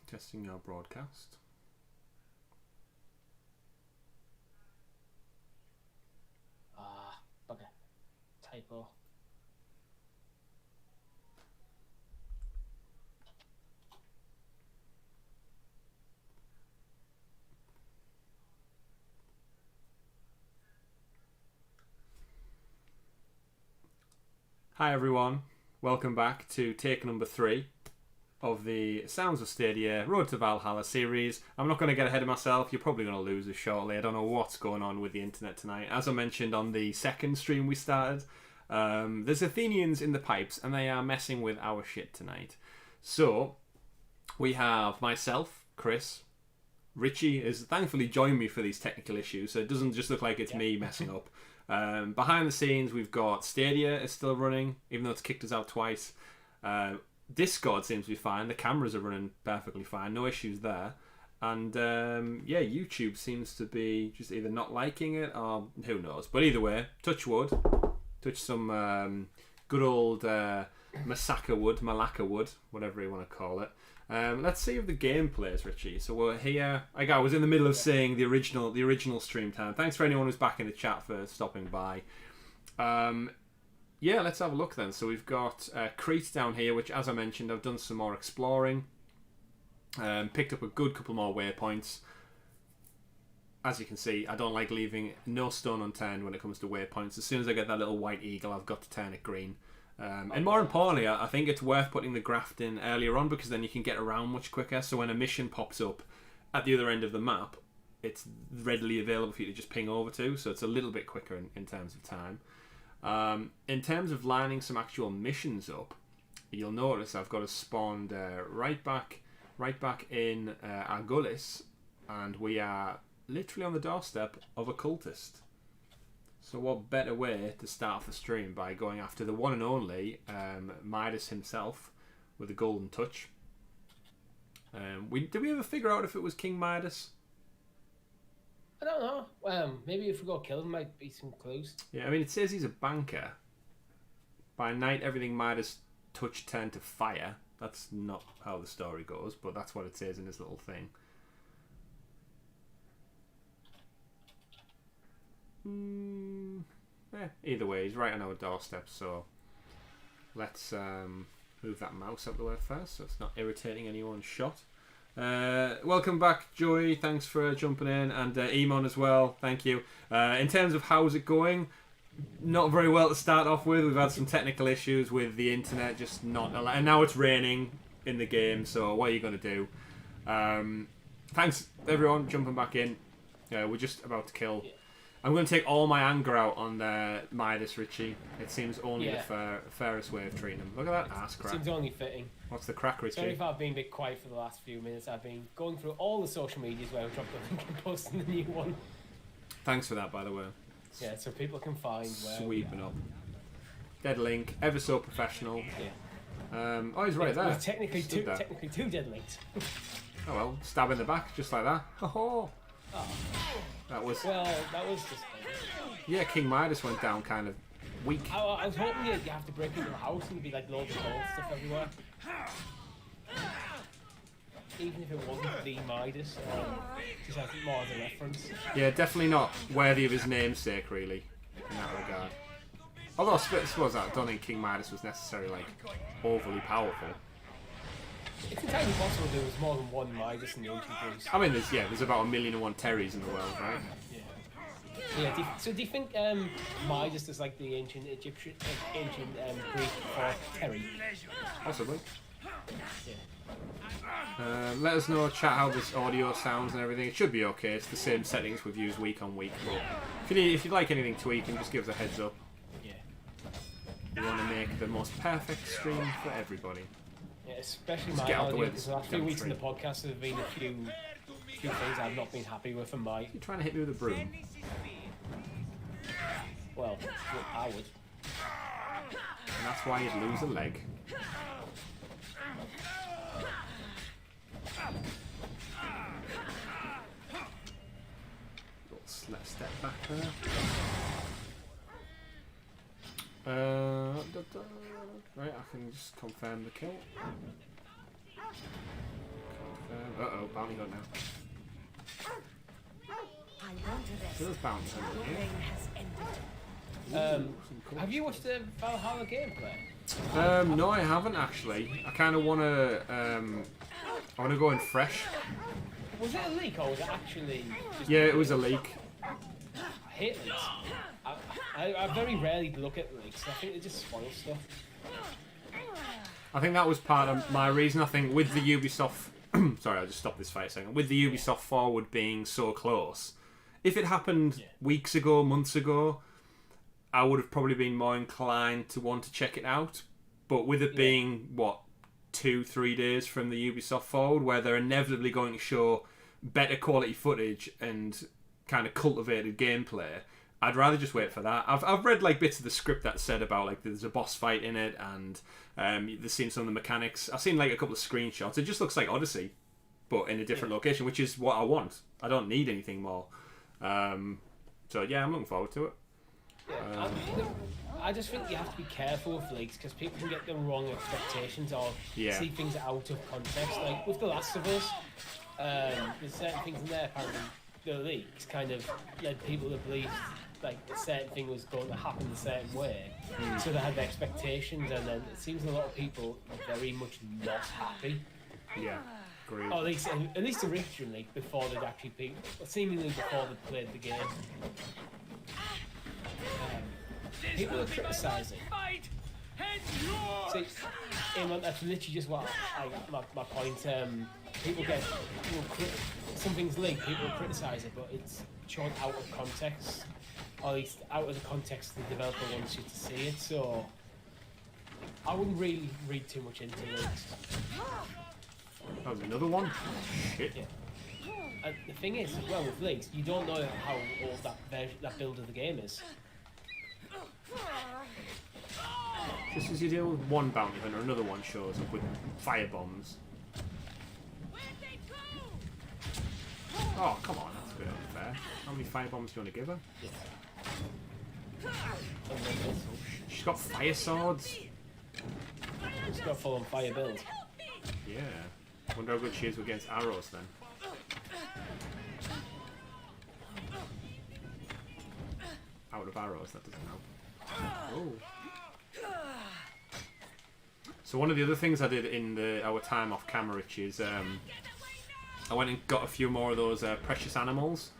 Testing your broadcast. Bugger. Typo. Hi everyone, welcome back to take number 3 of the Sounds of Stadia Road to Valhalla series. I'm not going to get ahead of myself, you're probably going to lose us shortly. I don't know what's going on with the internet tonight. As I mentioned on the second stream we started, there's Athenians in the pipes and they are messing with our shit tonight. So, we have myself, Chris. Richie has thankfully joined me for these technical issues, so it doesn't just look like it's me messing up. Behind the scenes, we've got Stadia is still running, even though it's kicked us out twice. Discord seems to be fine. The cameras are running perfectly fine. No issues there. And yeah, YouTube seems to be just either not liking it or who knows. But either way, touch wood. Touch some good old Malacca wood, whatever you want to call it. Let's see if the game plays, Richie. So we're here. I was in the middle of saying the original stream time. Thanks for anyone who's back in the chat for stopping by. Yeah, let's have a look then. So we've got Crete down here, which, as I mentioned, I've done some more exploring. Picked up a good couple more waypoints. As you can see, I don't like leaving no stone unturned when it comes to waypoints. As soon as I get that little white eagle, I've got to turn it green. And more importantly, I think it's worth putting the graft in earlier on, because then you can get around much quicker. So when a mission pops up at the other end of the map, it's readily available for you to just ping over to. So it's a little bit quicker in terms of time. In terms of lining some actual missions up, you'll notice I've got us spawned right back in Argulis, and we are literally on the doorstep of a cultist. So what better way to start off the stream by going after the one and only Midas himself with a golden touch. Did we ever figure out if it was King Midas? I don't know. Maybe if we go kill him, might be some clues. Yeah, I mean, it says he's a banker. By night, everything Midas touched turned to fire. That's not how the story goes, but that's what it says in his little thing. Either way, he's right on our doorstep, so let's move that mouse up the way first so it's not irritating anyone's shot. Welcome back, Joey. Thanks for jumping in, and Emon as well. Thank you. In terms of how's it going, not very well to start off with. We've had some technical issues with the internet, just not and now it's raining in the game, so what are you going to do? Thanks everyone jumping back in. We're just about to kill. I'm going to take all my anger out on Midas, Richie. It seems only the fairest way of treating him. Look at that ass crack. Seems only fitting. What's the crack, Richie? Sorry if I've been a bit quiet for the last few minutes. I've been going through all the social medias where I've dropped the link and posting the new one. Thanks for that, by the way. Yeah, so people can find where sweeping up. Dead link, ever so professional. Yeah. Oh, he's right there. Well, technically two dead links. Oh well, stab in the back, just like that. Oh. That was just. Yeah, King Midas went down kind of weak. I was hoping you have to break into the house and there'd be like loads of gold stuff everywhere. Even if it wasn't the Midas, just have it more as a reference. Yeah, definitely not worthy of his namesake, really, in that regard. Although I suppose I don't think King Midas was necessarily like overly powerful. It's entirely possible there was more than one Midas in the ancient Greece. I mean, there's about 1,000,001 Terrys in the world, right? Yeah. So do you think Midas is like the ancient Greek for Terry? Possibly. Yeah. Let us know, chat, how this audio sounds and everything. It should be okay. It's the same settings we've used week on week. But if you'd like anything tweaking, just give us a heads up. Yeah. We want to make the most perfect stream for everybody. Yeah, especially my audio, because the last few weeks in the podcast there have been a few things I've not been happy with from my... You're trying to hit me with a broom. Well, I would. And that's why you'd lose a leg. Let's step back there. Right, I can just confirm the kill. Confirm. Uh-oh, bounty hunt now. I won't arrest. There's bounty hunt Your here. reign has ended. Have you watched the Valhalla gameplay? No, I haven't actually. I kind of want to. I want to go in fresh. Was it a leak or was it actually? Just Yeah, it was a leak. I hate leaks. I very rarely look at leaks. I think they just spoil stuff. I think that was part of my reason. I think with the Ubisoft. Sorry, I'll just stop this fight a second. With the Ubisoft Forward being so close, if it happened weeks ago, months ago, I would have probably been more inclined to want to check it out. But with it being, what, 2-3 days from the Ubisoft Forward, where they're inevitably going to show better quality footage and kind of cultivated gameplay, I'd rather just wait for that. I've read like bits of the script that said about like there's a boss fight in it, and they've seen some of the mechanics. I've seen like a couple of screenshots. It just looks like Odyssey, but in a different location, which is what I want. I don't need anything more. So yeah, I'm looking forward to it. Yeah, I just think you have to be careful with leaks because people can get the wrong expectations or see things out of context. Like with The Last of Us, there's certain things in there apparently the leaks kind of led people to believe like a certain thing was going to happen a certain way, so they had the expectations, and then it seems a lot of people are very much not happy. Yeah, agreed. Or at least originally, before they'd actually been, seemingly before they'd played the game. People are criticising. See, that's literally just what my point. People get something's leaked, people criticise it, but it's shown out of context, or at least out of the context the developer wants you to see it. So I wouldn't really read too much into leaks. That was another one. Shit. Yeah. And the thing is, as well with leaks, you don't know how old that build of the game is. Just as you deal with one bounty hunter, another one shows up with fire bombs. Oh, come on, that's a bit unfair. How many fire bombs do you want to give her? She's got fire swords. She's got a full on fire build. Yeah. Wonder how good she is against arrows then. Out of arrows, that doesn't help. Oh. So one of the other things I did in our time off camera, Rich, is I went and got a few more of those precious animals.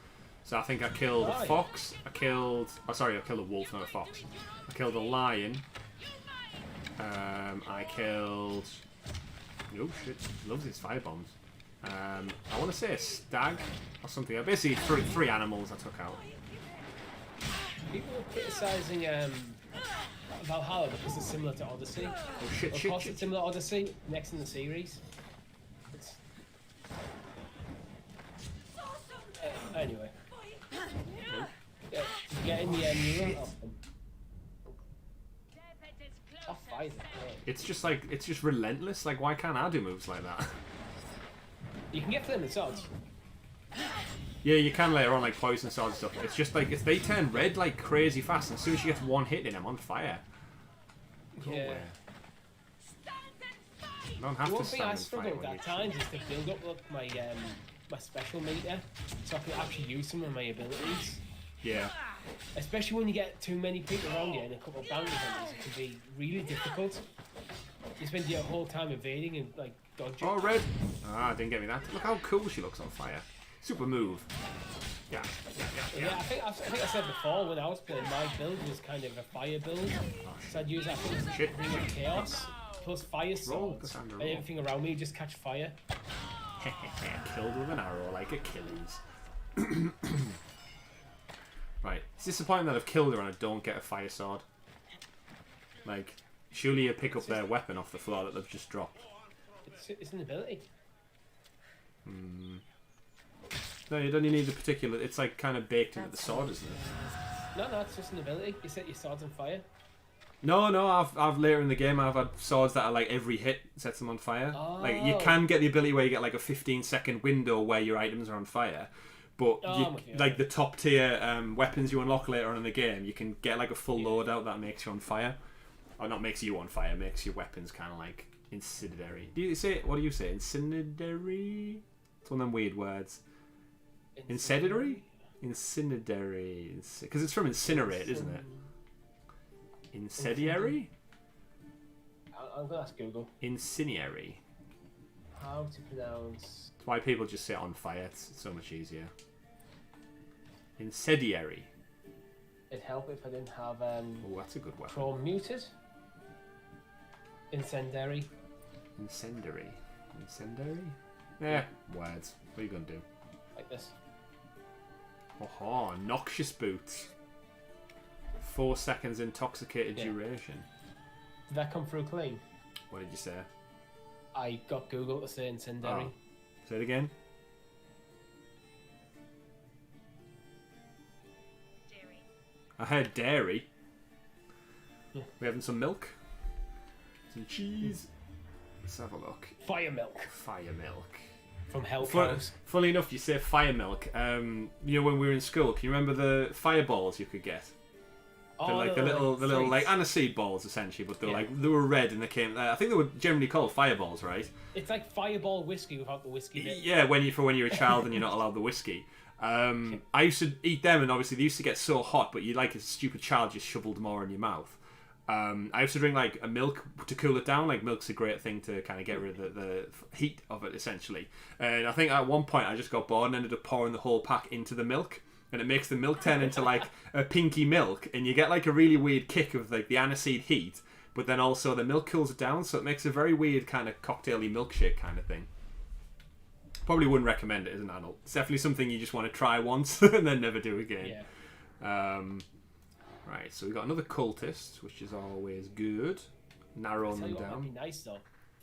So I think I killed a fox. I killed a wolf, not a fox. I killed a lion. I killed. Oh shit! Loves his fire bombs. I want to say a stag or something. Basically, three animals I took out. People are criticising Valhalla because it's similar to Odyssey. Oh shit! Of course, it's similar to Odyssey. Next in the series. Anyway. Yeah, get in the newer. Oh, fire. It's just relentless. Like, why can't I do moves like that? You can get flaming swords. Yeah, you can later on, like poison swords and stuff. It's just like they turn red like crazy fast, and as soon as you get one hit in, I'm on fire. Go away. I don't have The one to thing I stand and struggle fight with when you at times is to build up my special meter, so I can actually use some of my abilities. Yeah. Especially when you get too many people around you and a couple of bounty hunters, it can be really difficult. You spend your whole time evading and like dodging. Oh, red! Ah, didn't get me that. Look how cool she looks on fire. Super move. Yeah. Yeah, I think I said before when I was playing, my build was kind of a fire build. So I'd use, I think, Ring of Chaos plus fire swords, Kassandra, and everything around me just catch fire. Killed with an arrow like Achilles. Right, it's disappointing that I've killed her and I don't get a fire sword. Like, surely you pick up their weapon off the floor that they've just dropped. It's an ability. No, you don't need the particular. It's like kind of baked into the sword, isn't it? No, it's just an ability. You set your swords on fire. No, I've later in the game I've had swords that are like every hit sets them on fire. Oh. Like you can get the ability where you get like a 15-second window where your items are on fire, but like the top tier weapons you unlock later on in the game, you can get like a full loadout that makes you on fire, or not makes you on fire, makes your weapons kind of like incendiary. What do you say? Incendiary? It's one of them weird words. Incendiary? Incendiary. Because it's from incinerate, isn't it? Incendiary? I'm going to ask Google. Incendiary. How to pronounce... That's why people just say on fire. It's so much easier. Incendiary. It'd help if I didn't have... Oh, that's a good weapon. Chrome muted. Incendiary. Incendiary. Incendiary? Yeah, words. What are you going to do? Like this. Oh, noxious boots. 4 seconds intoxicated duration. Did that come through clean? What did you say? I got Google to say incendiary. Oh. Say it again. Dairy. I heard dairy. Yeah. We having some milk? Some cheese? Let's have a look. Fire milk. Fire milk. From Hell Cows. Funnily enough, you say fire milk. You know, when we were in school, can you remember the fireballs you could get? They're like the little like aniseed balls essentially, but they were red and they came. I think they were generally called fireballs, right? It's like Fireball whiskey without the whiskey bit. Yeah, when you're a child and you're not allowed the whiskey. I used to eat them, and obviously they used to get so hot, but you like a stupid child just shoveled more in your mouth. I used to drink like a milk to cool it down. Like milk's a great thing to kind of get rid of the heat of it essentially. And I think at one point I just got bored and ended up pouring the whole pack into the milk. And it makes the milk turn into like a pinky milk, and you get like a really weird kick of like the aniseed heat, but then also the milk cools it down, so it makes a very weird kind of cocktaily milkshake kind of thing. Probably wouldn't recommend it as an adult. It's definitely something you just want to try once and then never do again. Yeah. Right, so we've got another cultist, which is always good. Narrowing them down. That'd be nice though.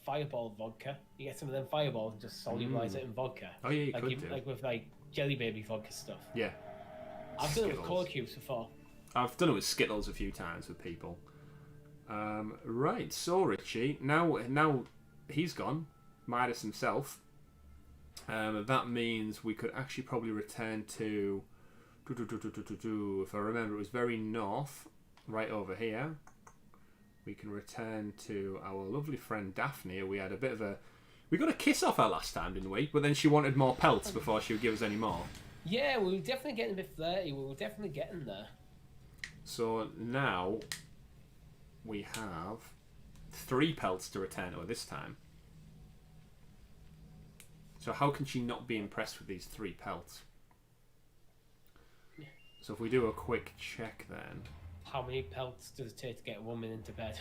Fireball vodka. You get some of them fireballs and just solubilize it in vodka. Oh yeah, you could do. Like with like Jelly Baby vodka stuff. Yeah. I've done it with cola cubes before. I've done it with Skittles a few times with people. Right, so Richie, now he's gone, Midas himself. That means we could actually probably return to, if I remember, it was very north, right over here. We can return to our lovely friend Daphne. We got a kiss off her last time, didn't we? But then she wanted more pelts before she would give us any more. Yeah, we were definitely getting a bit flirty. We were definitely getting there. So now we have 3 pelts to return to her this time. So how can she not be impressed with these 3 pelts? Yeah. So if we do a quick check then. How many pelts does it take to get a woman into bed?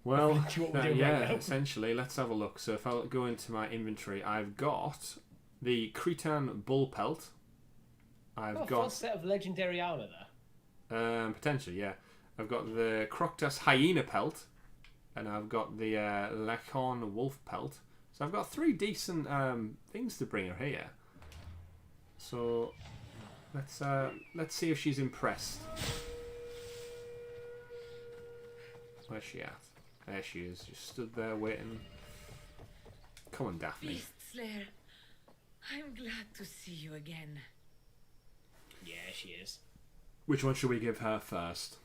Well, yeah, essentially. Let's have a look. So if I go into my inventory, I've got the Cretan bull pelt. I've got a full set of legendary armor there. Potentially, yeah. I've got the Croctus hyena pelt, and I've got the Lechon wolf pelt. So I've got 3 decent things to bring her here. So let's see if she's impressed. Where's she at? There she is. Just stood there waiting. Come on, Daphne. Beast Slayer, I'm glad to see you again. Yeah, she is. Which one should we give her first?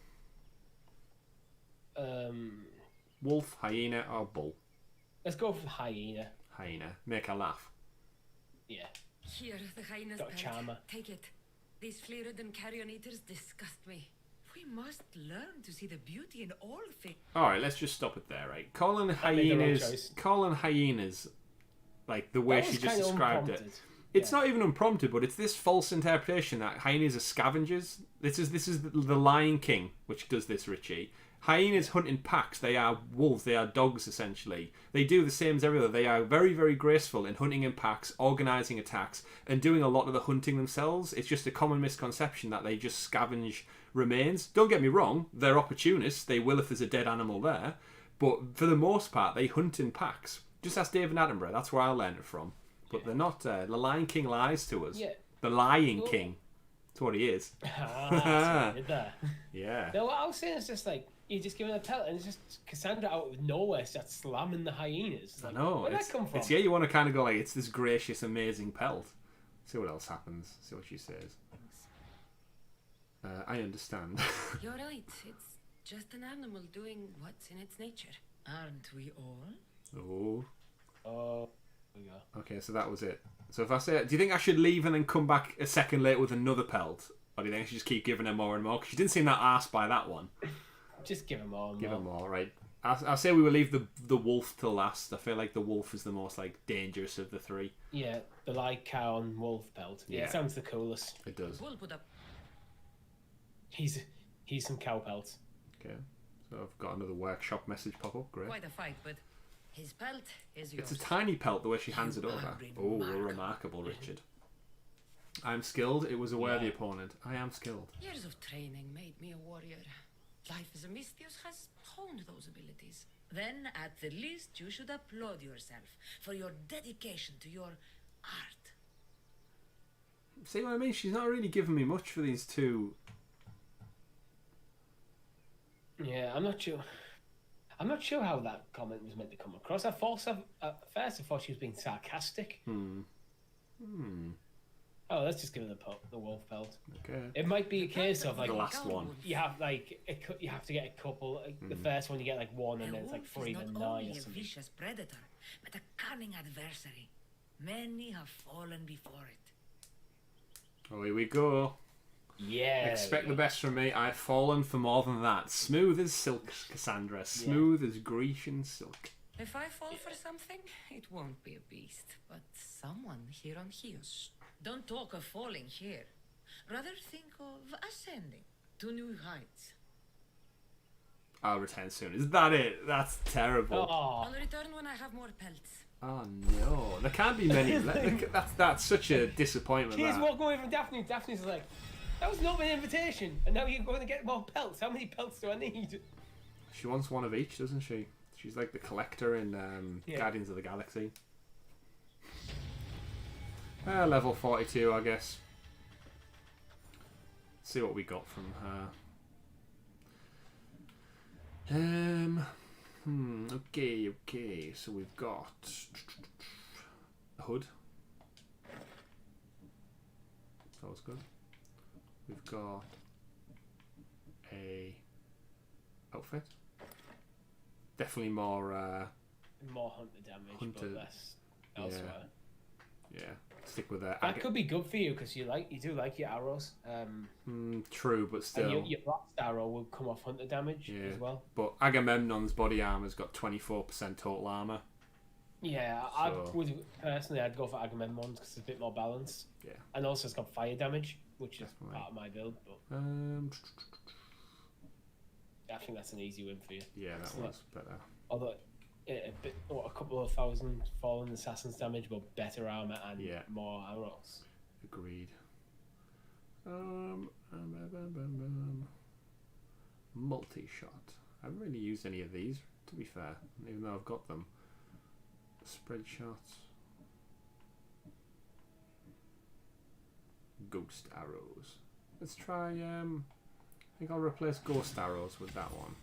Wolf, hyena, or bull? Let's go for hyena. Hyena. Make her laugh. Yeah. Here, the hyena's Got a pelt. charmer. Take it. These fleerid carrion eaters disgust me. We must learn to see the beauty in all things. Alright, let's just stop it there, right? Calling hyenas like the way she just described it. It's not even unprompted, but it's this false interpretation that hyenas are scavengers. This is the Lion King, which does this, Richie. Hyenas hunt in packs. They are wolves. They are dogs, essentially. They do the same as everywhere. They are very, very graceful in hunting in packs, organising attacks, and doing a lot of the hunting themselves. It's just a common misconception that they just scavenge remains. Don't get me wrong. They're opportunists. They will if there's a dead animal there. But for the most part, they hunt in packs. Just ask David Attenborough. That's where I learned it from. But they're not. The Lion King lies to us. Yeah. The Lion King. That's what he is. That's what there. Yeah. No, what I was saying is just like, you just give her a pelt and it's just Kassandra out of nowhere starts slamming the hyenas. Like, I know. Where'd that come from? You want to kind of go like, it's this gracious, amazing pelt. See what else happens. See what she says. I understand. You're right. It's just an animal doing what's in its nature. Aren't we all? Oh. we go. Okay, so that was it. So if I say, do you think I should leave and then come back a second later with another pelt? Or do you think I should just keep giving her more and more? Because she didn't seem that arsed by that one. Just give her more and Give more. her more, right. I'll say we will leave the wolf till last. I feel like the wolf is the most like dangerous of the three. Yeah, the light cow and wolf pelt. Yeah, Yeah. it sounds the coolest. It does. We'll put up. He's some cow pelt. Okay. So I've got another workshop message pop up. Great. Quite a fight, but his pelt is yours. It's a tiny pelt the way she hands it You over. are Oh, we're remarkable, Richard. I'm skilled. It was a worthy opponent. I am skilled. Years of training made me a warrior. Life as a Mystios has honed those abilities. Then, at the least, you should applaud yourself for your dedication to your art. See what I mean? She's not really giving me much for these two. Yeah, I'm not sure. I'm not sure how that comment was meant to come across. At first, I thought she was being sarcastic. Oh, let's just give her the wolf pelt. Okay. It might be a case of like The last one. you have you have to get a couple. Like, the first one you get like one, and then it's like wolf 3, is then not 9 only or a something. vicious predator, but a cunning adversary. Many have fallen before it. Oh, here we go. Yeah. Expect the best from me. I've fallen for more than that. Smooth as silk, Cassandra. Smooth as Grecian silk. If I fall for something, it won't be a beast, but someone here on Chios. Don't talk of falling here. Rather think of ascending to new heights. I'll return soon. Is that it? That's terrible. Oh, I'll return when I have more pelts. Oh no, there can't be many. That's such a disappointment. she's That. walking away from Daphne. Daphne's like, that was not an invitation, and now you're going to get more pelts. How many pelts do I need? She wants one of each, doesn't she? She's like the collector in Guardians of the Galaxy. Level 42, I guess. See what we got from her. Okay. So we've got a hood. That was good. We've got a outfit. Definitely more More hunter damage, Hunter, but less elsewhere. yeah. Stick with that. That could be good for you because you do like your arrows. True, but still. And your last arrow will come off hunter damage as well. But Agamemnon's body armor's got 24% total armor. Yeah, I'd go for Agamemnon's because it's a bit more balanced. Yeah. And also it's got fire damage, which Definitely. is part of my build. But I think that's an easy win for you. Yeah, that was better. Although a couple of thousand fallen assassins damage, but better armor and more arrows. Agreed. Multi-shot. I haven't really used any of these, to be fair, even though I've got them. Spread shots. Ghost arrows. Let's try, I think I'll replace ghost arrows with that one.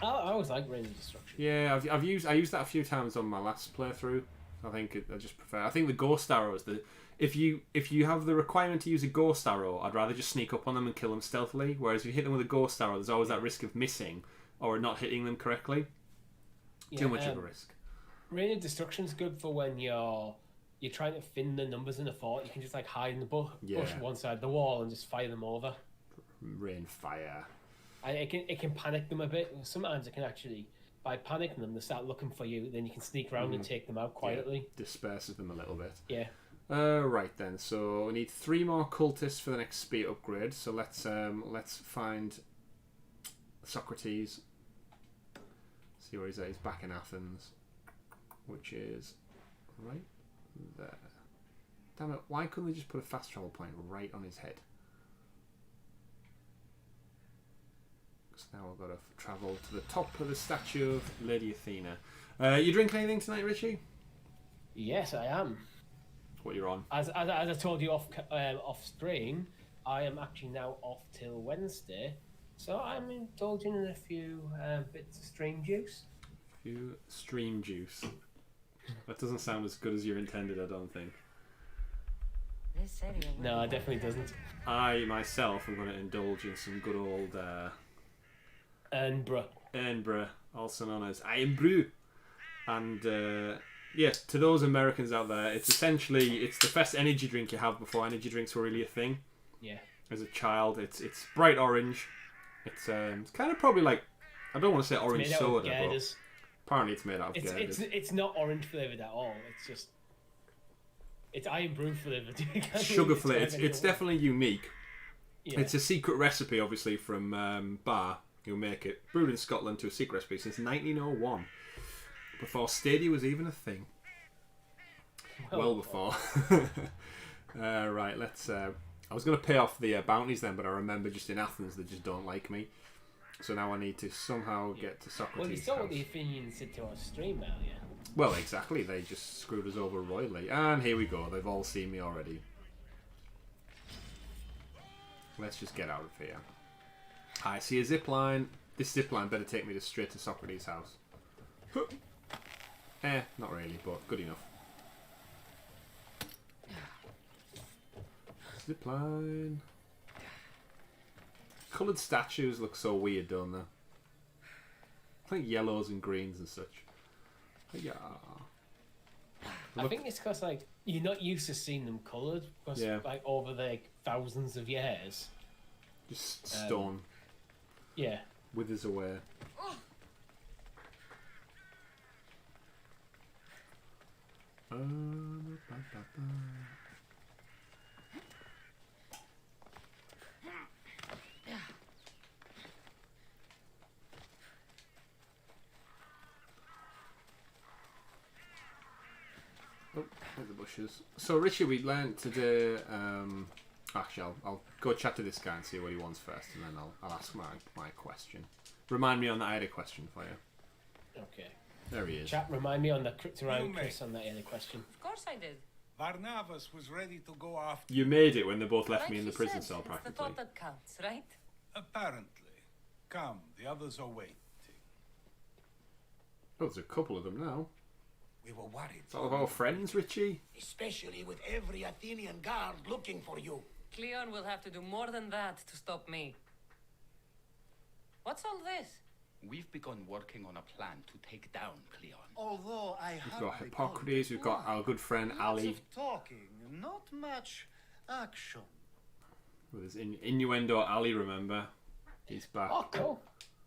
I always like range of destruction. Yeah, I used that a few times on my last playthrough. I think I just prefer. I think the ghost arrows. If you have the requirement to use a ghost arrow, I'd rather just sneak up on them and kill them stealthily. Whereas if you hit them with a ghost arrow, there's always that risk of missing or not hitting them correctly. Too much of a risk. Range of destruction's good for when you're trying to thin the numbers in a fort. You can just like hide in the bush one side of the wall and just fire them over. Rain fire. And it can panic them a bit. Sometimes it can actually, by panicking them, they start looking for you. Then you can sneak around and take them out quietly. Yeah, disperses them a little bit. Yeah. Right then. So we need 3 more cultists for the next speed upgrade. So let's find Socrates. See where he's at. He's back in Athens, which is right there. Damn it! Why couldn't they just put a fast travel point right on his head? Now I've got to travel to the top of the statue of Lady Athena. You drink anything tonight, Richie? Yes, I am. What you're on? As I told you off stream, I am actually now off till Wednesday, so I'm indulging in a few bits of stream juice. Few stream juice. That doesn't sound as good as you intended, I don't think. No, it definitely doesn't. I myself am going to indulge in some good old Ernbra, also known as Iron Brew, and yeah, to those Americans out there, it's essentially the best energy drink you have before energy drinks were really a thing. Yeah. As a child, it's bright orange. It's kind of probably like, I don't want to say orange soda, but apparently it's made out of Girders. It's not orange flavoured at all. It's iron brew flavoured. Sugar flavoured. It's definitely unique. Yeah. It's a secret recipe, obviously, from Bar, who make it. Brewed in Scotland to a secret recipe since 1901. Before Stadia was even a thing. Well before. Right, let's... I was going to pay off the bounties then, but I remember just in Athens they just don't like me. So now I need to somehow get to Socrates' Well, you saw house. what the Athenians said to our stream earlier. Well, exactly. They just screwed us over royally. And here we go. They've all seen me already. Let's just get out of here. I see a zip line. This zip line better take me straight to Socrates' house. Not really, but good enough. Zip line. Coloured statues look so weird, don't they? Like yellows and greens and such. Yeah. I think it's because like you're not used to seeing them coloured, because like over the thousands of years. Just stone. Yeah. Withers away. Oh, there's the bushes. So Richie, we learned today. Actually, I'll go chat to this guy and see what he wants first, and then I'll ask my question. Remind me on that. I had a question for you. Okay. There he is. Chat, remind me on the to remind Chris on that other question. Of course I did. Barnabas was ready to go after. You made it when they both left Like me in the he prison said, cell, it's practically. the thought that counts, right? Apparently. Come, the others are waiting. Oh, there's a couple of them now. We were worried. It's all of our friends, Richie. Especially with every Athenian guard looking for you. Cleon will have to do more than that to stop me. What's all this? We've begun working on a plan to take down Cleon. Although I We've got Hippocrates, we've got our good friend Ali. Lots of talking, not much action. With his innuendo Ali, remember? He's back. Oh, cool.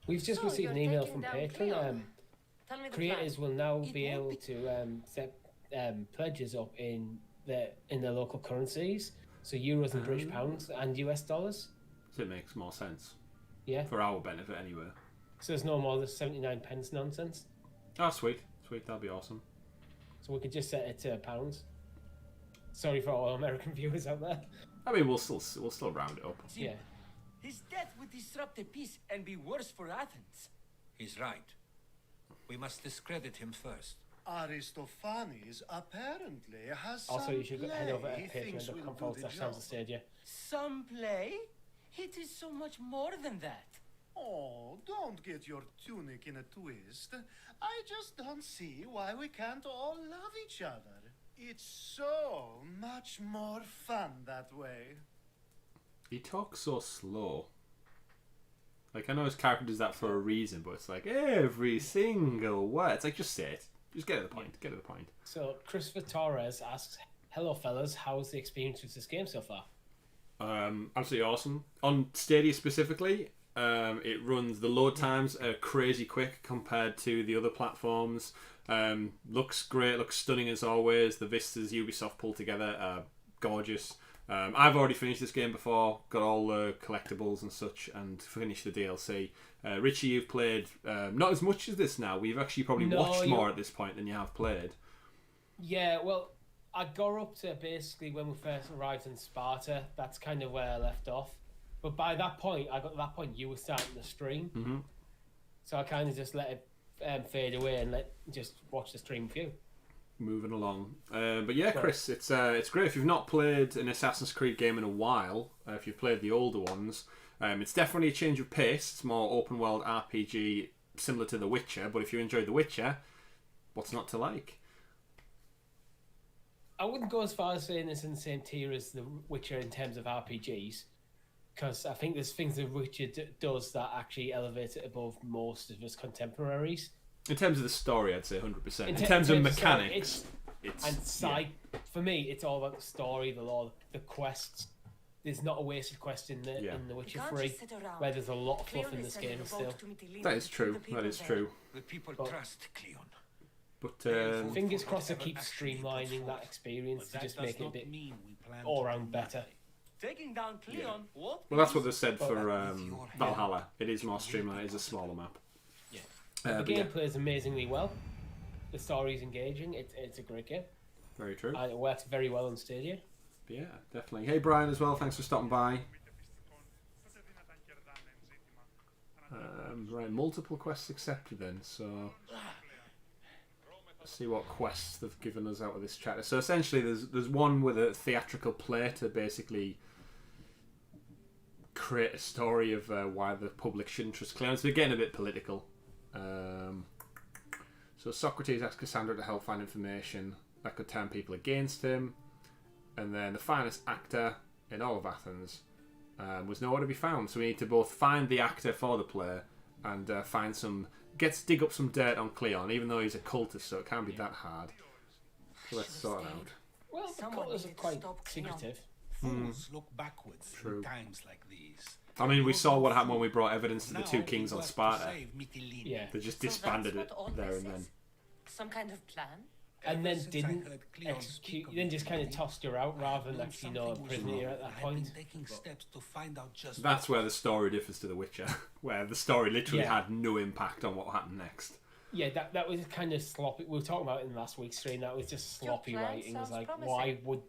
We've just So, received an you're email taking from down Patreon. Cleon. Tell me the Creators plan. will now It be won't able be- to set pledges up in the local currencies, so euros and British pounds and US dollars. So it makes more sense. Yeah. For our benefit, anyway. So there's no more the 79 pence nonsense. Oh, sweet. Sweet, that'd be awesome. So we could just set it to pounds. Sorry for all American viewers out there. I mean, we'll still round it up. Yeah. His death would disrupt the peace and be worse for Athens. He's right. We must discredit him first. Aristophanes apparently has Also, some you should head over play at he thinks will do the patreon.com/Sounds job. of Stadia. Some play? It is so much more than that. Oh, don't get your tunic in a twist. I just don't see why we can't all love each other. It's so much more fun that way. He talks so slow. Like, I know his character does that for a reason, but it's like every single word. It's like, just say it. Just get to the point. Get to the point. So Christopher Torres asks, "Hello, fellas. How's the experience with this game so far?" Absolutely awesome. On Stadia specifically, it runs, the load times are crazy quick compared to the other platforms. Looks great, looks stunning as always. The vistas Ubisoft pulled together are gorgeous. I've already finished this game before, got all the collectibles and such, and finished the DLC. Richie, you've played not as much as this now. We've actually probably watched more at this point than you have played. Yeah, well, I got up to basically when we first arrived in Sparta. That's kind of where I left off. But by that point, you were starting the stream. Mm-hmm. So I kind of just let it fade away and just watch the stream with you. Moving along. But yeah, Chris, it's great. If you've not played an Assassin's Creed game in a while, if you've played the older ones, it's definitely a change of pace. It's more open world RPG, similar to The Witcher. But if you enjoy The Witcher, what's not to like? I wouldn't go as far as saying it's in the same tier as The Witcher in terms of RPGs, because I think there's things The Witcher does that actually elevate it above most of his contemporaries. In terms of the story, I'd say 100%. In In terms of story, mechanics, and side for me, it's all about the story, the lore, the quests. There's not a wasted quest in the Witcher 3, where there's a lot of fluff in this game still. That is true. That is true. The people But- trust Cleon. But Fingers crossed they keep streamlining that experience to just make it a bit all around better. Taking down Cleon, what? well, that's what they said for Valhalla. It is more streamlined. It is a smaller map. Yeah. But The game plays amazingly well. The story's engaging. It's a great game. very true. And it works very well on Stadia. Yeah, definitely. Hey, Brian, as well. Thanks for stopping by. Right, multiple quests accepted then. So let's see what quests they've given us out of this chapter. So essentially, there's one with a theatrical play to basically create a story of why the public shouldn't trust Cleon. So they're getting a bit political. So Socrates asks Cassandra to help find information that could turn people against him. And then the finest actor in all of Athens was nowhere to be found. So we need to both find the actor for the play and dig up some dirt on Cleon, even though he's a cultist, so it can't be that hard. So let's sort it out. Well, the colours are quite secretive. Fools look backwards True. in times like these. I mean, we saw what happened when we brought evidence to the two Now kings it on was to Sparta. save Mytilene. Yeah. They just So that's disbanded what it all there this and then. is? Some kind of plan? And then Since I didn't heard Cleon execute. speak of Then just kind of Mytilene, tossed her out rather than I knew actually know a something was prisoner wrong, at that and I've point. been taking steps to find out just That's what. where the story differs to The Witcher, where the story literally Yeah. had no impact on what happened next. Yeah, that was kind of sloppy. We were talking about it in last week's stream. That was just Your sloppy plan writing. It was sounds like, promising. why would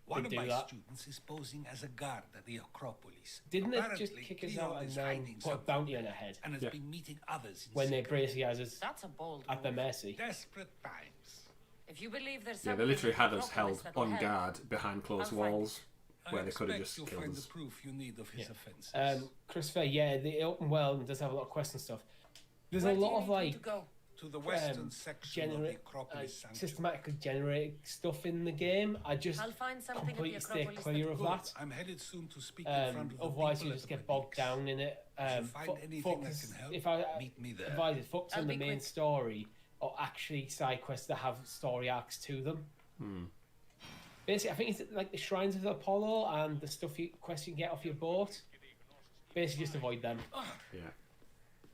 One they of do my that? students is posing as a guard at the Acropolis. Didn't they Apparently, just kick us Cleon out and is then hiding put a something bounty on her head and has Yeah. been meeting others in when they secret. basically has us That's a bold at their move. mercy? Desperate times. If you believe there's Yeah, something they literally in had the us Acropolis held that'll on help. guard behind closed I'll find walls, where I they could have expect just you'll killed find us. the proof you need of his Yeah. offenses. Christopher, yeah, the open world does have a lot of quests and stuff. There's Where a do you lot of need me like to go? to the western section of the generate Acropolis sanctuary. systematically generate stuff in the game. I just I'll find something at the completely stay Acropolis clear that- of Good. that. I'm headed soon to speak in front of the Otherwise, people you at just the get bogged Phoenix. down in it. If you find anything that can help, if I meet me there. advise it, focus I'll on the be main quick. story or actually side quests that have story arcs to them. Basically, I think it's like the Shrines of Apollo and the quests you get off your boat. Basically, just avoid them. Yeah.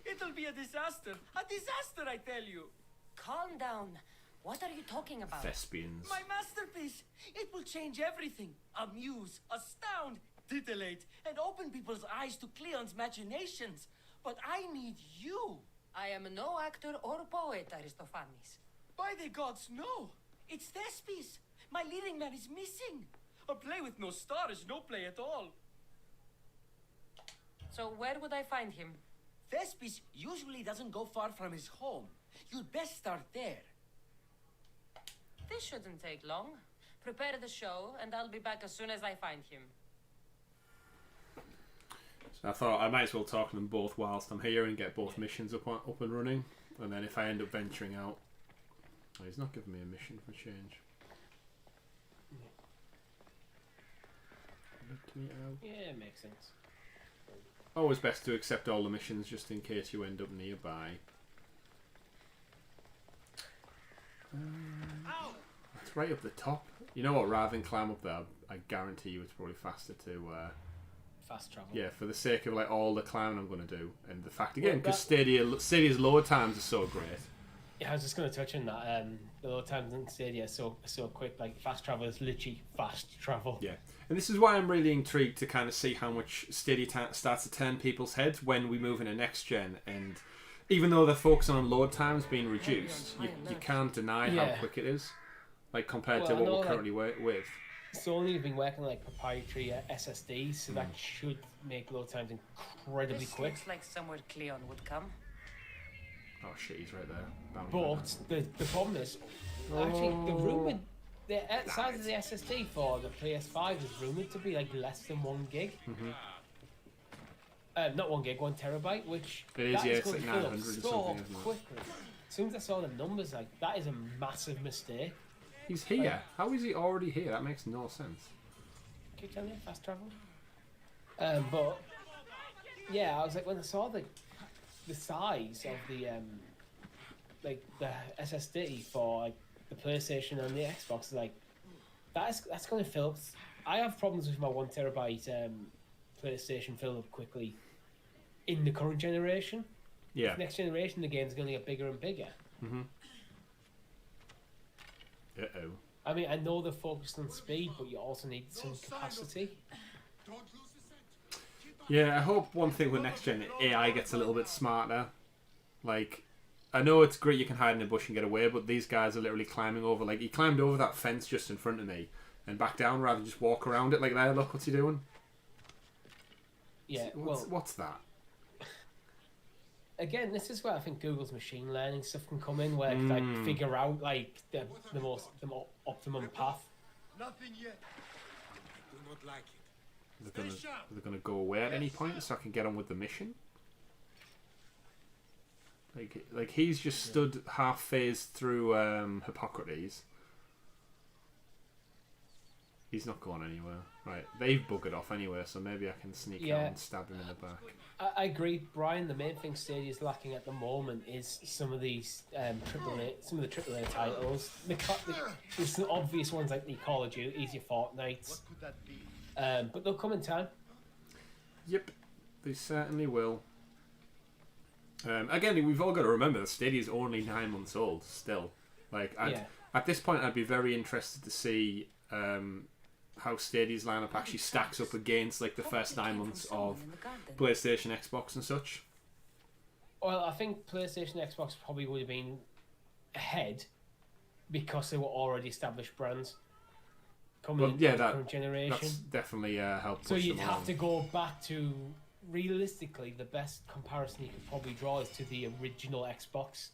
It'll be a disaster. A disaster, I tell you. Calm down. What are you talking about? Thespians. My masterpiece. It will change everything. Amuse, astound, titillate, and open people's eyes to Cleon's machinations. But I need you. I am no actor or poet, Aristophanes. By the gods, no. It's Thespis. My leading man is missing. A play with no star is no play at all. So where would I find him? Thespis usually doesn't go far from his home. You'd best start there. This shouldn't take long. Prepare the show, and I'll be back as soon as I find him. So I thought I might as well talk to them both whilst I'm here and get both missions up and running. And then if I end up venturing out... Oh, he's not giving me a mission for change. Let me out. Yeah, it makes sense. Always best to accept all the missions just in case you end up nearby. It's right up the top. You know what? Rather than climb up there, I guarantee you it's probably faster to... Fast travel. yeah, for the sake of like all the climbing I'm going to do, and the fact again Well, because Stadia's lower times are so great. Yeah, I was just going to touch on that. The load times in Stadia are so quick. Like fast travel is literally fast travel. Yeah, and this is why I'm really intrigued to kind of see how much Stadia starts to turn people's heads when we move into next gen. And even though they're focusing on load times being reduced, you can't deny how Yeah. quick it is, like compared to Well, I what know, we're currently with. Sony have been working on like proprietary SSDs, so that should make load times incredibly This quick. looks like somewhere Cleon would come. Oh shit, he's right there. Bound But the problem is, actually, the rumored the size of the SSD for the PS5 is rumored to be like less than 1 gig. Not 1 gig, 1 terabyte, which It is, that yeah, is it's going like to fill up 900 or so something, isn't it? quickly. As soon as I saw the numbers, like that is a massive mistake. He's here. How is he already here? That makes no sense. Can you tell me fast travel? But yeah, I was like when I saw the size of like the SSD for like the PlayStation and the Xbox, like that's going to fill up. I have problems with my 1 terabyte PlayStation fill up quickly in the current generation. Yeah. Next generation, the game's going to get bigger and bigger. Mm-hmm. Uh-oh. I mean, I know they're focused on speed, but you also need some capacity. Yeah, I hope one thing with next gen AI gets a little bit smarter. Like, I know it's great you can hide in a bush and get away, but these guys are literally climbing over. Like, he climbed over that fence just in front of me and back down rather than just walk around it. Like, there, look, what's he doing? Yeah, what's that? Again, this is where I think Google's machine learning stuff can come in, where it can like figure out like the more optimum path. Nothing yet. Do not like it. They're gonna go away at any point so I can get on with the mission. Like he's just stood half phased through Hippocrates. He's not going anywhere. Right, they've buggered off anyway, so maybe I can sneak out and stab him in the back. I agree, Brian. The main thing Stadia is lacking at the moment is some of these some of the AAA titles. There's some obvious ones like the Call of Duty, your Fortnites. What could that be? But they'll come in time. Yep, they certainly will. Again, we've all got to remember that Stadia is only 9 months old still. Like at this point, I'd be very interested to see how Stadia's lineup actually stacks up against like the first 9 months of PlayStation, Xbox, and such. Well, I think PlayStation, Xbox probably would have been ahead because they were already established brands coming into the current generation. That's definitely helped. So you'd have to go back to realistically the best comparison you could probably draw is to the original Xbox.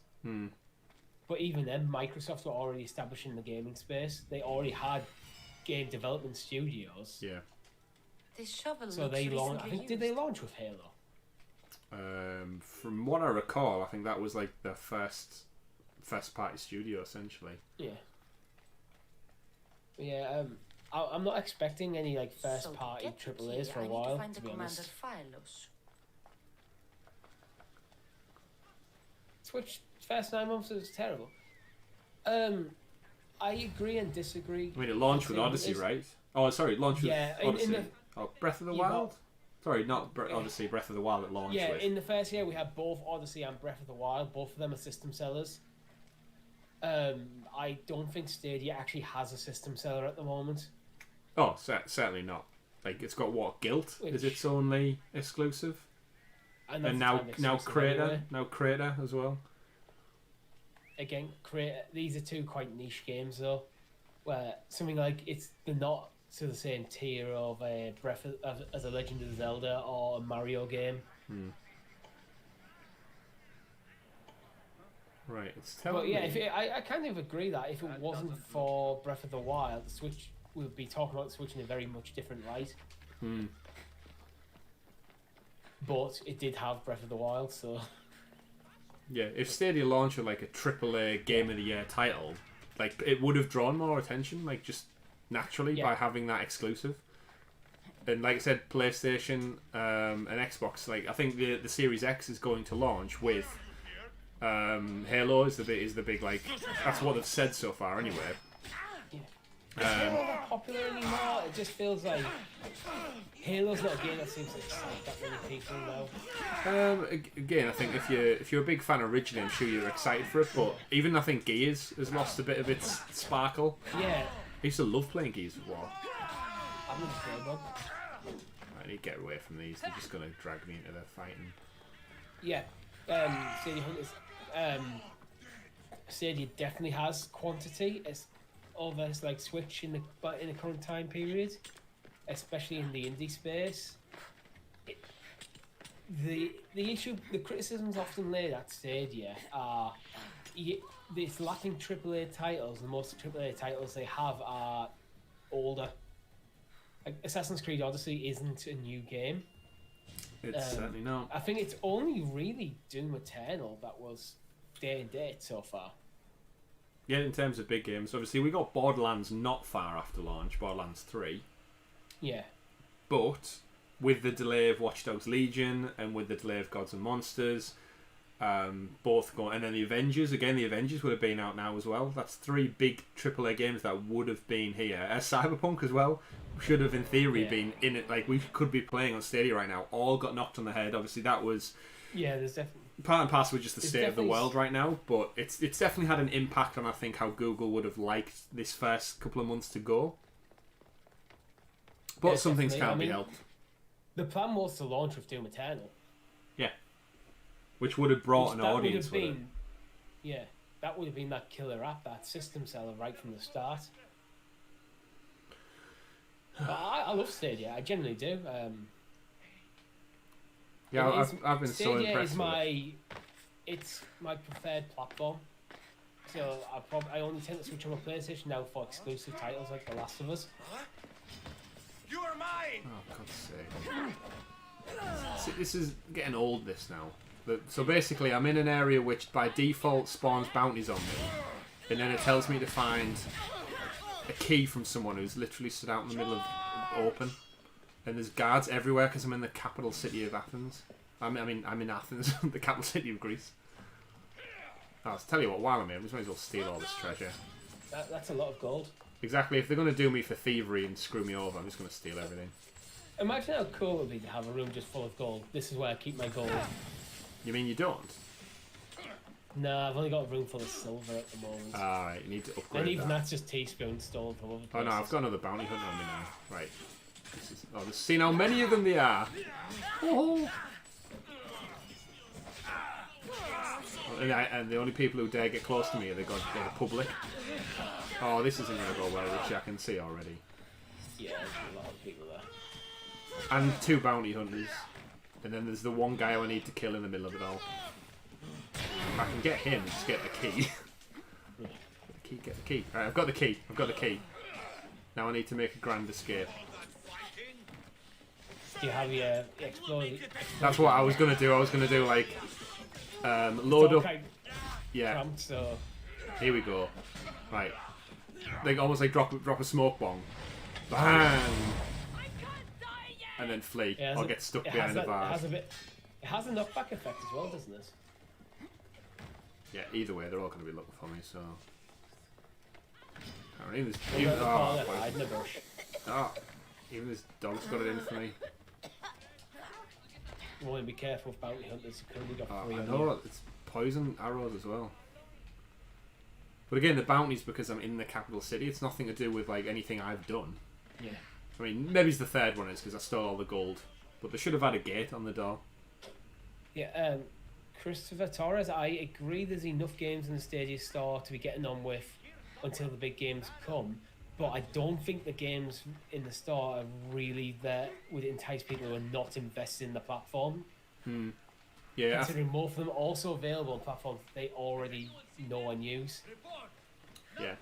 But even then, Microsoft were already establishing the gaming space. They already had game development studios. Yeah. This shovel so they launched. I think did they launch with Halo? From what I recall, I think that was like the first party studio essentially. Yeah. Yeah. I'm not expecting any like first party AAAs for a while. To be honest. Switch first 9 months was terrible. I agree and disagree. I mean, it launched with Odyssey, right? Oh, sorry, it launched with Odyssey. Breath of the Wild? Sorry, not Odyssey, Breath of the Wild it launched with. In the first year we had both Odyssey and Breath of the Wild. Both of them are system sellers. I don't think Stadia actually has a system seller at the moment. Oh, certainly not. Like, it's got what? Guilt is its only exclusive? And now Crater as well. Again, these are two quite niche games though, where something like they're not to the same tier of a as a Legend of Zelda or a Mario game. Right, it's telling me. But yeah, I kind of agree that if it wasn't for Breath of the Wild, the Switch would be talking about the Switch in a very much different light. But it did have Breath of the Wild, so. Yeah, if Stadia launched with like a AAA Game of the Year title, like it would have drawn more attention, like just naturally by having that exclusive. And like I said, PlayStation and Xbox, like I think the Series X is going to launch with Halo is the big like that's what they've said so far anyway. Is Halo not popular anymore? It just feels like Halo's not a game that seems to excite that many people now. Again, I think if you're a big fan originally, I'm sure you're excited for it. But even I think Gears has lost a bit of its sparkle. Yeah. I used to love playing Gears of War. I'm gonna play one. I need to get away from these. They're just gonna drag me into their fighting. Yeah. Stadia Hunters. Stadia definitely has quantity. It's over like Switch in the current time period, especially in the indie space. The issue, the criticisms often laid at Stadia are it's lacking AAA titles, and most AAA titles they have are older. Like Assassin's Creed Odyssey isn't a new game. It's certainly not. I think it's only really Doom Eternal that was day and date so far. Yeah, in terms of big games, obviously we got Borderlands not far after launch, Borderlands 3. Yeah. But with the delay of Watch Dogs Legion and with the delay of Gods and Monsters, both going, and then the Avengers again. The Avengers would have been out now as well. That's 3 big AAA games that would have been here. Cyberpunk as well should have, in theory, been in it. Like we could be playing on Stadia right now. All got knocked on the head. Obviously, that was there's definitely part and parcel with just the state of the world right now. But it's definitely had an impact on I think how Google would have liked this first couple of months to go. But some things can't be helped. The plan was to launch with Doom Eternal. Yeah. Which would have brought an audience with it. Yeah, that would have been that killer app, that system seller right from the start. But I love Stadia, I genuinely do. I've been so impressed with it. It's my preferred platform. So I only tend to switch on my PlayStation now for exclusive titles like The Last of Us. You are mine! Oh, God's sake. See, this is getting old, this now. So basically, I'm in an area which by default spawns bounties on me. And then it tells me to find a key from someone who's literally stood out in the middle of open. And there's guards everywhere because I'm in the capital city of Athens. I'm in Athens, the capital city of Greece. I'll tell you what, while I'm here, I might as well steal all this treasure. That's a lot of gold. Exactly, if they're going to do me for thievery and screw me over, I'm just going to steal everything. Imagine how cool it would be to have a room just full of gold. This is where I keep my gold. You mean you don't? No, I've only got a room full of silver at the moment. Alright, you need to upgrade and even that. that's just teaspoons stolen from other places. Oh no, I've got another bounty hunter on me now. Right. Let's see how many of them there are. Oh. And the only people who dare get close to me are the public. Oh, this isn't going to go well, Richie, I can see already. Yeah, there's a lot of people there. And 2 bounty hunters. And then there's the one guy I need to kill in the middle of it all. If I can get him, just get the key. Get the key. Alright, I've got the key. Now I need to make a grand escape. Do you have your explode? That's what I was going to do. I was going to do like... load up... Yeah. Cramped, so... Here we go. Right. Like almost like drop a smoke bomb. Bang! And then flee or get stuck behind the bars. It has a knockback effect as well, doesn't it? Yeah, either way, they're all going to be looking for me, so... Even this dog's got it in for me. You want to be careful with bounty hunters, because we got 3 I know, it's poison arrows as well. But again, the bounty's because I'm in the capital city. It's nothing to do with like anything I've done. Yeah. I mean, maybe the third one is because I stole all the gold. But they should have had a gate on the door. Yeah, Christopher Torres, I agree there's enough games in the Stadia store to be getting on with until the big games come. But I don't think the games in the store are really there would entice people who are not invested in the platform. Yeah, considering more of them are also available on platforms they already know and use. Yeah.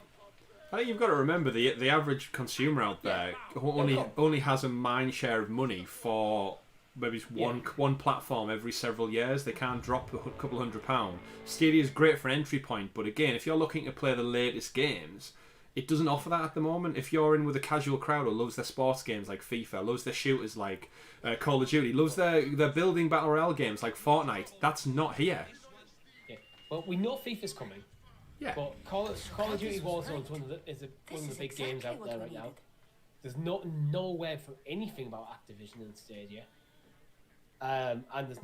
I think you've got to remember the average consumer out there only has a mind share of money for maybe one platform every several years. They can't drop a couple £100. Stadia is great for an entry point, but again, if you're looking to play the latest games, it doesn't offer that at the moment. If you're in with a casual crowd who loves their sports games like FIFA, loves their shooters like Call of Duty, loves their building battle royale games like Fortnite, that's not here. Yeah. Well, we know FIFA's coming. Yeah. But Call of Duty Warzone is one of the big games out there right now. There's no word for anything about Activision and Stadia. And there's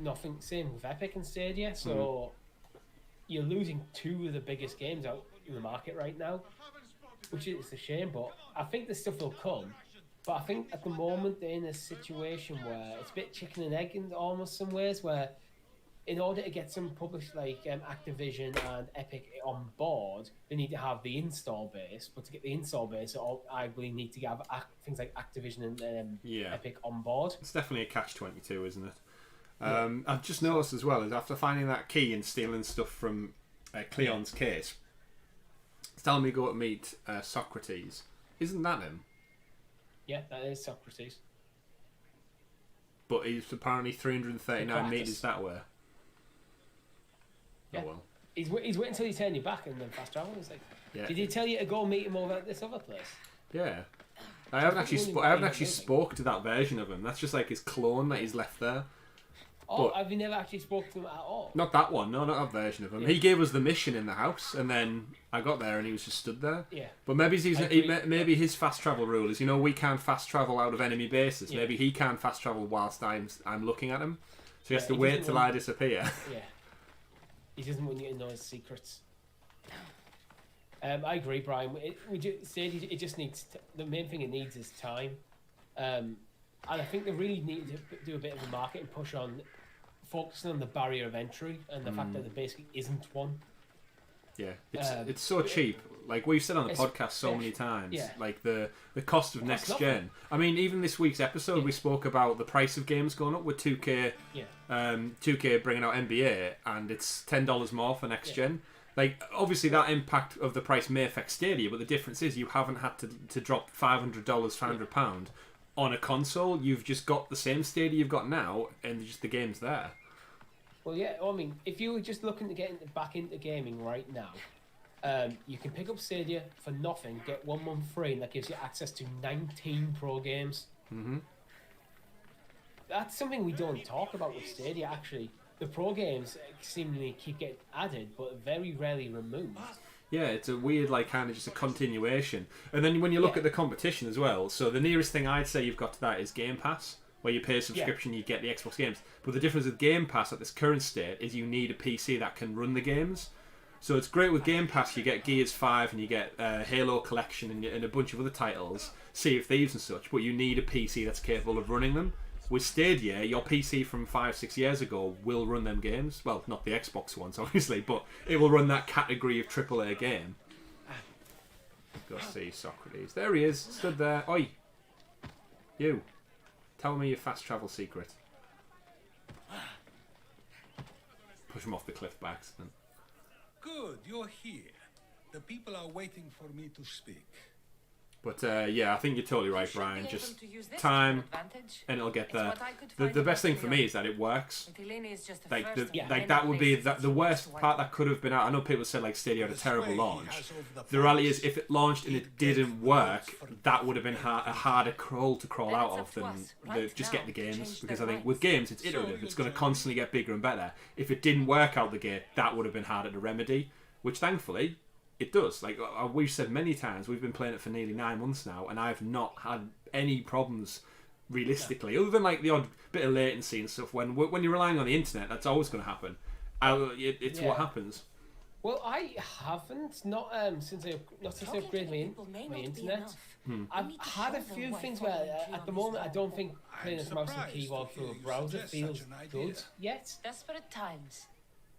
nothing same with Epic and Stadia, so you're losing 2 of the biggest games out in the market right now, which is a shame, but I think this stuff will come. But I think at the moment they're in a situation where it's a bit chicken and egg in almost some ways, where in order to get some published like Activision and Epic on board, they need to have the install base. But to get the install base, I really need to have things like Activision and Epic on board. It's definitely a catch-22, isn't it? I've just noticed as well, is after finding that key and stealing stuff from Cleon's case, it's telling me to go to meet Socrates. Isn't that him? Yeah, that is Socrates. But he's apparently 339 metres that way. Yeah. Oh well. He's waiting until you turn your back and then fast travel. It's like, yeah. Did he tell you to go meet him over at this other place? Yeah. I haven't actually spoke to that version of him. That's just like his clone that he's left there. Oh, have you never actually spoken to him at all? Not that one, no, not that version of him. He gave us the mission in the house, and then I got there and he was just stood there. Yeah. But maybe maybe his fast travel rule is, we can't fast travel out of enemy bases. Yeah. Maybe he can fast travel whilst I'm looking at him. So he has to wait till I disappear. Yeah. He doesn't want you to know his secrets. I agree, Brian. It just needs... the main thing it needs is time. And I think they really need to do a bit of a marketing push on focusing on the barrier of entry and the fact that there basically isn't one. Yeah, it's so cheap. Like we've said on the podcast so many times, like the cost of next gen. I mean, even this week's episode, we spoke about the price of games going up with 2K. 2K bringing out NBA, and it's $10 more for next gen. Like, obviously, that impact of the price may affect Stadia, but the difference is you haven't had to drop $500, £500 on a console. You've just got the same Stadia you've got now, and just the game's there. Well, yeah, I mean, if you were just looking to get back into gaming right now, you can pick up Stadia for nothing, get 1 month free, and that gives you access to 19 pro games. Mm-hmm. That's something we don't talk about with Stadia, actually. The pro games seemingly keep getting added, but very rarely removed. Yeah, it's a weird, kind of just a continuation. And then when you look at the competition as well, so the nearest thing I'd say you've got to that is Game Pass, where you pay a subscription, you get the Xbox games. But the difference with Game Pass at this current state is you need a PC that can run the games. So it's great with Game Pass, you get Gears 5 and you get Halo Collection and a bunch of other titles, Sea of Thieves and such, but you need a PC that's capable of running them. With Stadia, your PC from 5-6 years ago will run them games. Well, not the Xbox ones, obviously, but it will run that category of AAA game. Go see Socrates. There he is, stood there. Oi! You. Tell me your fast travel secret. Push him off the cliff by accident. Good, you're here. The people are waiting for me to speak. But I think you're totally right, Brian. Just time, and it'll get there. The best thing for me is that it works. That would be the worst part that could have been out. I know people said Stadia had a terrible launch. The reality is, if it launched and it didn't work, that would have been a harder crawl to crawl out of than just get the games. Because I think with games, it's iterative. It's going to constantly get bigger and better. If it didn't work out the gate, that would have been harder to remedy. Which thankfully, it does. We've said many times, we've been playing it for nearly 9 months now, and I've not had any problems realistically, other than the odd bit of latency and stuff. When you're relying on the internet, that's always going to happen. It's what happens. Well, I haven't since I upgraded my internet. I've had a few things where at the moment I don't think playing this mouse and keyboard through a browser feels good yet. Desperate times.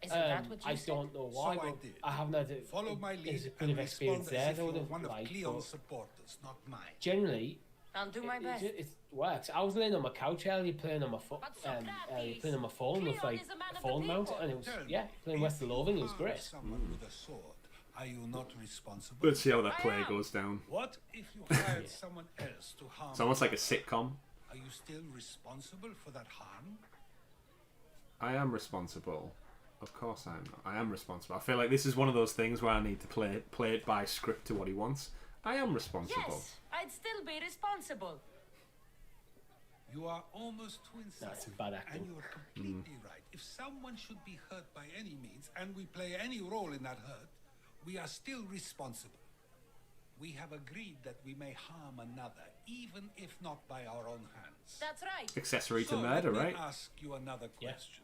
Isn't that what you I don't know why, but I haven't had a bit of experience there. One of Cleon's supporters, not mine. Generally, I'll do my best. It works. I was laying on my couch earlier playing on my playing on my phone with a phone mount, and it was playing West of Loathing. It was great. Someone with a sword. Are you not responsible? Let's see how that play goes down. What if you hired someone else to harm? It's almost like a sitcom. Are you still responsible for that harm? I am responsible. Of course I am responsible. I feel like this is one of those things where I need to play it by script to what he wants. I am responsible. Yes, I'd still be responsible. You are almost too insightful. That's bad acting. And you are completely right. If someone should be hurt by any means, and we play any role in that hurt, we are still responsible. We have agreed that we may harm another, even if not by our own hands. That's right. Accessory to murder, let me right? ask you another question.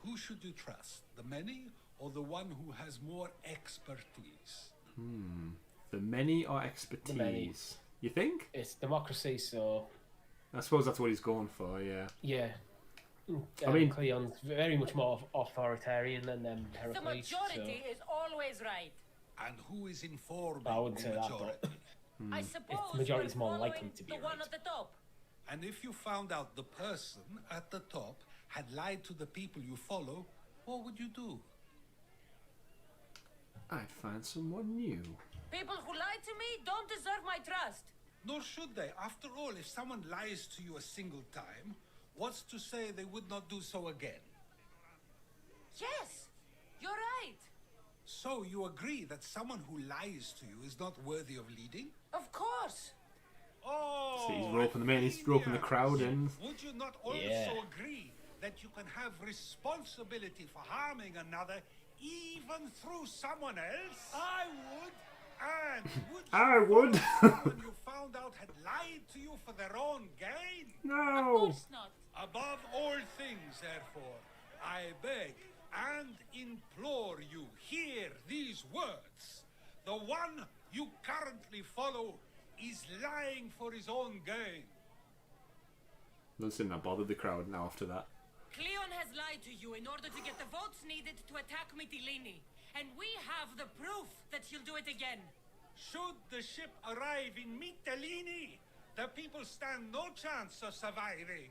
Who should you trust, the many or the one who has more expertise? The many or expertise? The many. You think? It's democracy, so... I suppose that's what he's going for, yeah. Yeah. I mean... Cleon's very much more authoritarian than Heracles. The majority is always right. And who is informing I wouldn't say the that, majority? I suppose the majority is more we're likely following to be the one right. at the top. And if you found out the person at the top had lied to the people you follow, what would you do? I'd find someone new. People who lie to me don't deserve my trust. Nor should they. After all, if someone lies to you a single time, what's to say they would not do so again? Yes, you're right. So you agree that someone who lies to you is not worthy of leading? Of course. Oh, See, he's roping them in, he's roping the crowd in. Would you not also agree that you can have responsibility for harming another even through someone else? I would. And would you I would. someone you found out had lied to you for their own gain? No. Of course not. Above all things, therefore, I beg and implore you, hear these words. The one you currently follow is lying for his own gain. Doesn't seem that bothered the crowd now after that. Cleon has lied to you in order to get the votes needed to attack Mytilene. And we have the proof that he'll do it again. Should the ship arrive in Mytilene, the people stand no chance of surviving.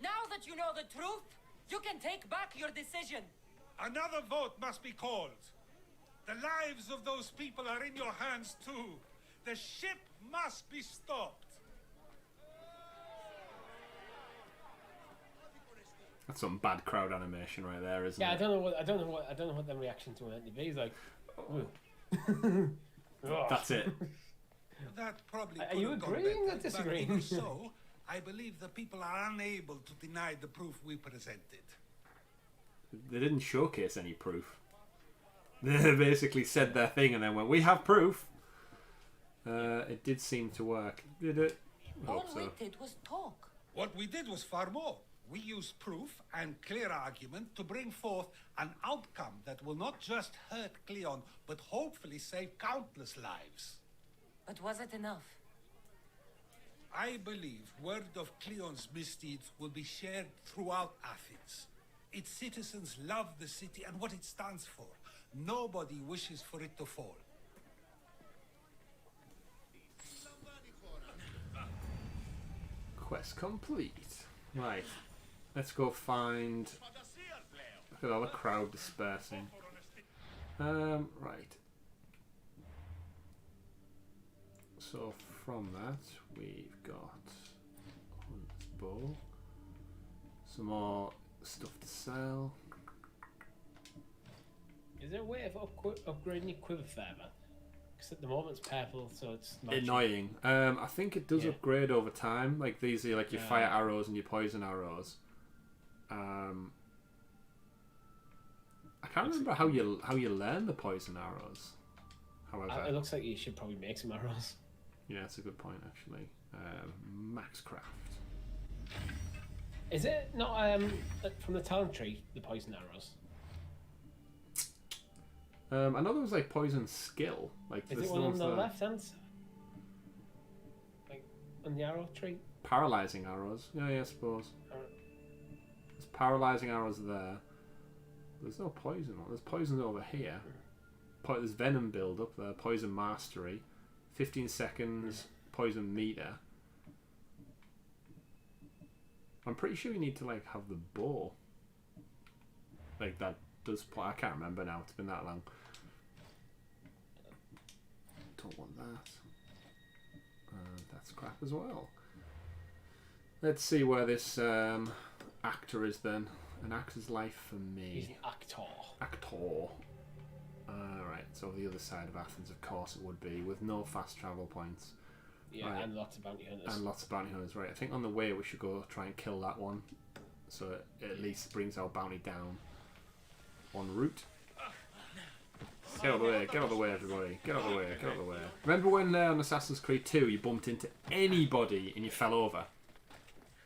Now that you know the truth, you can take back your decision. Another vote must be called. The lives of those people are in your hands too. The ship must be stopped. That's some bad crowd animation right there, isn't Yeah, it? I don't know what the reaction to it to be. He's like, That's it. That probably Are could you have gone agreeing better, or disagreeing? But even so, I believe the people are unable to deny the proof we presented. They didn't showcase any proof. They basically said their thing and then went, "We have proof." It did seem to work. Did it? I All hope so. we did was talk. What we did was far more. We used proof and clear argument to bring forth an outcome that will not just hurt Cleon, but hopefully save countless lives. But was it enough? I believe word of Cleon's misdeeds will be shared throughout Athens. Its citizens love the city and what it stands for. Nobody wishes for it to fall. Quest complete. Right. Let's go find... Look at all the crowd dispersing. Right. So from that, we've got Hunt's Bow. Some more stuff to sell. is there a way of upgrading your quiver feather? Because at the moment it's purple, so it's not Annoying. I think it does Yeah. upgrade over time. Like these are like your fire arrows and your poison arrows. I can't remember how you learn the poison arrows. However, It looks like you should probably make some arrows. yeah, that's a good point actually. Maxcraft. Is it not from the talent tree, the poison arrows? I know there was like poison skill. Like Is there's it one on ones the that- left hand? Like on the arrow tree? Paralyzing arrows. Yeah, I suppose. Alright. There's paralyzing arrows there. There's no poison. There's poison over here. There's venom build up there. Poison mastery. 15 seconds. Poison meter. I'm pretty sure you need to like have the bow. Like that does. I can't remember now. It's been that long. Don't want that. That's crap as well. Let's see where this actor is then. An actor's life for me. He's an actor. Actor. Right, so the other side of Athens, of course, it would be with no fast travel points. Yeah, Right. and lots of bounty hunters. And lots of bounty hunters, right? I think on the way we should go try and kill that one, so it at least brings our bounty down. En route. Get out of the way! Get out of the way, everybody! Get out of the way! Get out of the way! Remember when on Assassin's Creed 2 you bumped into anybody and you fell over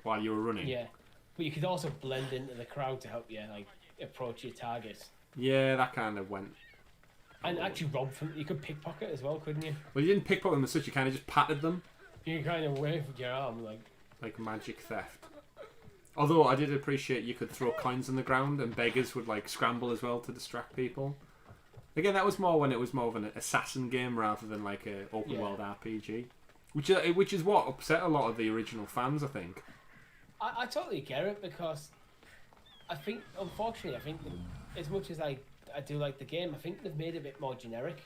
while you were running? Yeah, but you could also blend into the crowd to help you like approach your targets. Yeah, that kind of went. And actually rob from. You could pickpocket as well, couldn't you? Well, you didn't pickpocket them as such. You kind of just patted them. You kind of wave with your arm like magic theft. Although I did appreciate you could throw coins on the ground and beggars would like scramble as well to distract people. Again, that was more when it was more of an assassin game rather than like a open world RPG, which is what upset a lot of the original fans. I think. I totally get it because I think, unfortunately, as much as I do like the game, I think they've made it a bit more generic.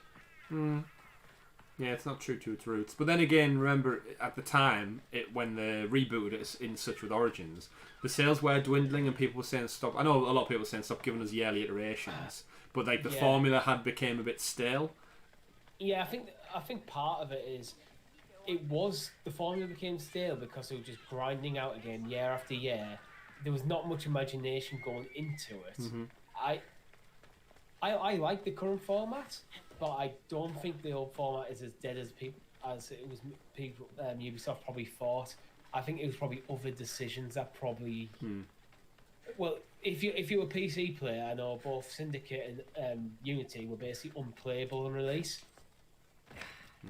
Yeah, it's not true to its roots. But then again, remember at the time, when they rebooted it in such with Origins, the sales were dwindling and people were saying stop. I know a lot of people were saying stop giving us yearly iterations, but like the formula had became a bit stale. Yeah, I think part of it is the formula became stale because it was just grinding out again year after year there was not much imagination going into it. Mm-hmm. I like the current format, but I don't think the old format is as dead as it was. People Ubisoft probably thought. I think it was probably other decisions that probably. Well, if you're a PC player, I know both Syndicate and Unity were basically unplayable on release.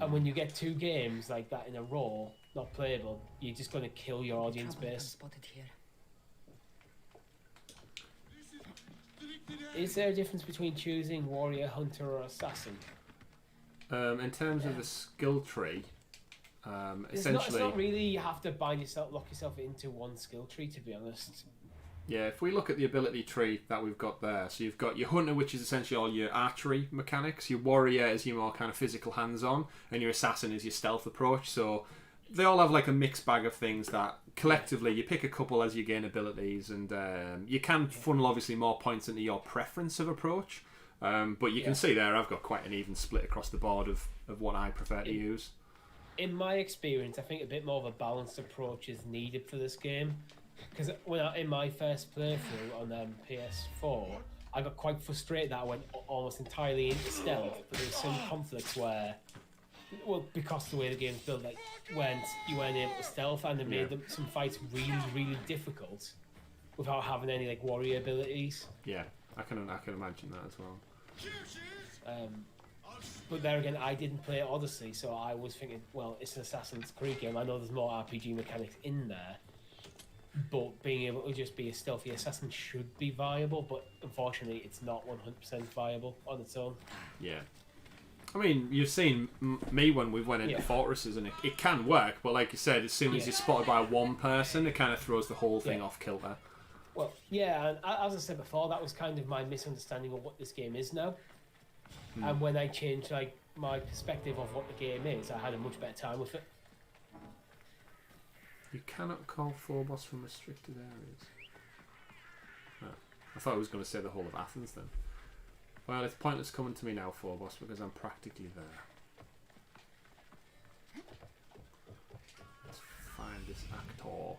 And when you get 2 games like that in a row, not playable, you're just going to kill your audience base. Is there a difference between choosing warrior, hunter, or assassin? In terms of the skill tree, essentially, it's not really. You have to lock yourself into one skill tree. To be honest. Yeah, if we look at the ability tree that we've got there, so you've got your hunter, which is essentially all your archery mechanics. Your warrior is your more kind of physical hands-on, and your assassin is your stealth approach. So they all have like a mixed bag of things that collectively you pick a couple as you gain abilities, and you can funnel obviously more points into your preference of approach. But you can see there I've got quite an even split across the board of what I prefer to use. In my experience, I think a bit more of a balanced approach is needed for this game. Because in my first playthrough on PS4, I got quite frustrated that I went almost entirely into stealth, but there were some conflicts where, well, because the way the game's built, like when you weren't able to stealth, and it made some fights really, really difficult without having any like warrior abilities. Yeah, I can imagine that as well. But there again, I didn't play Odyssey, so I was thinking, well, it's an Assassin's Creed game. I know there's more RPG mechanics in there. But being able to just be a stealthy assassin should be viable, but unfortunately it's not 100% viable on its own. Yeah. I mean, you've seen me when we went into fortresses, and it can work, but like you said, as soon as you're spotted by one person, it kind of throws the whole thing off kilter. Well, yeah, and as I said before, that was kind of my misunderstanding of what this game is now. And when I changed like my perspective of what the game is, I had a much better time with it. You cannot call Phobos from restricted areas. Oh, I thought I was going to say the whole of Athens then. Well, it's pointless coming to me now, Phobos, because I'm practically there. Let's find this actor.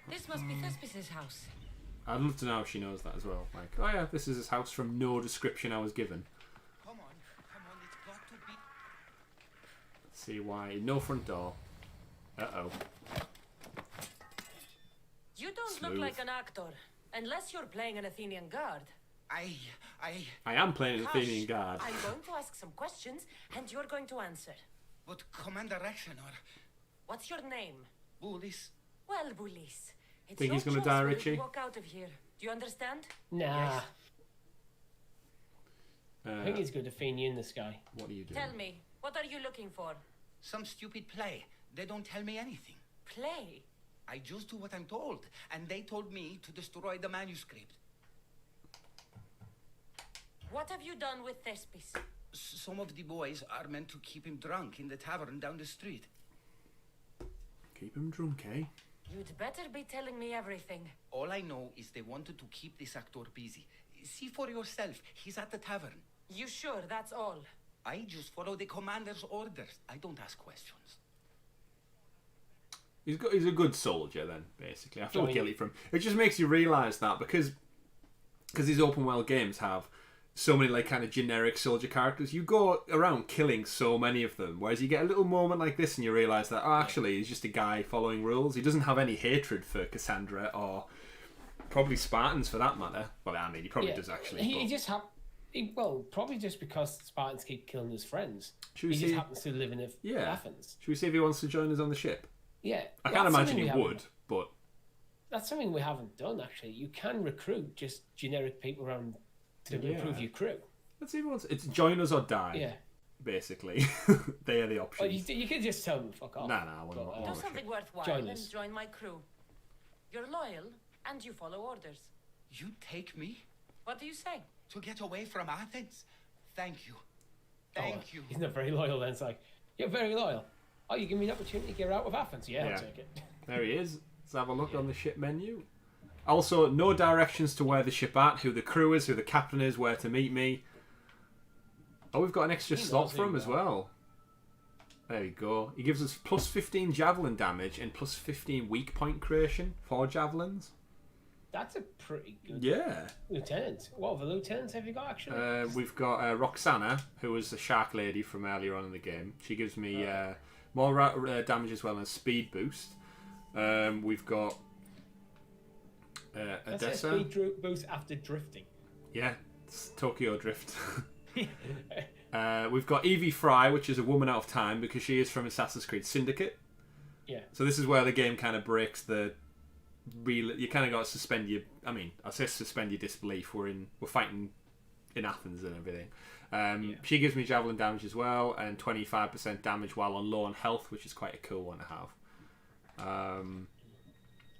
This must be Thespis' house. I'd love to know if she knows that as well. Like, oh yeah, this is his house from no description I was given. Come on, it's got to be. Let's see why. No front door. Uh-oh. You don't look like an actor, unless you're playing an Athenian guard. I am playing an Athenian guard. I'm going to ask some questions, and you're going to answer. But Commander Rexenor. What's your name? Bulis. Well, Bulis. Think he's going to die, Richie? Walk out of here. Do you understand? Nah. Yes. I think he's good Athenian, this guy. What are you doing? Tell me, what are you looking for? Some stupid play. They don't tell me anything. Play? I just do what I'm told, and they told me to destroy the manuscript. What have you done with Thespis? Some of the boys are meant to keep him drunk in the tavern down the street. Keep him drunk, eh? You'd better be telling me everything. All I know is they wanted to keep this actor busy. See for yourself, he's at the tavern. You sure that's all? I just follow the commander's orders. I don't ask questions. He's a good soldier then, basically. I feel guilty for him. It just makes you realise that because these open world games have so many like kind of generic soldier characters, you go around killing so many of them, whereas you get a little moment like this and you realise that, oh, actually he's just a guy following rules. He doesn't have any hatred for Kassandra or probably Spartans for that matter. Well, I mean, he probably does actually. He just probably just because Spartans keep killing his friends. He just happens to live in Athens. Should we see if he wants to join us on the ship? Yeah. I can't imagine he would, but... That's something we haven't done, actually. You can recruit just generic people around to improve your crew. Let's see if he wants... It's join us or die. Yeah. Basically. They are the options. Well, you could just tell them fuck off. No, I wouldn't. Do something worthwhile and join my crew. You're loyal and you follow orders. You take me? What do you say? To get away from Athens? Thank you. Thank you. He's not very loyal then. It's like, you're very loyal. Oh, you give me an opportunity to get out of Athens? Yeah, I'll take it. There he is. Let's have a look on the ship menu. Also, no directions to where the ship at, who the crew is, who the captain is, where to meet me. Oh, we've got an extra slot for him as well. There you go. He gives us plus 15 javelin damage and plus 15 weak point creation for javelins. That's a pretty good lieutenant. What other lieutenants have you got, actually? We've got Roxana, who was the shark lady from earlier on in the game. She gives me more damage as well as speed boost. We've got That's a Odessa. speed boost after drifting. Yeah, it's Tokyo Drift. We've got Evie Fry, which is a woman out of time because she is from Assassin's Creed Syndicate. Yeah. So this is where the game kind of breaks the real. You kind of got to suspend your. I mean, I say suspend your disbelief. We're fighting in Athens and everything. She gives me javelin damage as well, and 25% damage while on low on health, which is quite a cool one to have.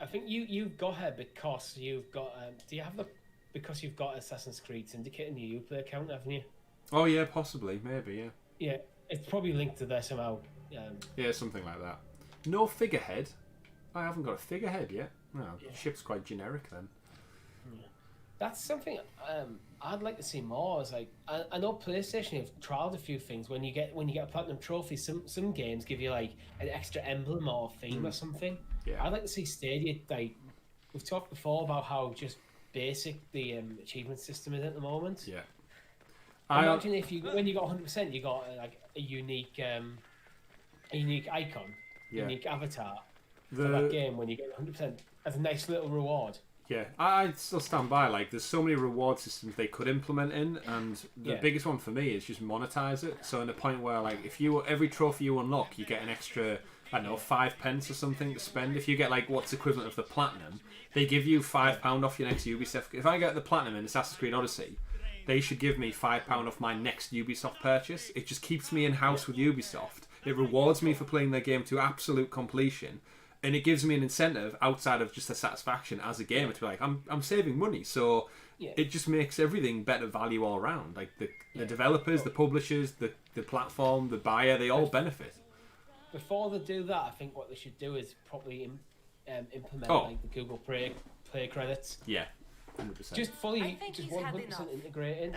I think you've got her because you've got. Do you have the? Because you've got Assassin's Creed Syndicate in your Uplay account, haven't you? Oh yeah, possibly, maybe, yeah. Yeah, it's probably linked to there somehow. Yeah, something like that. No figurehead. I haven't got a figurehead yet. No, ship's quite generic then. That's something I'd like to see more. Is like I know PlayStation have trialed a few things. When you get a platinum trophy, some games give you like an extra emblem or theme or something. Yeah. I'd like to see Stadia. Like we've talked before about how just basic the achievement system is at the moment. Yeah. Imagine if when you got 100%, you got like a unique icon, unique avatar for that game when you get 100% as a nice little reward. Yeah, I still stand by. Like, there's so many reward systems they could implement in, and the biggest one for me is just monetize it. So, in a point where, like, if every trophy you unlock, you get an extra, I don't know, 5 pence or something to spend. If you get like what's equivalent of the platinum, they give you £5 off your next Ubisoft. If I get the platinum in Assassin's Creed Odyssey, they should give me £5 off my next Ubisoft purchase. It just keeps me in house with Ubisoft. It rewards me for playing their game to absolute completion, and it gives me an incentive outside of just a satisfaction as a gamer to be like, I'm saving money. So it just makes everything better value all around. Like the developers, the publishers, the platform, the buyer, they all benefit. Before they do that, I think what they should do is probably implement like the Google Play credits. Yeah. 100%. Just fully, just 100% integrated.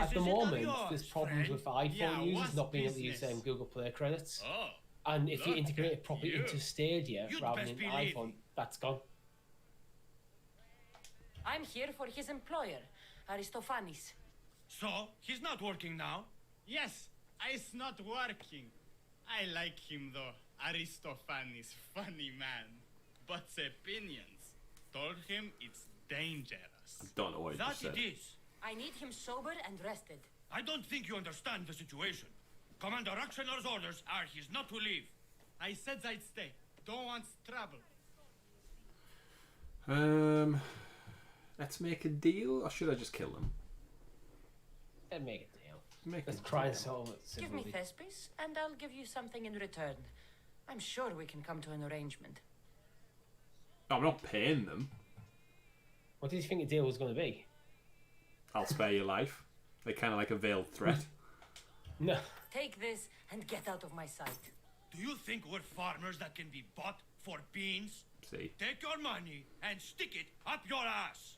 At the moment, there's problems with iPhone users not being able to use Google Play credits. And if you integrate it properly into Stadia rather than iPhone, that's gone. I'm here for his employer, Aristophanes. So, he's not working now? Yes, it's not working. I like him though. Aristophanes, funny man. But opinions told him it's dangerous. I don't know what that said. It is. I need him sober and rested. I don't think you understand the situation. Commander Aktioner's orders are he's not to leave. I said I'd stay. Don't want trouble. Let's make a deal, or should I just kill them? Let's make a deal. Let's try and solve it. Give me Thespis, and I'll give you something in return. I'm sure we can come to an arrangement. I'm not paying them. What did you think the deal was going to be? I'll spare your life. They're kind of like a veiled threat. No. Take this and get out of my sight. Do you think we're farmers that can be bought for beans? See. Take your money and stick it up your ass.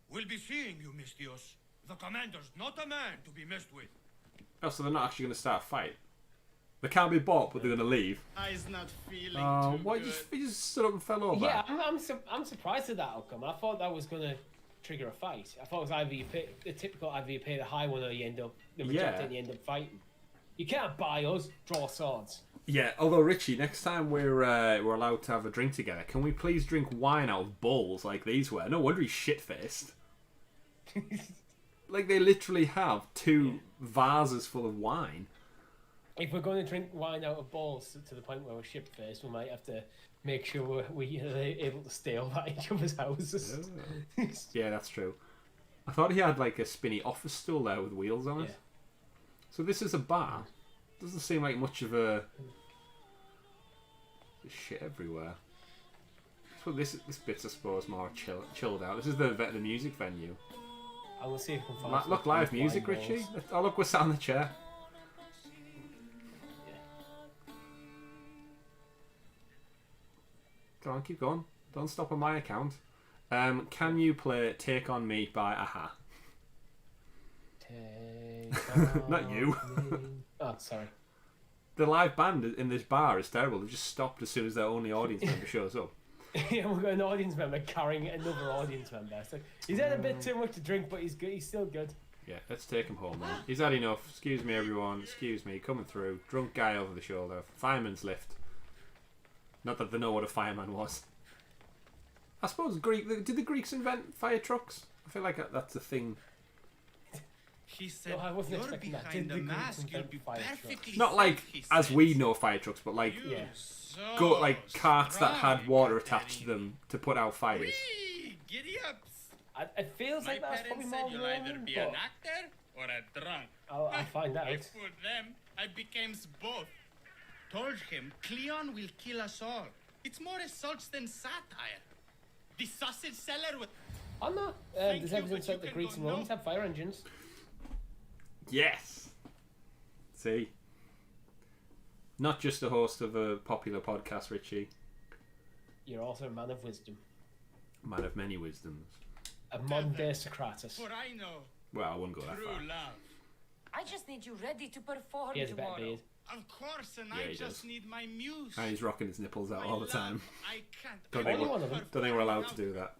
We'll be seeing you, Mystios. The commander's not a man to be messed with. Oh, so they're not actually going to start a fight. They can't be bought, but they're going to leave. I's not feeling too what? good. You just stood up and fell over? Yeah, I'm surprised at that outcome. I thought that was going to trigger a fight. I thought it was either you pay the typical, either you pay the high one or you end up rejecting and you end up fighting. You can't buy us, draw swords. Yeah, although Richie, next time we're allowed to have a drink together, can we please drink wine out of bowls like these were? No wonder he's shit-faced. Like, they literally have 2 vases full of wine. If we're going to drink wine out of bowls to the point where we're shit-faced, we might have to make sure we're able to stay over at each other's houses. Yeah, that's true. I thought he had like a spinny office stool there with wheels on it. Yeah. So this is a bar. Doesn't seem like much of a... There's shit everywhere. So this bit's, I suppose, more chilled out. This is the music venue. I will see if we can find Look, live music, Richie. Oh, look, we're sat on the chair. Yeah. Go on, keep going. Don't stop on my account. Can you play Take On Me by Aha? Take Not you. Oh, sorry. the live band in this bar is terrible. They've just stopped as soon as their only audience member shows up. Yeah, we've got an audience member carrying another audience member. So he's had a bit too much to drink, but he's good. He's still good. Yeah, let's take him home then. He's had enough. Excuse me, everyone. Excuse me. Coming through. Drunk guy over the shoulder. Fireman's lift. Not that they know what a fireman was. I suppose did the Greeks invent fire trucks? I feel like that's a thing. He said, I wasn't "You're expecting that. behind Did the the Greeks mask. You'll invent be fire trucks?" perfectly Not like safe," he as said. we know fire trucks, but like Yeah. go like carts that had water attached to them to put out fires. Whee! Giddy ups. It feels My like that's probably parents more said you'll either Roman, be but an actor or a drunk. I'll find out. I fooled them. I became both. Told him Cleon will kill us all. It's more assaults than satire. The sausage seller with. I'm not. Thank There's you, evidence but that the you Greeks can and go Romans no. had fire engines. Yes. See? Not just a host of a popular podcast, Richie. You're also a man of wisdom. Man of many wisdoms. A modern day Socrates. For I know Well, I wouldn't go that true far. love. I just need you ready to perform He has a better tomorrow. beard. Of course, and Yeah, I he just does. need my muse. And he's rocking his nipples out My all the love. time. I can't. Don't I think, Only we're, one of them. don't think we're allowed to do that.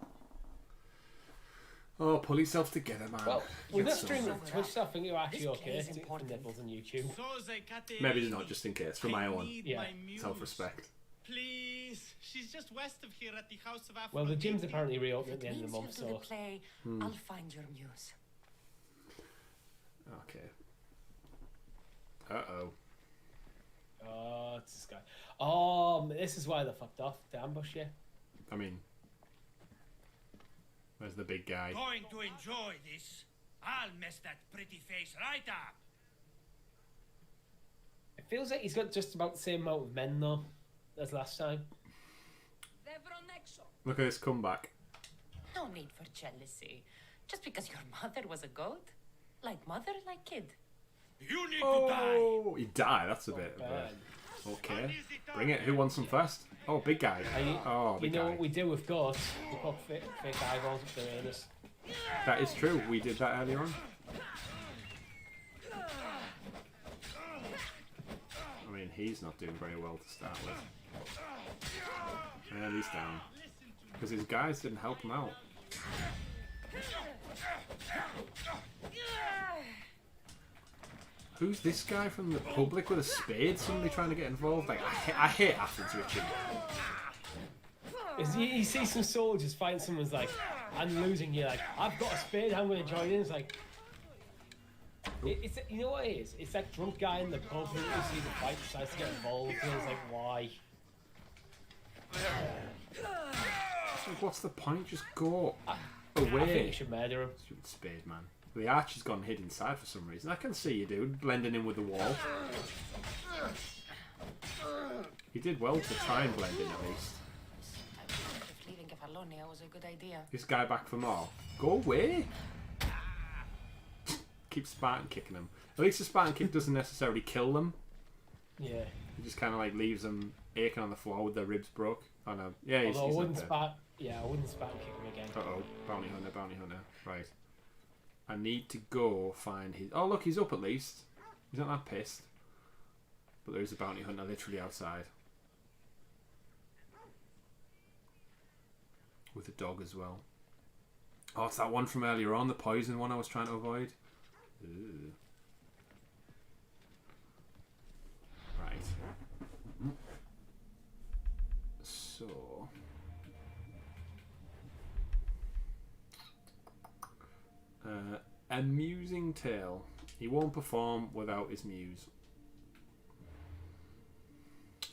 Oh, pull yourself together, man. Well, with Get that some- stream of Twitch stuff, I think you're actually This okay play is to for important. nipples on YouTube. Maybe it's not just in case, for my I own need Yeah. my muse. self-respect. Please, she's just west of here at the House of Aphrodite. Well, the gym's apparently reopening at If the it end of the means month, you'll do so the play, I'll find your muse. Okay. Uh-oh. oh, it's this guy. Oh, this is why they fucked off the ambush. Yeah, I mean... Where's the big guy? Going to enjoy this. I'll mess that pretty face right up. it feels like he's got just about the same amount of men though as last time. Look at this comeback. No need for jealousy. Just because your mother was a goat. Like mother, like kid. You need to die. Oh, he died. That's a bit of a... Okay. Bring it. Who wants some first? Oh, big guy. Oh, You big know guy. what we do with goats? We put fake eyeballs up their anus. That is true. We did that earlier on. I mean, he's not doing very well to start with. And he's down. Because his guys didn't help him out. Who's this guy from the public with a spade suddenly trying to get involved? Like, I hate Athens, Richie. You see some soldiers fighting someone's like, I'm losing, you're like, I've got a spade, I'm going to join in. It's like, it's you know what it is? It's that drunk guy in the pub who sees the fight, decides to get involved, and it's like, why? So what's the point? Just go I think away. you should murder him. Stupid spade, man. The arch has gone hid inside for some reason. I can see you, dude, blending in with the wall. He did well to try and blend in at least. If leaving Kefalonia was a good idea. This guy back for more. Go away! Keep Spartan kicking him. At least the Spartan kick doesn't necessarily kill them. Yeah. It just kind of like leaves them aching on the floor with their ribs broke. Oh no. Yeah, he's Although I not wouldn't dead. I wouldn't spat and kick him again. Uh-oh. Bounty hunter, bounty hunter. Right. I need to go find his... Oh, look, he's up at least. He's not that pissed. But there is a bounty hunter literally outside. With a dog as well. Oh, it's that one from earlier on, the poison one I was trying to avoid. Ooh. Right. So... amusing tale. He won't perform without his muse.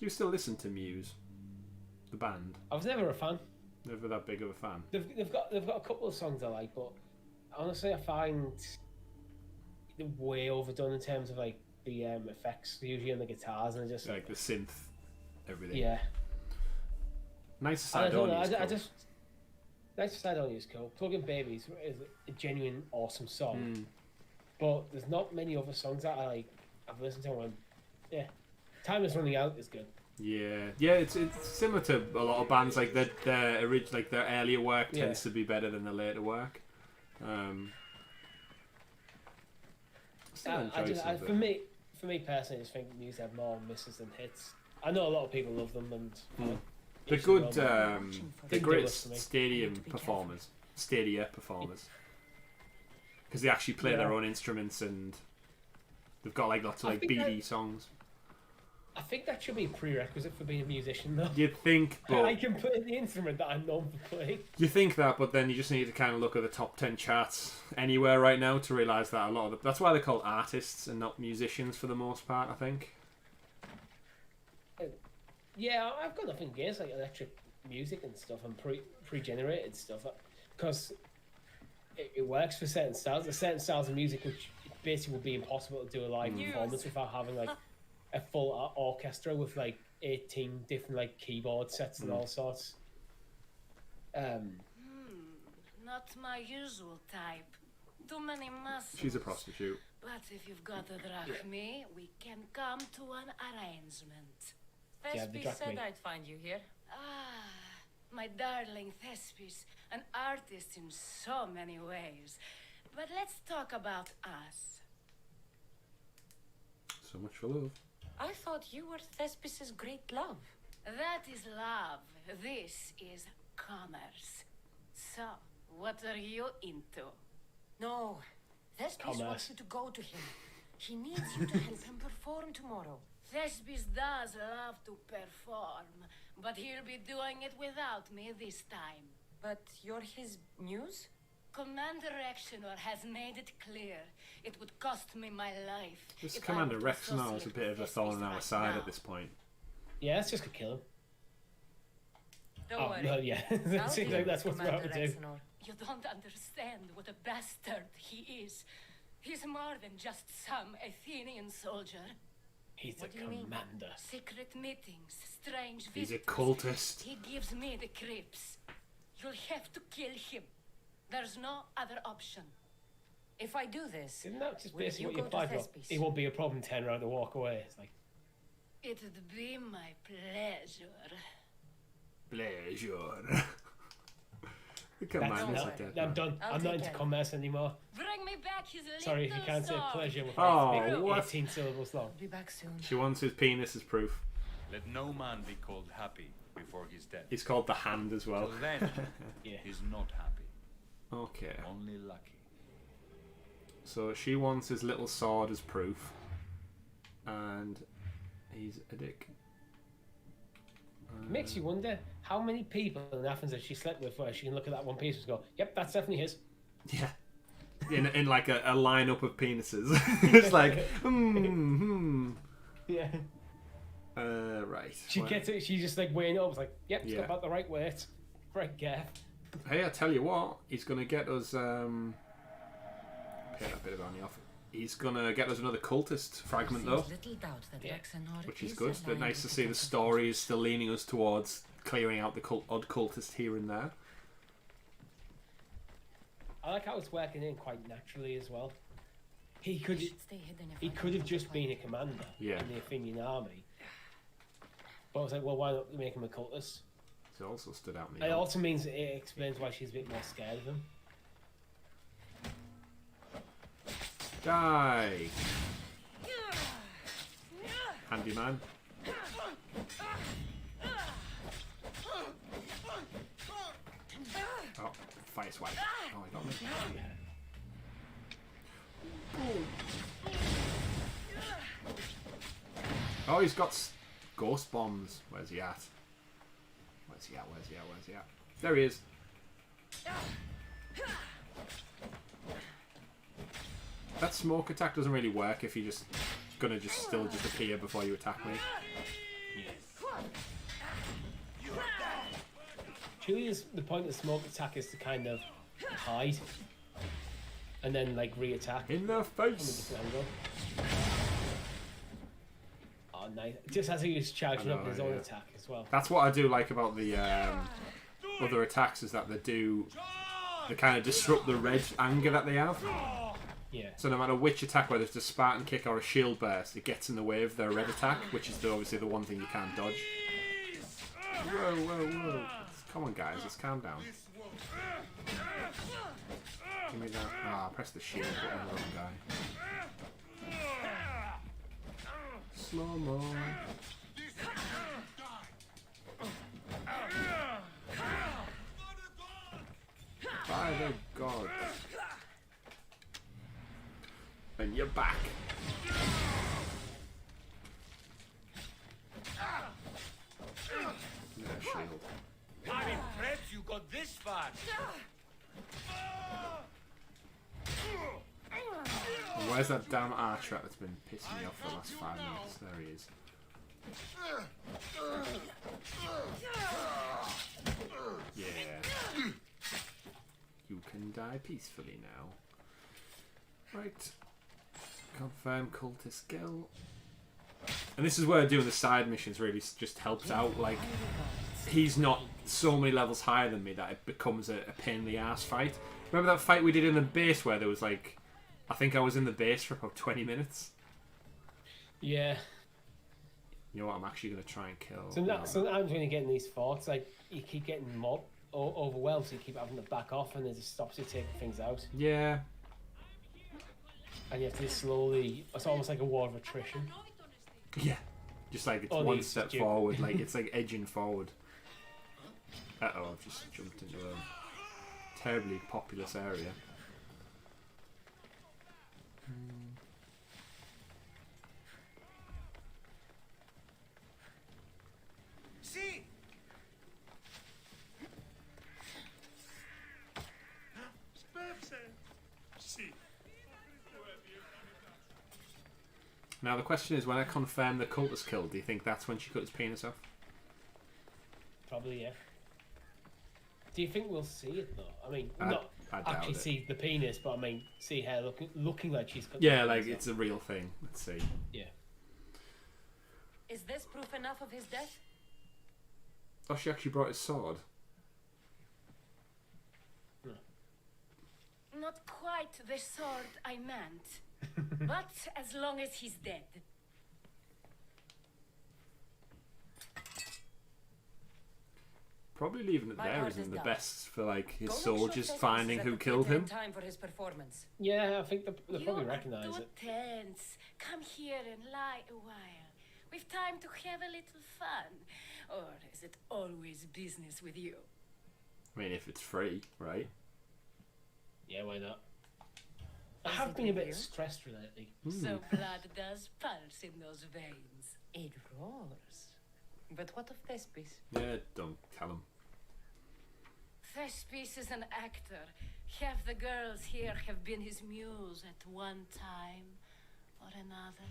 You still listen to Muse, the band? I was never a fan. Never that big of a fan. They've got a couple of songs I like, but honestly, I find they're way overdone in terms of like the effects, usually on the guitars, and just Like the synth, everything. yeah. Nice I don't know. Sidonia is I cool. just Nice Sidonia is cool. Plug-in Babies is a genuine awesome song, but there's not many other songs that I've listened to. And yeah, Time Is Running Out is good. Yeah, it's similar to a lot of bands like that. Their earlier work tends to be better than the later work. Still enjoy some of it. for me personally, I just think music have more misses than hits. I know a lot of people love them, and the each good, their own. the Didn't great do us for me. Stadia performers, because they actually play their own instruments and they've got like lots of like BD songs. I think that should be a prerequisite for being a musician, though. You'd think, but I can play the instrument that I'm known for playing. you think that, but then you just need to kind of look at the top 10 charts anywhere right now to realise that a lot of that's why they're called artists and not musicians for the most part, I think. Yeah, I've got nothing against like electric music and stuff and pre-generated stuff, because it works for certain styles. There's certain styles of music which basically would be impossible to do a live performance without having like a full orchestra with like 18 different like keyboard sets and all sorts. Not my usual type. Too many muscles. She's a prostitute. But if you've got a drachme, we can come to an arrangement. Yeah, the Thespis drachme. said I'd find you here. Ah, my darling Thespis, an artist in so many ways. But let's talk about us. So much for love. I thought you were Thespis's great love. That is love. This is commerce. So, what are you into? No, Thespis wants you to go to him. He needs you to help him perform tomorrow. Thespis does love to perform, but he'll be doing it without me this time. But you're his muse? Commander Rexenor has made it clear it would cost me my life. This Commander Rexenor is a bit of a thorn in our side at this point. Yeah, let's just go kill him. Don't worry. Well, yeah, it seems like that's what we're about to do. You don't understand what a bastard he is. He's more than just some Athenian soldier. He's a commander. Secret meetings, strange He's visitors. a cultist. He gives me the creeps. You'll have to kill him. There's no other option. If I do this, Isn't that just will basically you what you go to applied for? Thespis? It won't be a problem, turn around and walk away. It's like, It'd be my pleasure. Pleasure. The commanders are dead. I'm done. I'll I'm not take into care. commerce anymore. Bring me back his little Sorry if you can't say sword. pleasure with Oh, what? 18 syllables long. Be back soon. She wants his penis as proof. Let no man be called happy before he's dead. He's called the hand as well. Till then, Yeah. he's not happy. Okay. Only lucky. So she wants his little sword as proof. And he's a dick. It makes you wonder how many people in Athens has she slept with where she can look at that one piece and go, yep, that's definitely his. Yeah. In like a lineup of penises. It's like, Yeah. Right. She well, gets it, she's just like weighing it up. It's like, yep, it's Yeah. got about the right weight. Right, yeah. Hey, I tell you what, he's gonna get us pay that bit of money off. He's gonna get us another cultist fragment though. Little doubt that Rexenor Which is good. But nice to see the story is still leaning us towards clearing out the odd cultist here and there. I like how it's working in quite naturally as well. He could have just been a commander Yeah. in the Athenian army. But I was like, well, why not make him a cultist? It also stood out me. It also means it explains why she's a bit more scared of him. Die! Handyman. Oh, fire swipe. Oh, I got me. Oh, he's got ghost bombs. Where's he at? Where's he at? Where's he at? Where's he at? There he is. That smoke attack doesn't really work if you're just gonna still appear before you attack me. Julia's the point of the smoke attack is to kind of hide and then like re-attack in the from a face. different angle. Oh, nice! Just as he was charging up his own attack as well. That's what I do like about the other attacks is that they kind of disrupt the red anger that they have. Yeah. So no matter which attack, whether it's a Spartan kick or a shield burst, it gets in the way of their red attack, which is obviously the one thing you can't dodge. Whoa, whoa, whoa. Come on, guys, let's calm down. Give me that. Ah, press the shield button on the wrong guy. Slow-mo. By the gods. And you're back. Yeah, shield. I'm impressed you got this far. And where's that damn archer that's been pissing me off for the last 5 minutes? There he is. Yeah. You can die peacefully now. Right. Confirm cultist skill. And this is where doing the side missions really just helps out. Like, he's not so many levels higher than me that it becomes a pain in the ass fight. Remember that fight we did in the base where there was like, I think I was in the base for about 20 minutes? Yeah. You know what, I'm actually going to try and kill. Sometimes when you get in these forts, like, you keep getting overwhelmed, so you keep having to back off, and it just stops you taking things out. Yeah. And you have to just slowly, it's almost like a war of attrition. Yeah. Just like it's one step forward, like it's like edging forward. Uh-oh, I've just jumped into a terribly populous area. See? Now the question is, when I confirm the cultist kill, do you think that's when she cut his penis off? Probably, yeah. Do you think we'll see it though? I mean, I not doubt actually it. see the penis, but I mean, see her looking like she's cut. Yeah, like it's a real thing. Let's see. Yeah. Is this proof enough of his death? Oh, she actually brought his sword. Not quite the sword I meant. But as long as he's dead. Probably leaving it My there part isn't is the done. best for like his Go make sure soldiers Theseus finding is at who the killed theatre him. in time for his performance. Yeah, I think they'll probably You recognise are too it. tense. Come here and lie a while. We've time to have a little fun. Or is it always business with you? I mean, if it's free, right? Yeah, why not? I Is have it been a bit real? stressed lately. So blood does pulse in those veins. It roars. But what of Thespis? Yeah, don't tell him. Thespis is an actor. Half the girls here have been his muse at one time or another.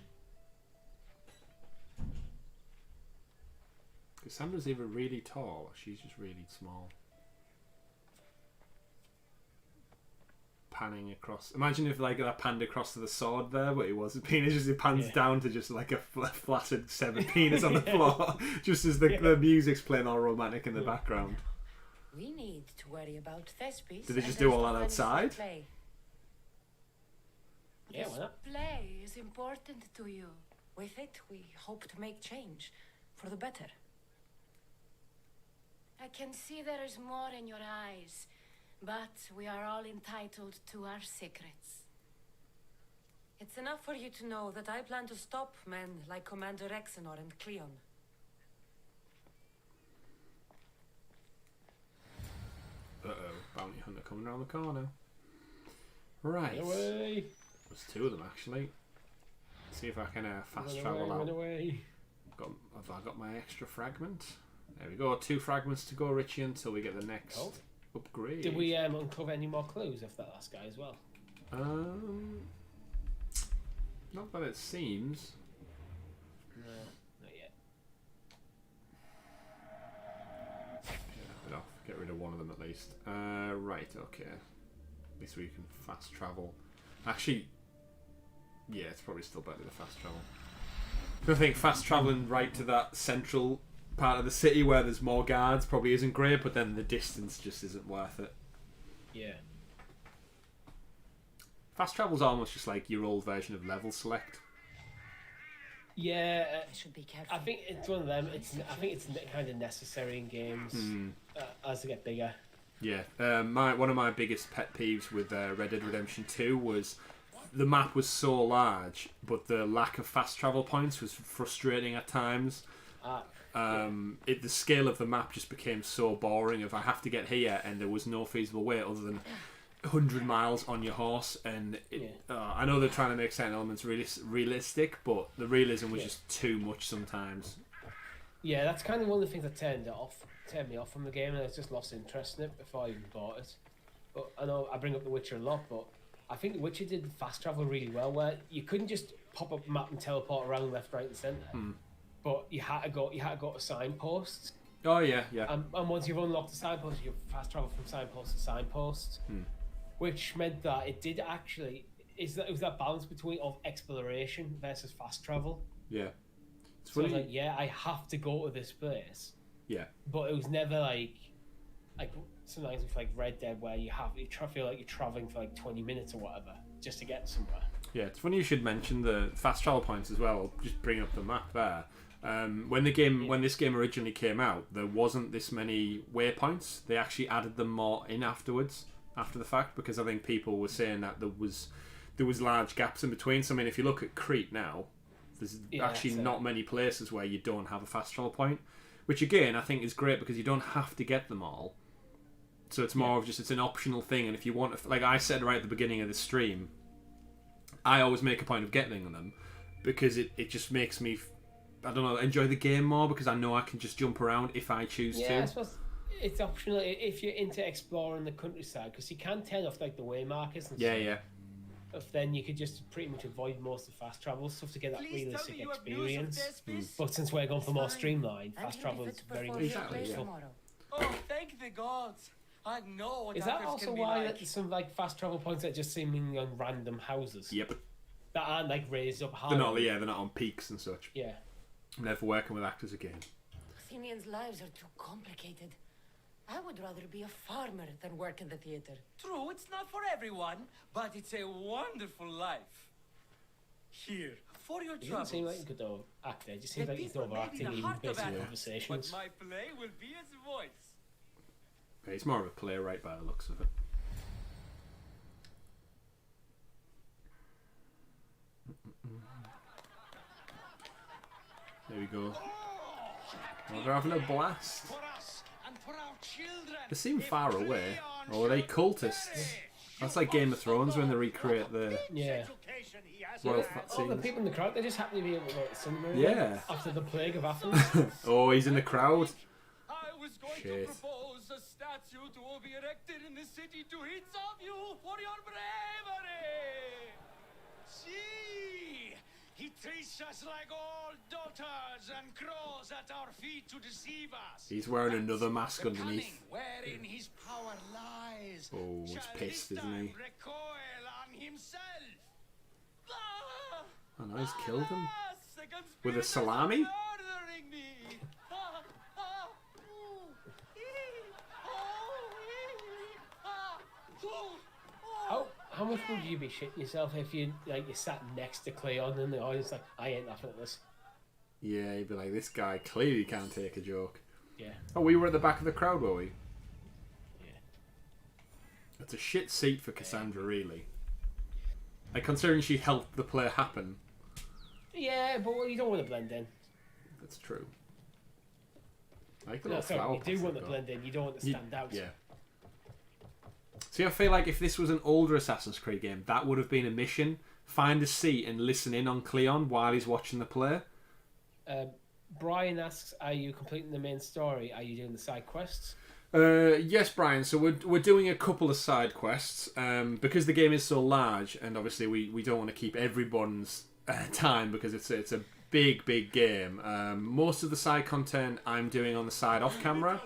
Cassandra's either really tall or she's just really small. Panning across. Imagine if like that panned across to the sword there, but it was a penis. Just it pans down to just like a flaccid severed penis on the floor, just as the music's playing all romantic in the background. We need to worry about Thespis. Did they just do all that outside? Yeah, This why not? play is important to you. With it, we hope to make change for the better. I can see there is more in your eyes, but we are all entitled to our secrets. It's enough for you to know that I plan to stop men like Commander Rexenor and Cleon. Uh-oh, bounty hunter coming around the corner. Right. Run away! There's two of them actually. See if I can fast Run travel away, out. run away. Have I got my extra fragment? There we go. 2 fragments to go, Richie, until we get the next upgrade. Did we uncover any more clues of that last guy as well? Not that it seems. No, not yet. Get rid of one of them at least. Right, okay. At least we can fast travel. Actually, yeah, it's probably still better to fast travel. I think fast traveling right to that central part of the city where there's more guards probably isn't great, but then the distance just isn't worth it. Yeah. Fast travel's almost just like your old version of level select. Yeah, I should be careful. I think it's one of them. I think it's kind of necessary in games as they get bigger. Yeah, one of my biggest pet peeves with Red Dead Redemption 2 was the map was so large, but the lack of fast travel points was frustrating at times. The scale of the map just became so boring. If I have to get here, and there was no feasible way other than 100 miles on your horse, and I know they're trying to make certain elements realistic, but the realism was just too much sometimes. Yeah, that's kind of one of the things that turned me off from the game, and I just lost interest in it before I even bought it. But I know I bring up The Witcher a lot, but I think The Witcher did fast travel really well, where you couldn't just pop up a map and teleport around left, right, and centre. But you had to go to signposts. Oh yeah. And once you've unlocked the signposts, you fast travel from signpost to signpost, which meant that it did actually it was that balance between of exploration versus fast travel. Yeah. It's so funny. Like, I have to go to this place. Yeah. But it was never like sometimes with like Red Dead where you feel like you're traveling for like 20 minutes or whatever just to get somewhere. Yeah, it's funny you should mention the fast travel points as well. Just bring up the map there. When this game originally came out, there wasn't this many waypoints. They actually added them more in afterwards, after the fact, because I think people were saying that there was large gaps in between. So I mean, if you look at Crete now, there's actually not many places where you don't have a fast travel point, which again I think is great because you don't have to get them all. So it's more of just it's an optional thing, and if you want to, like I said right at the beginning of the stream, I always make a point of getting them because it just makes me, I don't know, enjoy the game more because I know I can just jump around if I choose to. Yeah, I suppose it's optional if you're into exploring the countryside because you can turn off like the way markers and stuff. Yeah. If then you could just pretty much avoid most of the fast travel stuff to get that realistic experience. But since we're going for more streamlined, fast travel is very much useful. Oh, thank the gods! I know what is that also why like. some like fast travel points are just seemingly on random houses? Yep. That aren't like raised up high. They're not on peaks and such. Yeah. I'm never working with actors again. Athenians' lives are too complicated. I would rather be a farmer than work in the theater. True, it's not for everyone, but it's a wonderful life. Here, for your troubles. He doesn't seem like a good actor. It just seems like he's overacting in basic conversations. But my play will be his voice. He's more of a playwright by the looks of it. There we go. Oh, they're having a blast. They seem far away. Or are they cultists? That's like Game of Thrones when they recreate the royal scenes. Oh, the people in the crowd, they just happen to be able to go to cinema after the plague of Athens. Oh, he's in the crowd. I was going to propose a statue to be erected in the city to each of you for your bravery. See, he treats us like all daughters and crows at our feet to deceive us. He's wearing another mask underneath. Wherein his power lies. Oh, he's pissed, isn't he? Recoil on himself. Oh no, he's killed him with a salami. How much would you be shitting yourself if you sat next to Cleon and the audience like, I ain't laughing at this? Yeah, you'd be like, this guy clearly can't take a joke. Yeah. Oh, we were at the back of the crowd, were we? Yeah. It's a shit seat for Kassandra, really. Like, considering she helped the play happen. Yeah, but you don't want to blend in. That's true. Like you do want to blend in, you don't want to stand out. Yeah. See, I feel like if this was an older Assassin's Creed game, that would have been a mission. Find a seat and listen in on Cleon while he's watching the play. Brian asks, are you completing the main story? Are you doing the side quests? Yes, Brian. So we're doing a couple of side quests because the game is so large, and obviously we don't want to keep everyone's time because it's a big game. Most of the side content I'm doing on the side off camera,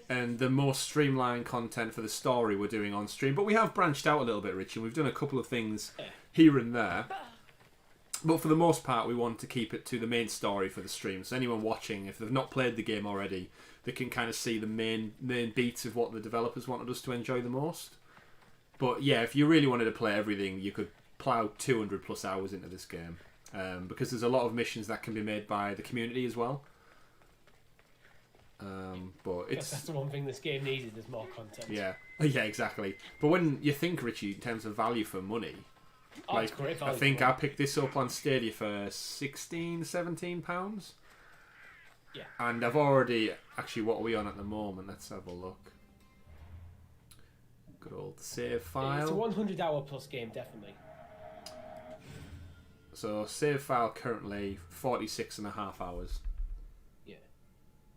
and the more streamlined content for the story we're doing on stream. But we have branched out a little bit, Richie. We've done a couple of things here and there. But for the most part, we want to keep it to the main story for the stream. So anyone watching, if they've not played the game already, they can kind of see the main beats of what the developers wanted us to enjoy the most. But yeah, if you really wanted to play everything, you could plough 200 plus hours into this game. Because there's a lot of missions that can be made by the community as well. But that's the one thing this game needed, is more content. Yeah, exactly. But when you think, Richie, in terms of value for money, Oh, like, it's great I value think for I money. picked this up on Stadia for £16-17. Yeah. And I've already... Actually, what are we on at the moment? Let's have a look. Good old save file. It's a 100-hour plus game, definitely. So, save file currently 46.5 hours. Yeah.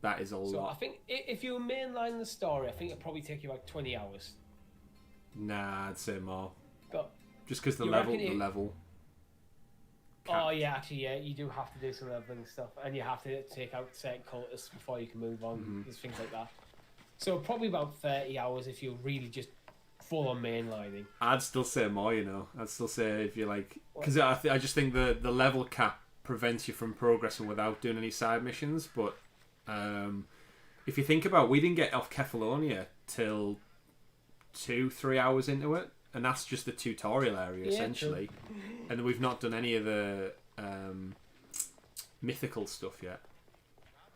That is a So lot. I think if you mainline the story, I think it'll probably take you like 20 hours. Nah, I'd say more. But just because the you level, reckon level. Oh yeah, actually yeah, you do have to do some leveling stuff, and you have to take out certain cultists before you can move on. There's things like that. So probably about 30 hours if you're really just full on mainlining. I'd still say more, you know. I'd still say if you like, because I just think the level cap prevents you from progressing without doing any side missions. But if you think about, we didn't get off Kefalonia till 2-3 hours into it, and that's just the tutorial area essentially. And we've not done any of the mythical stuff yet.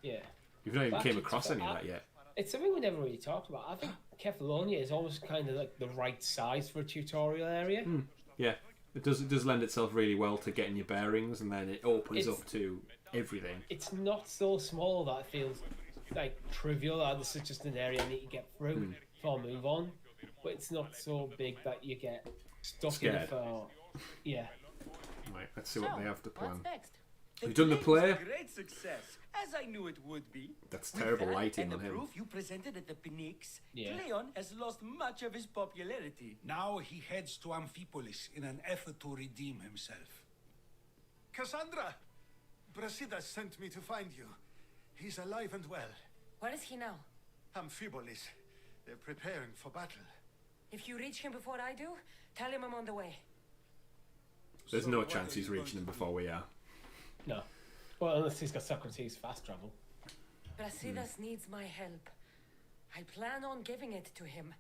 Yeah. You've not even came across any of that yet. It's something we never really talked about. I think Kefalonia is almost kind of like the right size for a tutorial area. Yeah, it does lend itself really well to getting your bearings, and then it opens up to everything. It's not so small that it feels like trivial. This is just an area I need to get through before I move on. But it's not so big that you get stuck in it for... Yeah. Right, let's see what they have to plan. What's next? We've done the play. Great success, as I knew it would be. That's With terrible that lighting and on the him. proof you presented at the Phoenix, Yeah. Cleon has lost much of his popularity. Now he heads to Amphipolis in an effort to redeem himself. Cassandra! Brasidas sent me to find you. He's alive and well. Where is he now? Amphipolis. They're preparing for battle. If you reach him before I do, tell him I'm on the way. There's no chance he's reaching him before we are. No. Well, unless he's got Socrates fast travel. Brasidas needs my help. I plan on giving it to him.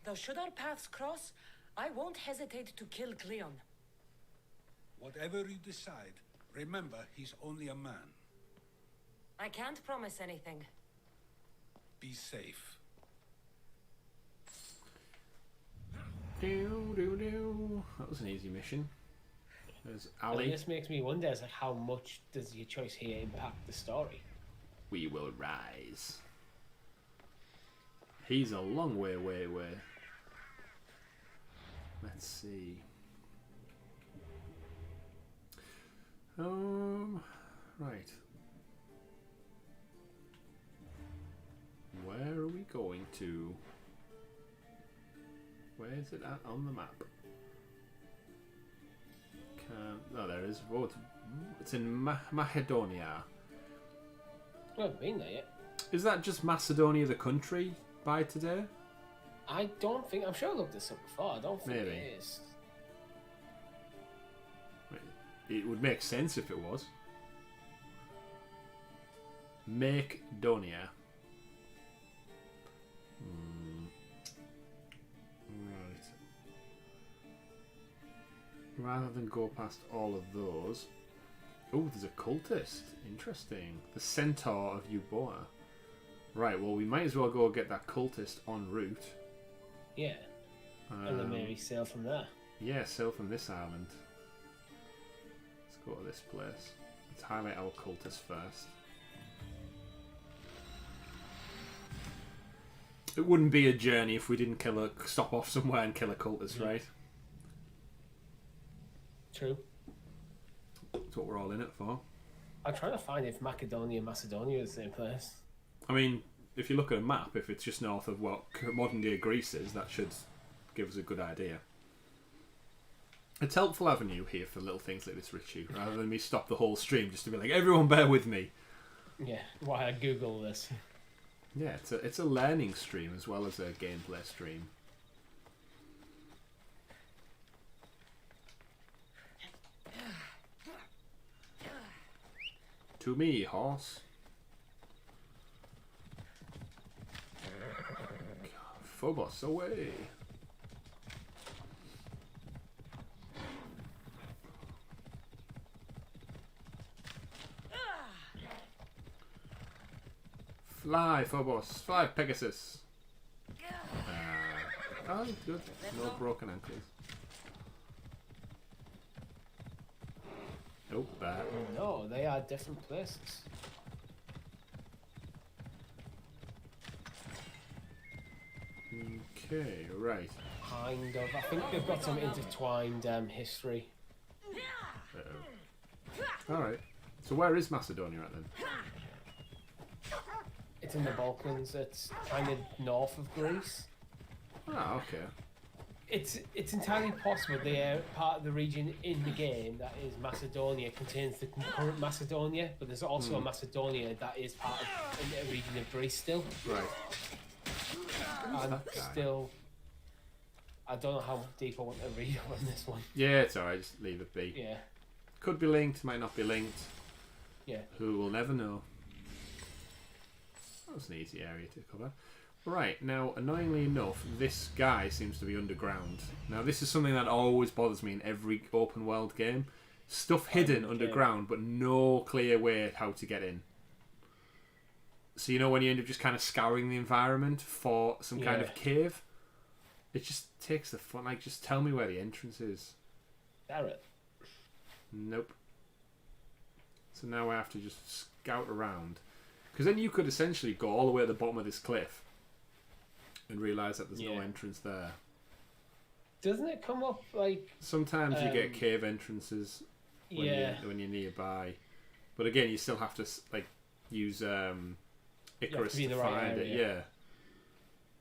Though should our paths cross, I won't hesitate to kill Cleon. Whatever you decide, remember he's only a man. I can't promise anything. Be safe. That was an easy mission. There's Ali. This makes me wonder, is like, how much does your choice here impact the story? We will rise. He's a long way away. Let's see. Right. Where are we going to? Where is it at on the map? Oh, there it is. Oh, it's in Macedonia. I haven't been there yet. Is that just Macedonia, the country, by today? I don't think... I'm sure I looked this up before. I don't think Maybe. it is. It would make sense if it was. Macedonia. Right. Rather than go past all of those... Oh, there's a cultist. Interesting. The Centaur of Euboea. Right, well, we might as well go get that cultist en route. Yeah. And then maybe sail from there. Yeah, sail from this island. Let's go to this place. Let's highlight our cultist first. It wouldn't be a journey if we didn't stop off somewhere and kill a cultist, right? True. That's what we're all in it for. I'm trying to find if Macedonia and Macedonia is the same place. I mean, if you look at a map, if it's just north of what modern day Greece is, that should give us a good idea. It's helpful having you here for little things like this, Richie, rather than me stop the whole stream just to be like, everyone bear with me. Yeah, why I Google this. Yeah, it's a learning stream as well as a gameplay stream. To me, horse. Phobos, away. Fly, Phobos. Fly, Pegasus. Oh, good. No broken ankles. Oh, there. No, they are different places. Okay, right. Kind of. I think they've got some intertwined history. Uh-oh. Alright. So where is Macedonia at then? It's in the Balkans. It's kind of north of Greece. Ah, okay. It's entirely possible the part of the region in the game that is Macedonia contains the current Macedonia, but there's also a Macedonia that is part of a region of Greece still. Right. And still, I don't know how deep I want to read on this one. Yeah, it's alright, just leave it be. Yeah. Could be linked, might not be linked. Yeah. Who will never know. That was an easy area to cover. Right, now, annoyingly enough, this guy seems to be underground. Now, this is something that always bothers me in every open world game. Stuff hidden underground, but no clear way how to get in. So, you know, when you end up just kind of scouring the environment for some kind of cave, it just takes the fun. Like, just tell me where the entrance is. Barrett. Nope. So now I have to just scout around. Because then you could essentially go all the way at the bottom of this cliff and realise that there's no entrance there. Doesn't it come up like... Sometimes you get cave entrances when you're nearby. But again, you still have to like use Icarus to find it. Yeah.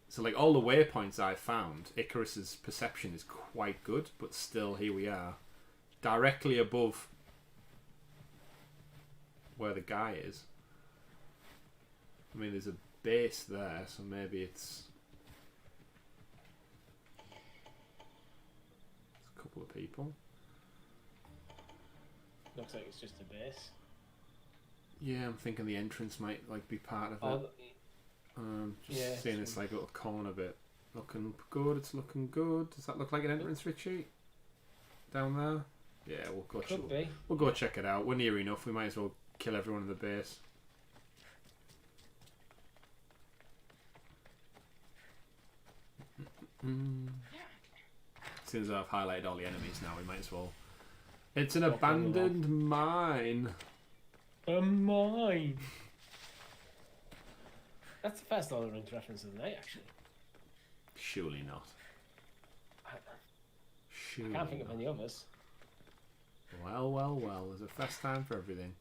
So like all the waypoints I found, Icarus's perception is quite good, but still here we are. Directly above where the guy is. I mean, there's a base there, so maybe it's a couple of people. Looks like it's just a base. Yeah, I'm thinking the entrance might like be part of it. Just seeing this like little corner bit. Looking good, it's looking good. Does that look like an entrance, Richie? Down there? Yeah, we'll go check it out. We're near enough, we might as well kill everyone in the base. As soon as I've highlighted all the enemies now, we might as well. It's an abandoned mine. A mine. That's the first Lord of the Rings reference of the night, actually. Surely not. I can't think of any others. Well, well, well. There's a first time for everything.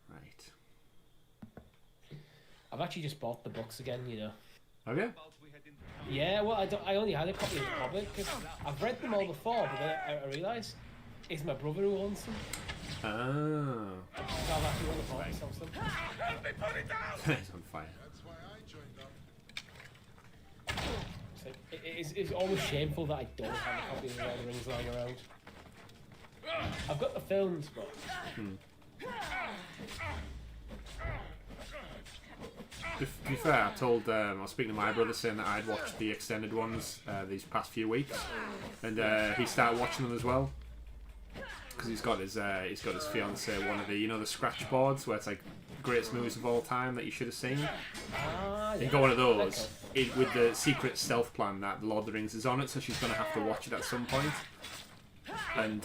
Right. I've actually just bought the books again, you know. Have you? Yeah, well, I only had a copy of the comic because I've read them all before, but then I realised it's my brother who owns them. Ah. So I've actually won the bought myself them. Help me put it down! It's on fire. That's why I joined up. It's almost shameful that I don't have a copy of the Lord of the Rings lying around. I've got the films, but... To be fair, I told I was speaking to my brother saying that I'd watched the extended ones these past few weeks, and he started watching them as well because he's got his fiance one of the the scratch boards where it's like greatest movies of all time that you should have seen. He got one of those with the secret stealth plan that Lord of the Rings is on it, so she's gonna have to watch it at some point. And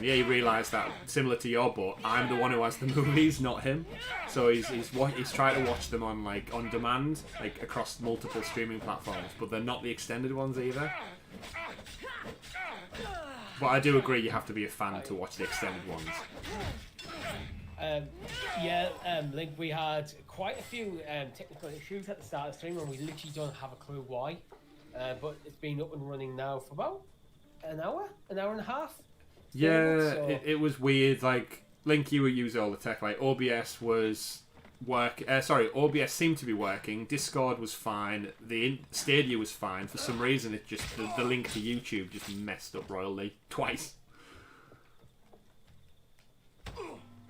he realised that similar to your book, I'm the one who has the movies, not him. So he's trying to watch them on demand, like across multiple streaming platforms, but they're not the extended ones either. But I do agree, you have to be a fan to watch the extended ones. Link, we had quite a few technical issues at the start of the stream, and we literally don't have a clue why. But it's been up and running now for about an hour and a half. Yeah, so. It was weird. Like Link, you were using all the tech. Like OBS was OBS seemed to be working. Discord was fine. The Stadia was fine. For some reason, it just the link to YouTube just messed up royally twice.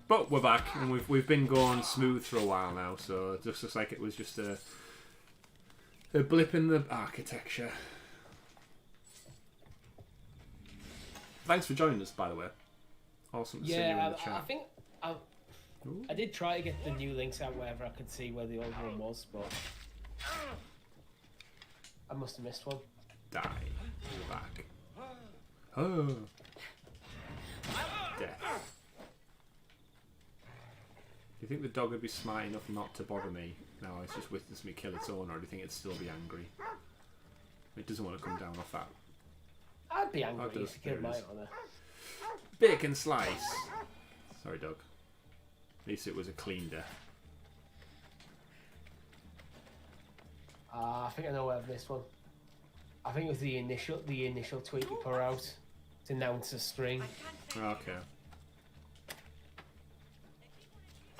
But we're back, and we've been going smooth for a while now. So it just looks like it was just a blip in the architecture. Thanks for joining us, by the way. Awesome to see you in the chat. I think I did try to get the new links out wherever I could see where the old one was, but I must have missed one. Die. You're back. Oh. Death. you think the dog would be smart enough not to bother me now it's just witnessed me kill its owner, or do you think it'd still be angry? It doesn't want to come down off that. I'd be angry if you killed my owner. Bacon slice! Sorry, dog. At least it was a clean death. I think I know where this one. I think it was the initial tweet you put out to announce a string. Okay.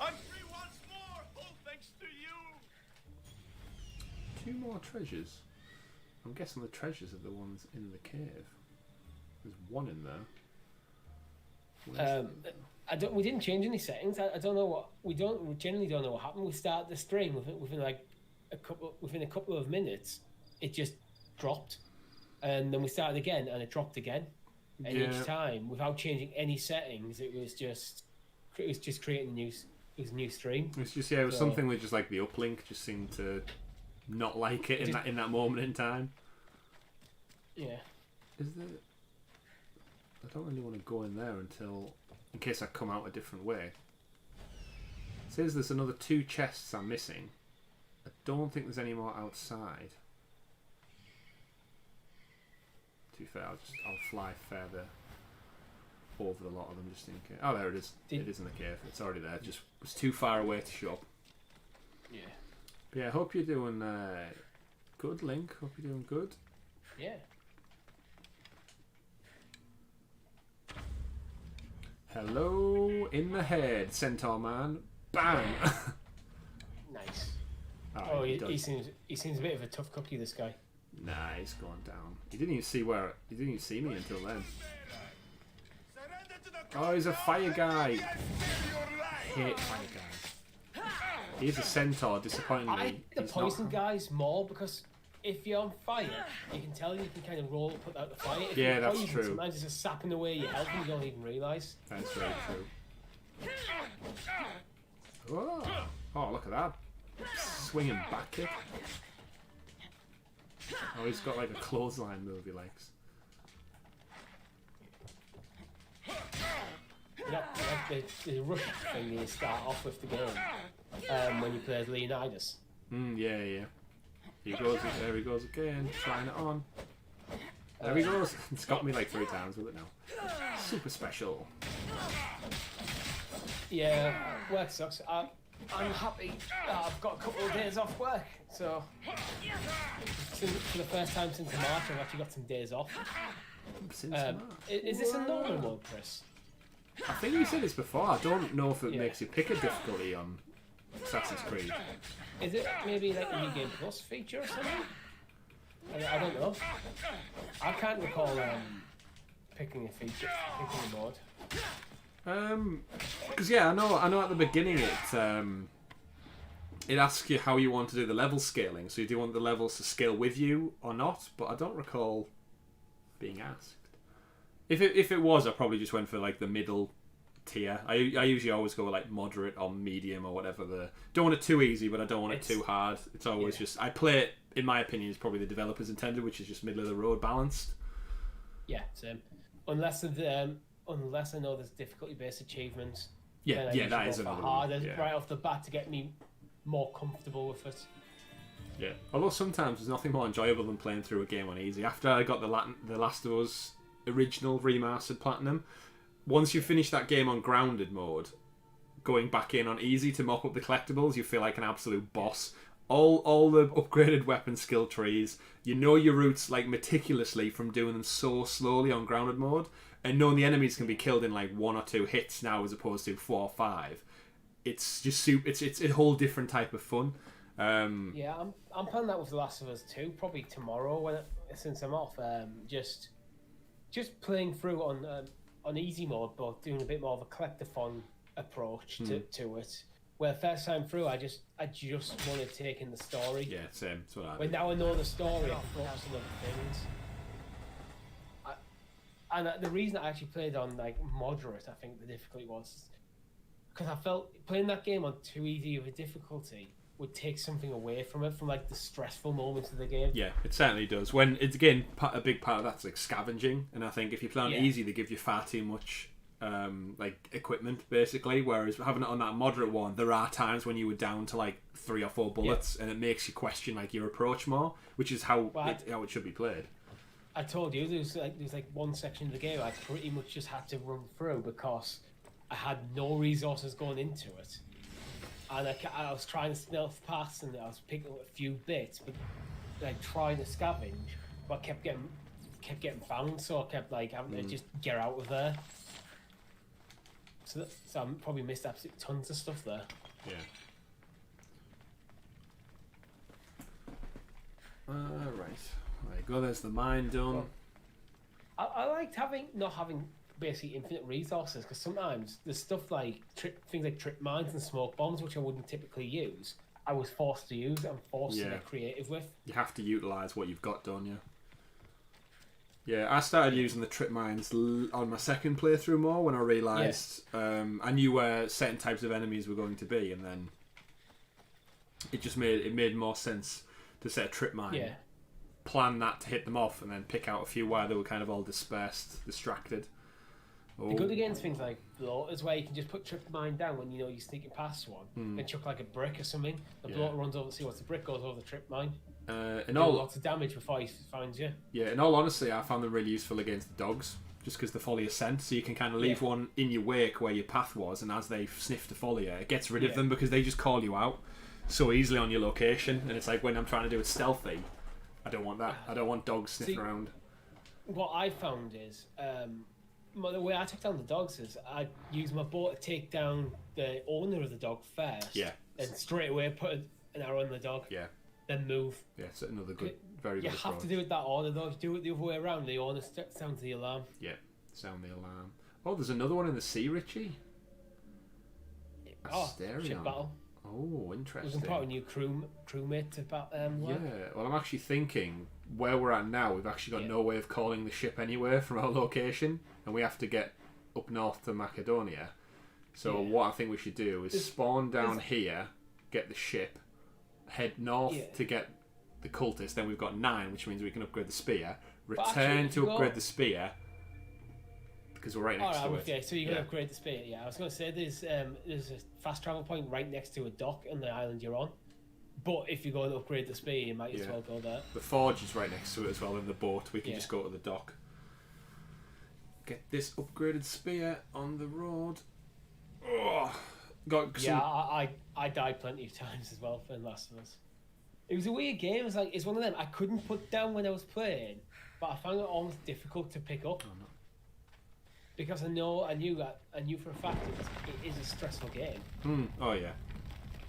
I'm free once more, all thanks to you. 2 more treasures. I'm guessing the treasures are the ones in the cave. There's 1 in there. We didn't change any settings. I don't know what we generally don't know what happened. We started the stream within a couple of minutes. It just dropped, and then we started again, and it dropped again. And each time, without changing any settings, it was just creating a new stream. It's just it was something with just like the uplink just seemed to not like it in that moment in time. Yeah. Is there? I don't really want to go in there in case I come out a different way. It says there's another 2 chests I'm missing. I don't think there's any more outside. To be fair, I'll fly further over the lot of them just in case. Oh, there it is. It is in the cave. It's already there. Just was too far away to show up. Yeah. But yeah, I hope you're doing good, Link. Hope you're doing good. Yeah. Hello in the head, Centaur Man. Bang! Nice. Oh, he seems a bit of a tough cookie, this guy. Nah, he's gone down. He didn't even see me until then. Oh, he's a fire guy. I hate fire guys. He's a centaur, disappointingly. I like the poison guys more because if you're on fire, you can tell you can kind of roll, put out the fire. If yeah, you're that's poisoned, true. Sometimes it's just sapping away your health and you don't even realise. That's very true. Oh, look at that. Swinging back kick. Oh, he's got like a clothesline move he likes. The rush thing you start off with the game when you play as Leonidas. Yeah. There he goes again, trying it on. There he goes. It's got me like 3 times with it now. Super special. Yeah, work sucks. I'm happy I've got a couple of days off work, so for the first time since March I've actually got some days off. Is this a normal mode, Chris? I think you said this before. I don't know if it makes you pick a difficulty on Assassin's Creed. Is it maybe like a New Game Plus feature or something? I don't know. I can't recall picking a mode. Because I know at the beginning it asks you how you want to do the level scaling. So do you want the levels to scale with you or not? But I don't recall being asked. If it was, I probably just went for like the middle tier. I usually always go with like moderate or medium or whatever. Don't want it too easy, but I don't want it too hard. It's always just I play it. In my opinion, is probably the developers intended, which is just middle of the road balanced. Yeah, same. Unless I know there's difficulty-based achievements. Yeah, that is another hard one. Right off the bat to get me more comfortable with it. Yeah, although sometimes there's nothing more enjoyable than playing through a game on easy. After I got the Last of Us original remastered platinum, once you finish that game on grounded mode, going back in on easy to mop up the collectibles, you feel like an absolute boss. All the upgraded weapon skill trees, you know your routes like meticulously from doing them so slowly on grounded mode, and knowing the enemies can be killed in like 1 or 2 hits now as opposed to 4 or 5. It's just it's a whole different type of fun. Yeah, I'm playing that with The Last of Us 2 probably tomorrow since I'm off. Just playing through on easy mode, but doing a bit more of a collectathon approach to it. Where first time through, I just want to take in the story. Yeah, same. That's what I When now I know the story, I can focus on other things. And the reason I actually played on like moderate, I think the difficulty was because I felt playing that game on too easy of a difficulty would take something away from it, from like the stressful moments of the game. Yeah, it certainly does. When it's again a big part of that's like scavenging, and I think if you play on easy, they give you far too much like equipment basically, whereas having it on that moderate one, there are times when you were down to like 3 or 4 bullets, and it makes you question like your approach more, which is how it should be played. I told you there's like one section of the game I pretty much just had to run through because I had no resources going into it, and I was trying to stealth past and I was picking up a few bits, but like trying to scavenge, but I kept getting found, so I kept like having to just get out of there. So I probably missed absolutely tons of stuff there. Yeah. Right. There you go. There's the mine done. Well, I liked not having basically infinite resources, because sometimes there's stuff like things like trip mines and smoke bombs, which I wouldn't typically use. I was forced to use. I'm forced to get creative with. You have to utilise what you've got, don't you? Yeah, I started using the trip mines on my second playthrough more when I realised I knew where certain types of enemies were going to be, and then it just made more sense to set a trip mine, plan that to hit them off, and then pick out a few while they were kind of all dispersed, distracted. They're good against things like bloaters, where you can just put trip mine down when you know you're sneaking past one, and chuck like a brick or something. The bloater runs over to see what's the brick, goes over the trip mine. Lots of damage before he finds you. Yeah, in all honesty, I found them really useful against the dogs, just because they follow your scent, so you can kind of leave one in your wake where your path was, and as they sniff to follow you, it gets rid of them because they just call you out so easily on your location. And it's like when I'm trying to do it stealthy, I don't want that. I don't want dogs sniffing around. What I found is the way I took down the dogs is I used my bow to take down the owner of the dog first, and straight away put an arrow on the dog. Then move. Yeah, it's another very good You have to do it that order though. If you do it the other way around, the owner sounds the alarm. Yeah, sound the alarm. Oh, there's another one in the sea, Richie. Ship battle. Oh, interesting. We can put a new crewmate to battle. Yeah, well, I'm actually thinking where we're at now, we've actually got no way of calling the ship anywhere from our location, and we have to get up north to Macedonia. So what I think we should do is spawn down here, get the ship, head north to get the cultist. Then we've got 9, which means we can upgrade the spear. Return to upgrade the spear because we're right next to it. Yeah, so you can upgrade the spear. Yeah, I was going to say there's a fast travel point right next to a dock on the island you're on. But if you go and upgrade the spear, you might as well go there. The forge is right next to it as well. In the boat, we can just go to the dock. Get this upgraded spear on the road. Oh, I died plenty of times as well for The Last of Us. It was a weird game. It was like, it's one of them I couldn't put down when I was playing, but I found it almost difficult to pick up. Because I knew for a fact it is a stressful game. Oh yeah.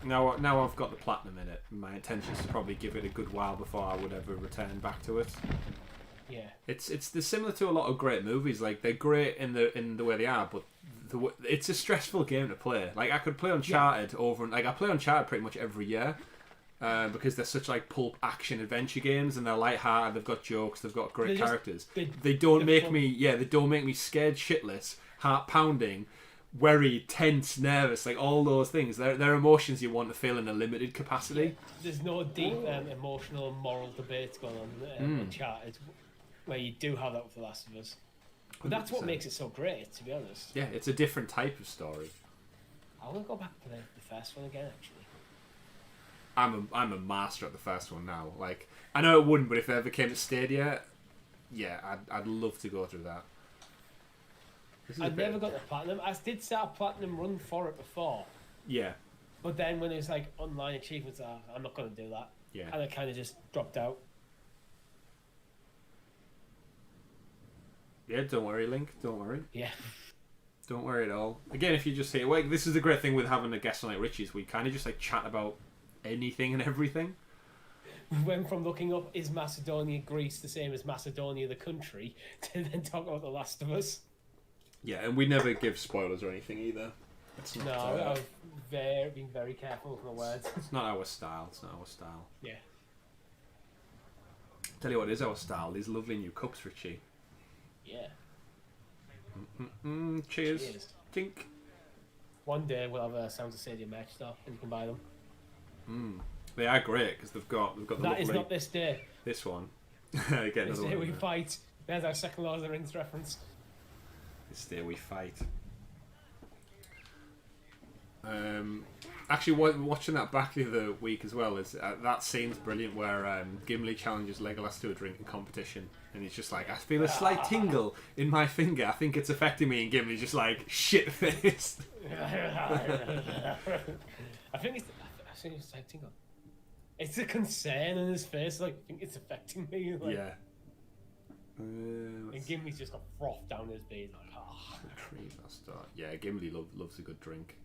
Now I've got the platinum in it. My intention is to probably give it a good while before I would ever return back to it. Yeah. It's similar to a lot of great movies. Like they're great in the way they are, but it's a stressful game to play. Like I could play Uncharted I play Uncharted pretty much every year. Because they're such like pulp action adventure games, and they're light-hearted, they've got jokes, they've got great characters. They don't make me scared shitless, heart pounding, worried, tense, nervous, like all those things. They're emotions you want to feel in a limited capacity. Yeah. There's no deep emotional and moral debates going on in Uncharted, where you do have that with The Last of Us. But that's what makes it so great, to be honest. Yeah, it's a different type of story. I want to go back to the first one again, actually. I'm a master at the first one now. Like I know it wouldn't, but if it ever came to Stadia, I'd love to go through that. I never got the platinum. I did start a platinum run for it before. Yeah. But then when it was like online achievements, I'm not going to do that. Yeah. And I kind of just dropped out. Yeah, don't worry, Link. Don't worry. Yeah. Don't worry at all. Again, if you just say, well, this is the great thing with having a guest like Richie's, we kind of just like chat about anything and everything. We went from looking up is Macedonia, Greece the same as Macedonia the country to then talk about The Last of Us. Yeah, and we never give spoilers or anything either. It's not, I've been very careful with my words. It's not our style. It's not our style. Yeah. Tell you what is our style. These lovely new cups, Richie. Yeah. Cheers. Tink. One day we'll have a Sounds of Stadia merch though, and you can buy them. They are great because they've got the That lovely, is not this day. This one. Get This another day one. we fight. There's our second Lord of the Rings reference. This day we fight. Actually, watching that back the other week as well, is that scene's brilliant where Gimli challenges Legolas to a drinking competition, and he's just like, I feel a slight tingle in my finger. I think it's affecting me, and Gimli's just like shit faced. I think it's a slight tingle. It's a concern in his face. Like, I think it's affecting me. Like, yeah. And Gimli's just got froth down his beard. Like, oh. Yeah, Gimli loves a good drink.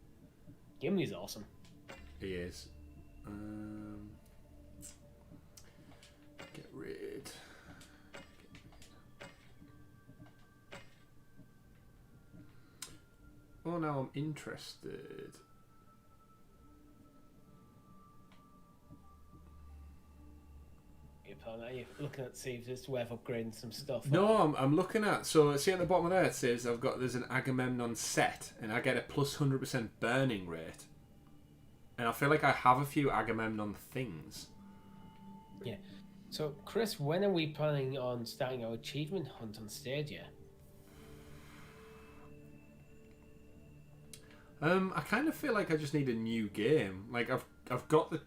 Gimli's awesome. He is. Get rid. Oh, now I'm interested. Are you looking at see if there's way of upgrading some stuff? No, I'm looking at. So see at the bottom of there it says there's an Agamemnon set, and I get a plus 100% burning rate. And I feel like I have a few Agamemnon things. Yeah. So Chris, when are we planning on starting our achievement hunt on Stadia? I kind of feel like I just need a new game. Like I've got the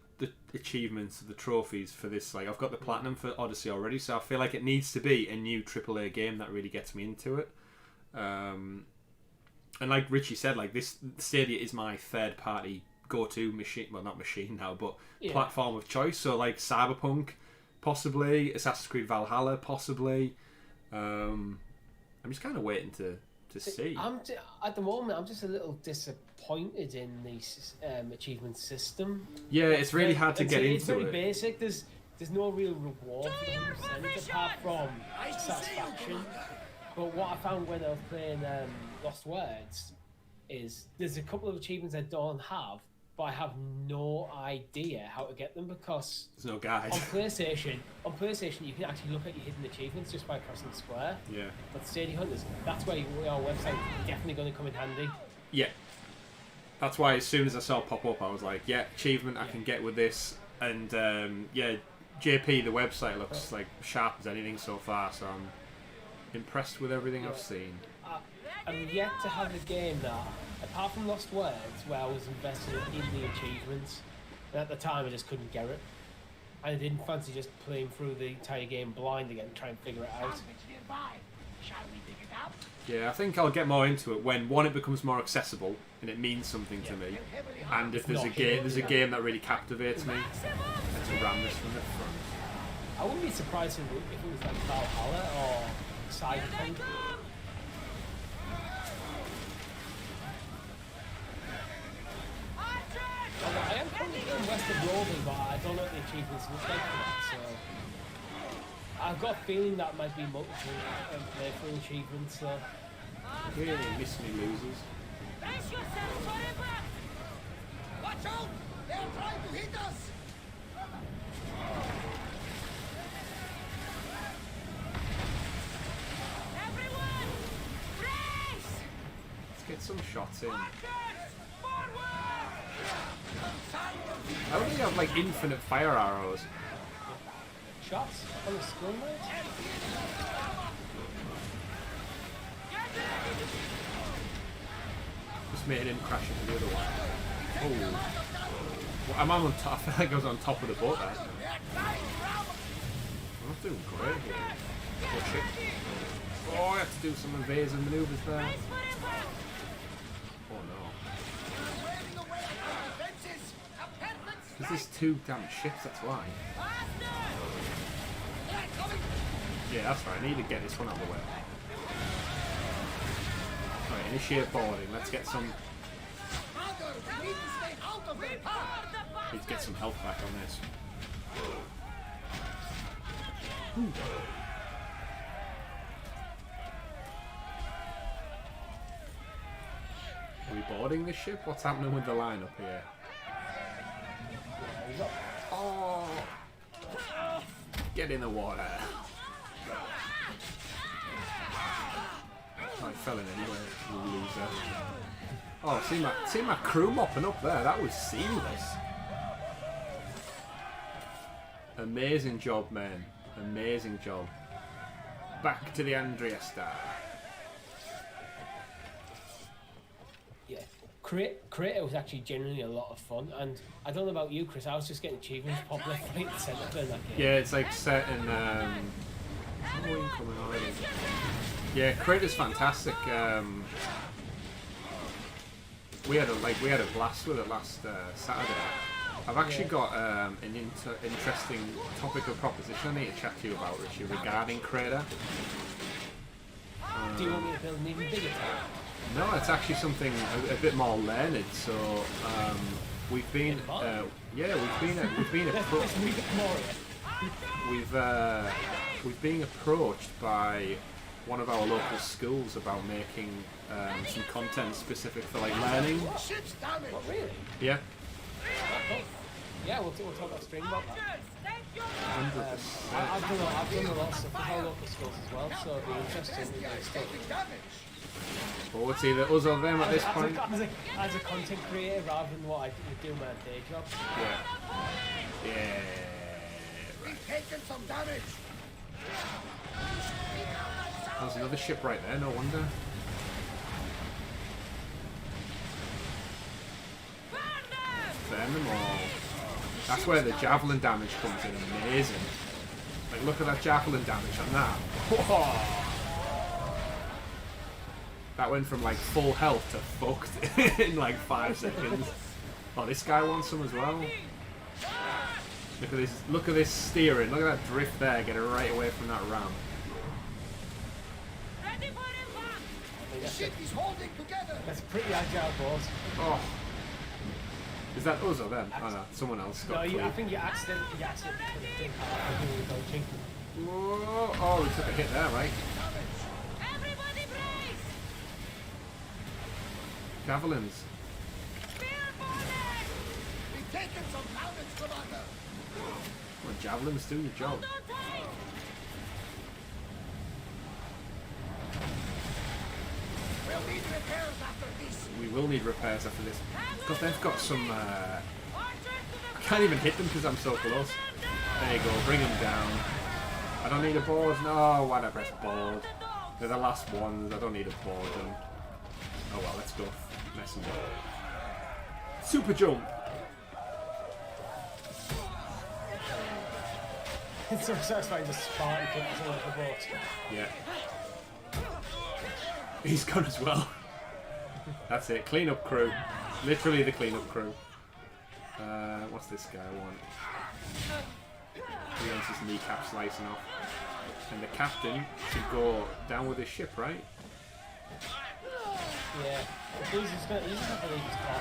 achievements, the trophies for this. Like I've got the platinum for Odyssey already, so I feel like it needs to be a new AAA game that really gets me into it. And like Richie said, like this Stadia is my third party go-to machine. Well, not machine now, but platform of choice. So like Cyberpunk, possibly Assassin's Creed Valhalla, possibly. I'm just kind of waiting to see. At the moment, I'm just a little disappointed in the achievement system. Yeah, it's really hard to get into it. It's very basic. There's no real reward for the 100% apart from satisfaction. But what I found when I was playing Lost Words is there's a couple of achievements I don't have, but I have no idea how to get them because there's no guide. On PlayStation, you can actually look at your hidden achievements just by pressing square. Yeah. But Stadia Hunters, that's where our website is definitely going to come in handy. Yeah. That's why as soon as I saw it pop up, I was like, yeah, achievement I can get with this. And yeah, JP, the website looks like sharp as anything so far, so I'm impressed with everything I've seen. I'm yet to have a game that, apart from Lost Words, where I was invested in the achievements, and at the time I just couldn't get it. And I didn't fancy just playing through the entire game blind again, trying to figure it out. Yeah, I think I'll get more into it when one, it becomes more accessible and it means something to me, and if there's a game that really captivates me, to ram this from the front. I wouldn't be surprised if it was like Valhalla or Cyberpunk. I am currently in West of Roving, but I don't know what the achievements look like for that, so I've got a feeling that might be multiple playthrough achievements, so really miss me losers. Brace yourself for impact! Watch out! They're trying to hit us! Everyone! Brace! Let's get some shots in. I don't think I have like infinite fire arrows. Shots on the skull, mate? Just made him crash into the other one. Oh. Well, I'm on top. I feel like I was on top of the boat there. I'm not doing great here. Oh shit. Oh, I have to do some evasive maneuvers there. Oh no. Because there's two damn ships, that's why. Yeah, that's right. I need to get this one out of the way. Alright, initiate boarding. Let's get some... Need to get some health back on this. Ooh. Are we boarding this ship? What's happening with the line up here? Oh! Get in the water. I fell in anyway, you loser. Oh, see my crew mopping up there. That was seamless. Amazing job, man. Amazing job. Back to the Andrea Star. Yeah. Creator was actually genuinely a lot of fun, and I don't know about you, Chris. I was just getting achievements pop left, right, and centre in that game. Yeah, it's like set in. Yeah, Creator's fantastic. We had a blast with it last Saturday. I've actually got an interesting topic of proposition I need to chat to you about, Richie, regarding Creator. Do you want me to build an even bigger tower? No, it's actually something a bit more learned. So we've been been approached by one of our local schools about making some content specific for like learning. What, really? Yeah. Yeah, we'll talk about stream about that. 100%. I've done a lot of stuff with our local schools as well, so it'll be interesting. Well, it's either us or them at this point. As a content creator, rather than what I would do in my day job. Yeah. Yeah. We've taken some damage. There's another ship right there, no wonder. Burn them all. That's where the javelin damage comes in, amazing. Like, look at that javelin damage on that. Whoa. That went from like full health to fucked in like 5 seconds. Oh, this guy wants some as well. Look at this steering, look at that drift there, get it right away from that ram. The ship is holding together. That's a pretty agile boss. Oh. Is that us or them? Oh no, someone else got I think you accidentally put a thing out. Whoa. Oh, we took a hit there, right? Everybody brace! Javelins. We've taken some damage, Commander. Well, javelins do your job. We'll need repairs after this. We will need repairs after this. Because they've got some... I can't even hit them because I'm so close. There you go, bring them down. I don't need a board. No, why did I press board? They're the last ones. I don't need a board. And... oh well, let's go mess them up. Super jump! It's so satisfying to Spartan control of the boat. Yeah. He's gone as well. That's it. Clean up crew. Literally the clean up crew. What's this guy want? He wants his kneecap slicing off. And the captain should go down with his ship, right? Yeah. He's just going to leave his car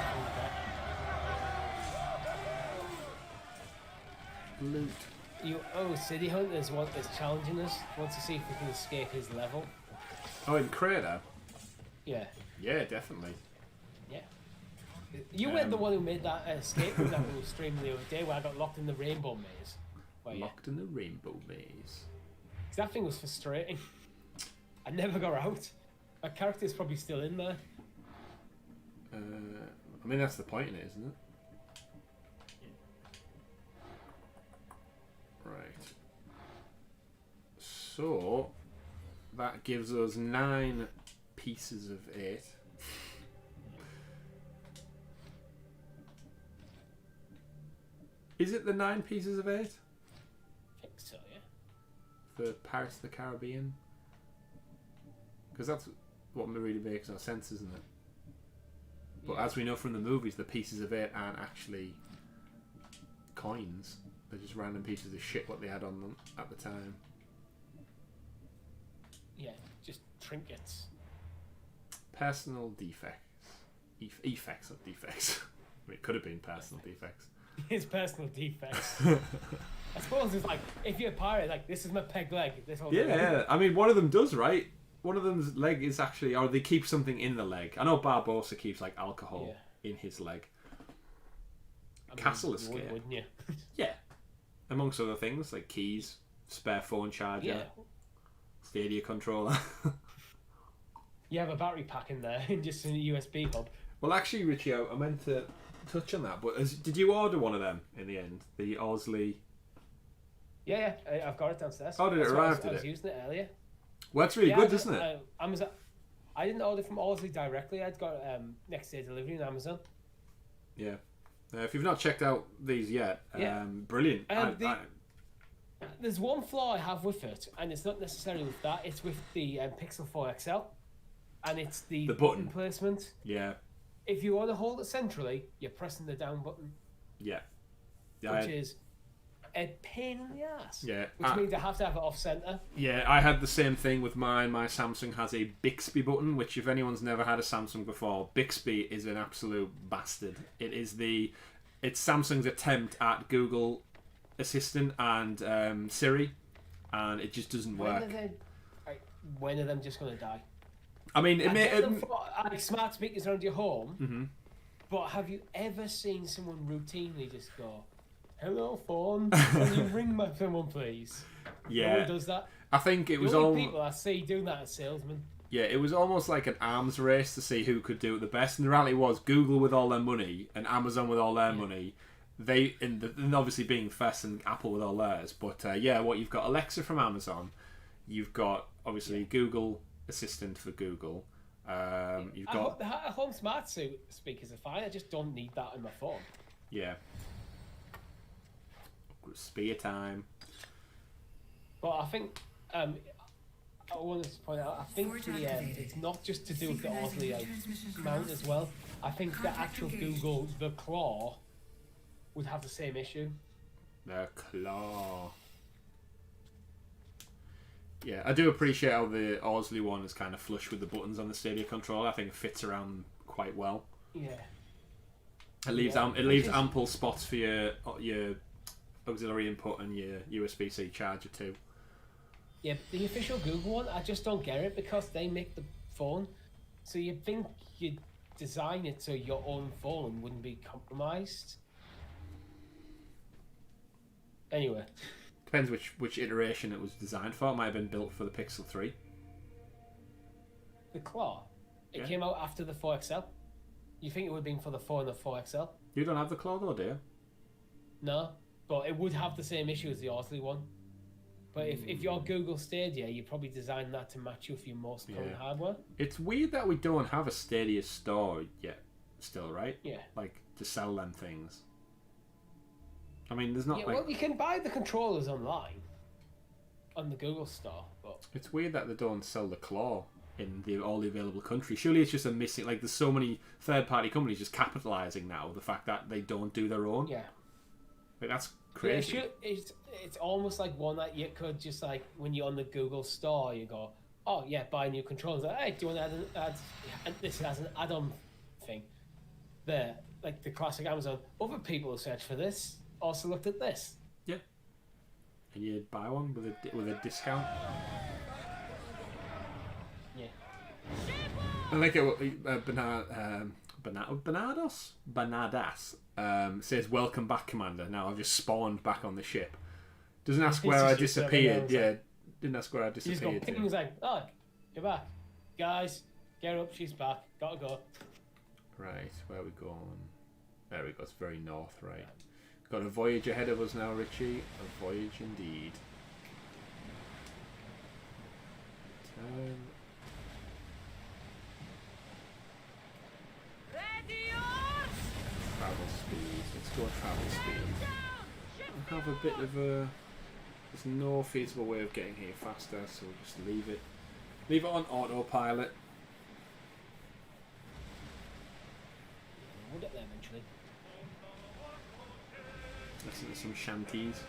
Loot. City Hunters is challenging us. Wants to see if we can escape his level. Oh, in Crater? Yeah. Yeah, definitely. Yeah. You were the one who made that escape from that little stream the other day where I got locked in the rainbow maze. Locked in the rainbow maze. That thing was frustrating. I never got out. My character's probably still in there. I mean, that's the point in it, isn't it? Right. So, that gives us 9 pieces of 8. Is it the 9 pieces of 8? I think so, yeah. For Pirates of the Caribbean? Because that's what really makes no sense, isn't it? But as we know from the movies, the pieces of 8 aren't actually coins. They're just random pieces of shit what they had on them at the time. Yeah, just trinkets. Personal defects. Effects, not defects. I mean, it could have been personal defects. His personal defects. I suppose it's like, if you're a pirate, like, this is my peg leg. This whole yeah. I mean, one of them does, right? One of them's leg is actually, or they keep something in the leg. I know Barbossa keeps, like, alcohol in his leg. Castle escape. Wouldn't you? Yeah. Amongst other things, like keys, spare phone charger, Stadia controller. You have a battery pack in there, just a USB hub. Well, actually, Richie, I meant to touch on that, but did you order one of them in the end? The Osley? Yeah, I've got it downstairs. Oh, did it arrive? I was using it earlier. Well, that's really good, isn't it? I didn't order from Odyssey directly. I'd got next day delivery on Amazon. Yeah. If you've not checked out these yet, brilliant. There's one flaw I have with it, and it's not necessarily with that. It's with the Pixel 4 XL, and it's the button placement. Yeah. If you want to hold it centrally, you're pressing the down button. Yeah. Which is a pain in the ass. Yeah. Which means I have to have it off center. Yeah, I had the same thing with mine. My Samsung has a Bixby button, which if anyone's never had a Samsung before, Bixby is an absolute bastard. It's Samsung's attempt at Google Assistant and Siri, and it just doesn't work. When are them just going to die? I mean, smart speakers around your home, mm-hmm. But have you ever seen someone routinely just go, "Hello, phone, can you ring someone, please?" Yeah, no one does that. I think it was the all only people I see doing that as salesmen. Yeah, it was almost like an arms race to see who could do it the best. And the reality was, Google with all their money and Amazon with all their money, and obviously being first, and Apple with all theirs. But what you've got Alexa from Amazon, you've got obviously Google Assistant for Google. You've got the home smart speakers are fine. I just don't need that on my phone. Yeah. Spare time. But I think I wanted to point out. I think it's not just to do with the Odyssey mount as well. I think the actual Google, the Claw, would have the same issue. The Claw. Yeah, I do appreciate how the Odyssey one is kind of flush with the buttons on the Stadia controller. I think it fits around quite well. Yeah. It leaves ample spots for your auxiliary input and your USB-C charger too. Yeah, the official Google one, I just don't get it because they make the phone, so you'd think you'd design it so your own phone wouldn't be compromised. Anyway. Depends which iteration it was designed for. It might have been built for the Pixel 3. The Claw? It came out after the 4XL. You think it would have been for the 4 and the 4XL? You don't have the Claw though, do you? No, but it would have the same issue as the Odyssey one. But if you're Google Stadia, you probably design that to match you with your most current hardware. It's weird that we don't have a Stadia store yet, still, right? Yeah. Like, to sell them things. I mean, there's not well, you can buy the controllers online on the Google store, but it's weird that they don't sell the Claw in all the available countries. Surely it's just a missing. Like, there's so many third-party companies just capitalizing now the fact that they don't do their own. Yeah, like that's crazy. It's almost like one that you could just like when you're on the Google store, you go, oh yeah, buy new controllers. Like, hey, do you want to add this as an add-on thing? There, like the classic Amazon. Other people who search for this also looked at this. Yeah. And you'd buy one with a discount. Yeah. I like it. Banadas says, "Welcome back, Commander." Now I've just spawned back on the ship. Doesn't ask where I disappeared. Yeah, didn't ask where I disappeared. He's got like, oh, you're back, guys. Get up, she's back. Gotta go. Right, where are we going? There we go. It's very north, right? Got a voyage ahead of us now, Richie. A voyage indeed. Turn. Travel speed. Let's go travel speed. I have a bit of a... There's no feasible way of getting here faster, so we'll just leave it. Leave it on autopilot. We'll get there eventually. Listen to some shanties.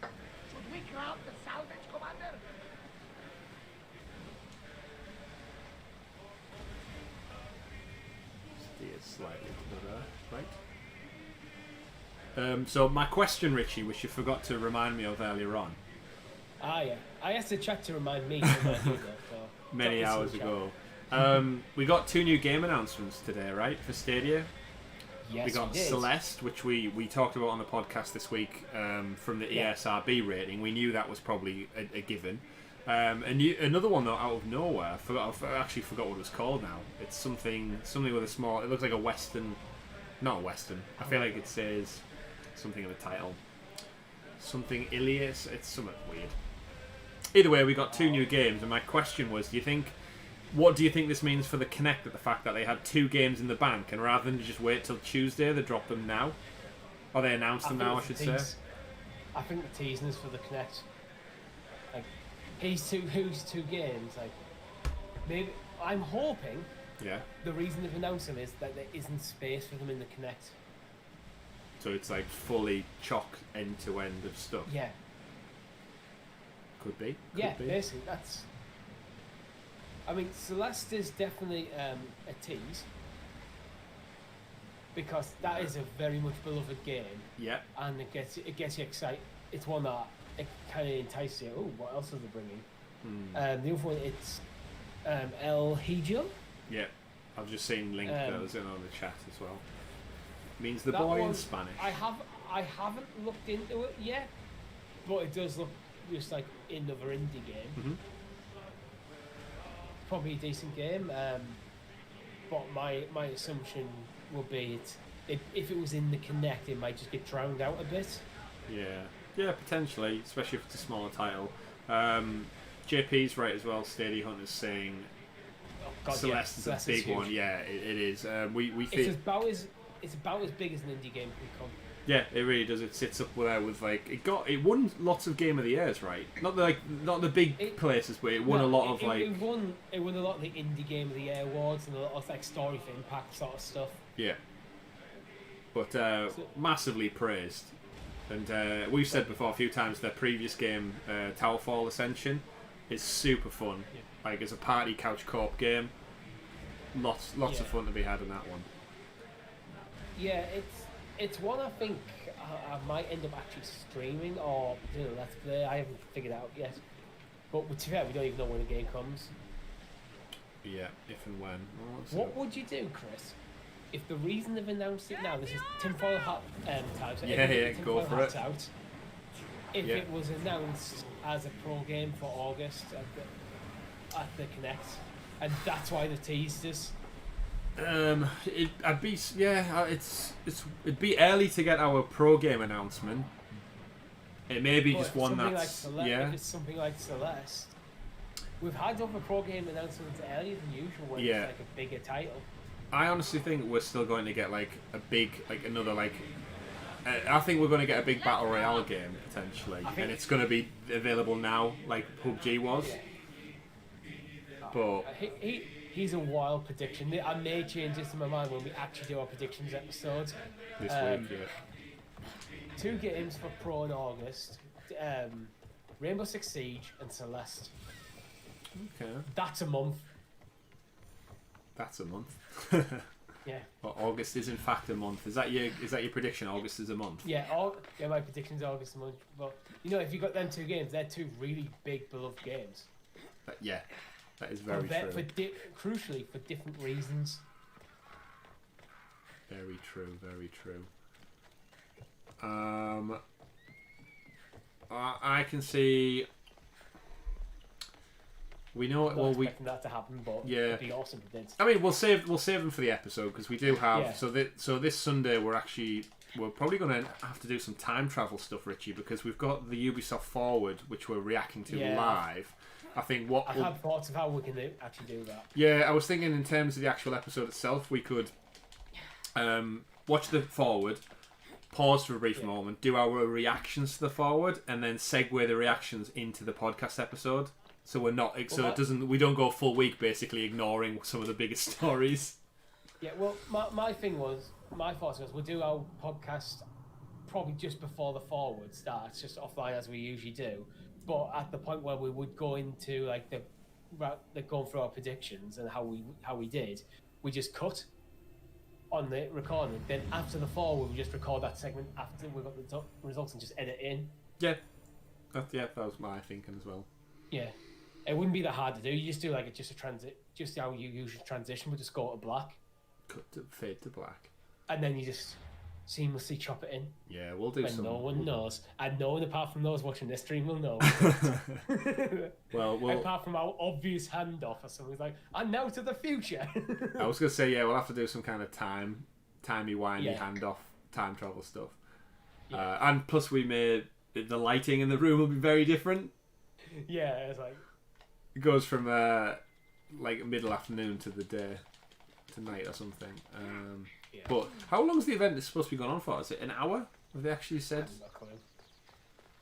Should we crowd the salvage, Commander? Steer slightly to the left, right? So my question, Richie, which you forgot to remind me of earlier on. Ah, yeah. I asked the chat to remind me. Many hours ago. We got 2 new game announcements today, right, for Stadia? Yes, we got Celeste, which we talked about on the podcast this week from the ESRB rating. We knew that was probably a given. Another one, though, out of nowhere. I actually forgot what it was called now. It's something with a small... It looks like a Western... Not a Western. I feel like it says something in the title. Something Ilias. It's something weird. either way, we got 2 new games, and my question was, what do you think this means for the Kinect, at the fact that they had 2 games in the bank, and rather than just wait till Tuesday, they dropped them now? Or they announced them now, I should say. I think the teasing is for the Kinect. Like, who's two games? Like, maybe I'm hoping. Yeah. The reason they've announced them is that there isn't space for them in the Kinect. So it's like fully chock end to end of stuff. Yeah. Could be. Basically that's. I mean, Celeste is definitely a tease because that is a very much beloved game. Yeah. And it gets you excited. It's one that it kind of entices you. Oh, what else are they bringing? The other one, it's El Higio. Yeah, I've just seen link that was in on the chat as well. Means the boy in Spanish. I haven't looked into it yet, but it does look just like another indie game. Mm-hmm. Probably a decent game, but my assumption would be if it was in the Kinect, it might just get drowned out a bit. Yeah, potentially, especially if it's a smaller title. JP's right as well. Stadia Hunter's saying Celeste is a big one. Yeah, it is. We it's about as big as an indie game can come. Yeah, it really does. It sits up there with like it won lots of Game of the Years, right? Not the big places, but it won a lot of like. It won a lot of the indie Game of the Year awards and a lot of like Story for Impact sort of stuff. Yeah. But massively praised, and we've said before a few times their previous game, Towerfall Ascension, is super fun. Yeah. Like it's a party couch co-op game. Lots of fun to be had in that one. Yeah, it's one I think I might end up actually streaming or doing a Let's Play. I haven't figured it out yet. But to be fair, we don't even know when the game comes. Yeah, if and when. What would you do, Chris, if the reason they've announced it now, this is tinfoil hat time, so go for it. Out, if it was announced as a pro game for August at the Kinect, and that's why they teased us. It'd be early to get our pro game announcement. It may be just one that's If it's something like Celeste, we've had other pro game announcements earlier than usual when it's like a bigger title. I honestly think we're still going to get like a big another I think we're going to get a big battle royale game potentially, and it's going to be available now like PUBG was. But he's a wild prediction. I may change this in my mind when we actually do our predictions episodes. This week, yeah. 2 games for Pro in August. Rainbow Six Siege and Celeste. Okay. That's a month. That's a month. Yeah. Well, August is in fact a month. Is that your prediction? August is a month. Yeah. My prediction's August a month. But if you got them 2 games, they're 2 really big beloved games. Yeah. That is very true. Crucially, for different reasons. Very true, very true. I can see. We know. Not expecting that to happen, but it'd be awesome if it did. I mean, we'll save them for the episode because we do have. Yeah. So this Sunday we're probably going to have to do some time travel stuff, Richie, because we've got the Ubisoft Forward, which we're reacting to live. I think I have thoughts of how we can actually do that. Yeah, I was thinking in terms of the actual episode itself, we could watch the Forward, pause for a brief moment, do our reactions to the Forward, and then segue the reactions into the podcast episode. So we're not. We don't go a full week basically ignoring some of the biggest stories. Yeah. Well, my thoughts was we'll do our podcast probably just before the Forward starts, just offline as we usually do. But at the point where we would go into like the going through our predictions and how we did, we just cut on the recording. Then after the Forward, we just record that segment after we got the results and just edit in. Yeah, that was my thinking as well. Yeah, it wouldn't be that hard to do. You just do like just how you usually transition. We just go to black, fade to black, and then you just seamlessly chop it in. Yeah, we'll do some. No one knows, and no one apart from those watching this stream will know. well, apart from our obvious handoff, or something's like, and now to the future. I was gonna say we'll have to do some kind of timey-wimey handoff, time travel stuff. Yeah. And plus, the lighting in the room will be very different. Yeah, it's like it goes from like middle afternoon to the day to night or something. Yeah. But how long is the event supposed to be going on for? Is it an hour? Have they actually said?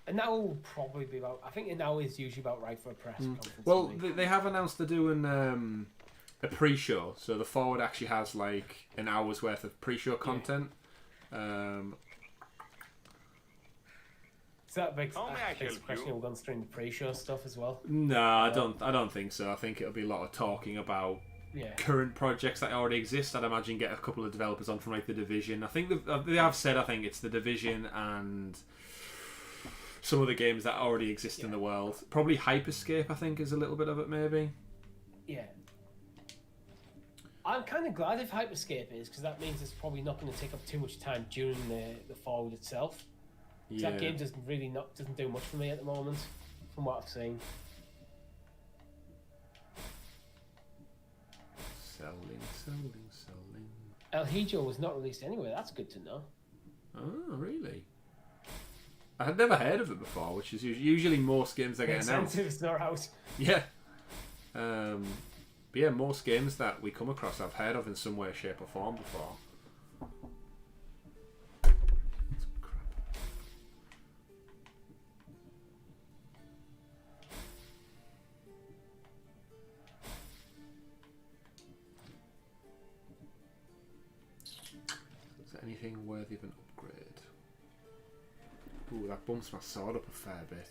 And that will probably be about. I think an hour is usually about right for a press conference. Well, they have announced they're doing a pre-show, so the forward actually has like an hour's worth of pre-show content. So that begs the question: we're going to stream the pre-show stuff as well? No, I don't think so. I think it'll be a lot of talking about current projects that already exist. I'd imagine get a couple of developers on from like the Division. I think they have said. I think it's the Division and some of the games that already exist in the world. Probably Hyperscape, I think, is a little bit of it, maybe. Yeah. I'm kind of glad if Hyperscape is, because that means it's probably not going to take up too much time during the forward itself. Yeah. That game doesn't do much for me at the moment, from what I've seen. Selling. El Hijo was not released anywhere. That's good to know. Oh, really? I had never heard of it before, which is usually most games that get announced. Incentives are out. Yeah. But yeah, most games that we come across I've heard of in some way, shape or form before. That's crap. Is there anything worthy of an upgrade? Ooh, that bumps my sword up a fair bit.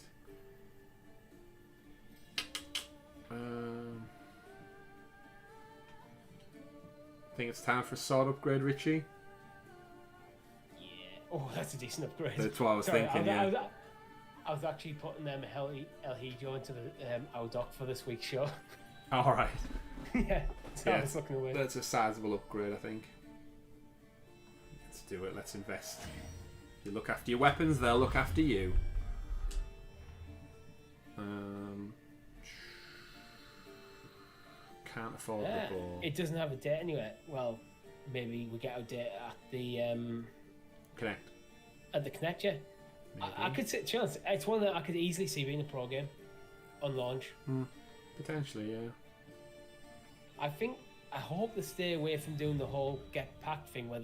I think it's time for a sword upgrade, Richie. Yeah. Oh, that's a decent upgrade. That's what I was thinking, yeah. I was actually putting El Hijo into our doc for this week's show. Alright. Yeah, so I was looking away. That's a sizable upgrade, I think. Let's do it, let's invest. You look after your weapons, they'll look after you. Can't afford the bow. It doesn't have a date anyway. Well, maybe we get our date at the Connect. At the Connect, yeah. I could see, chance. It's one that I could easily see being a pro game on launch. Potentially, yeah. I hope they stay away from doing the whole Get Packed thing where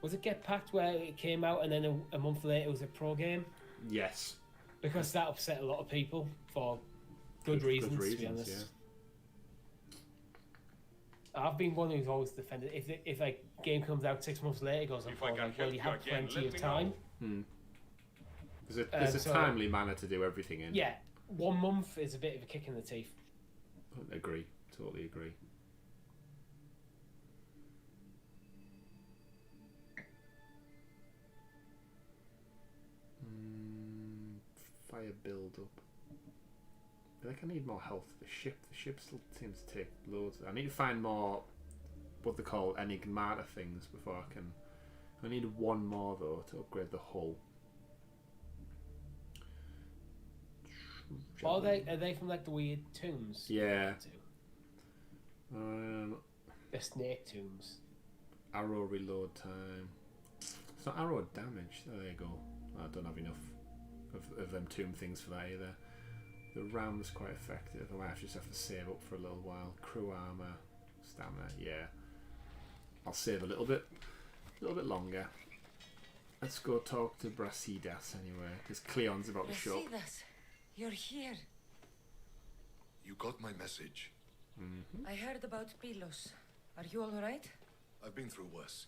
was it Get Packed where it came out and then a month later it was a pro game? Yes. Because that upset a lot of people for good reasons, to be honest. Yeah. I've been one who's always defended if a game comes out 6 months later, it goes on for like, well, you have plenty of time. There's a timely manner to do everything in. Yeah, 1 month is a bit of a kick in the teeth. Agree, totally agree. Fire build up. I feel like I need more health for the ship. The ship still seems to take loads. I need to find more what they call enigmata things before I can. I need one more though to upgrade the hull. Are they from like the weird tombs? Yeah. The snake tombs. Arrow reload time. It's not arrow damage. There you go. I don't have enough of them tomb things for that either. The ram's quite effective. I might just have to save up for a little while. Crew armor, stamina. Yeah, I'll save a little bit longer. Let's go talk to Brasidas anyway, because Cleon's about to show up. Brasidas, you're here. You got my message. I heard about Pylos. Are you all right? I've been through worse.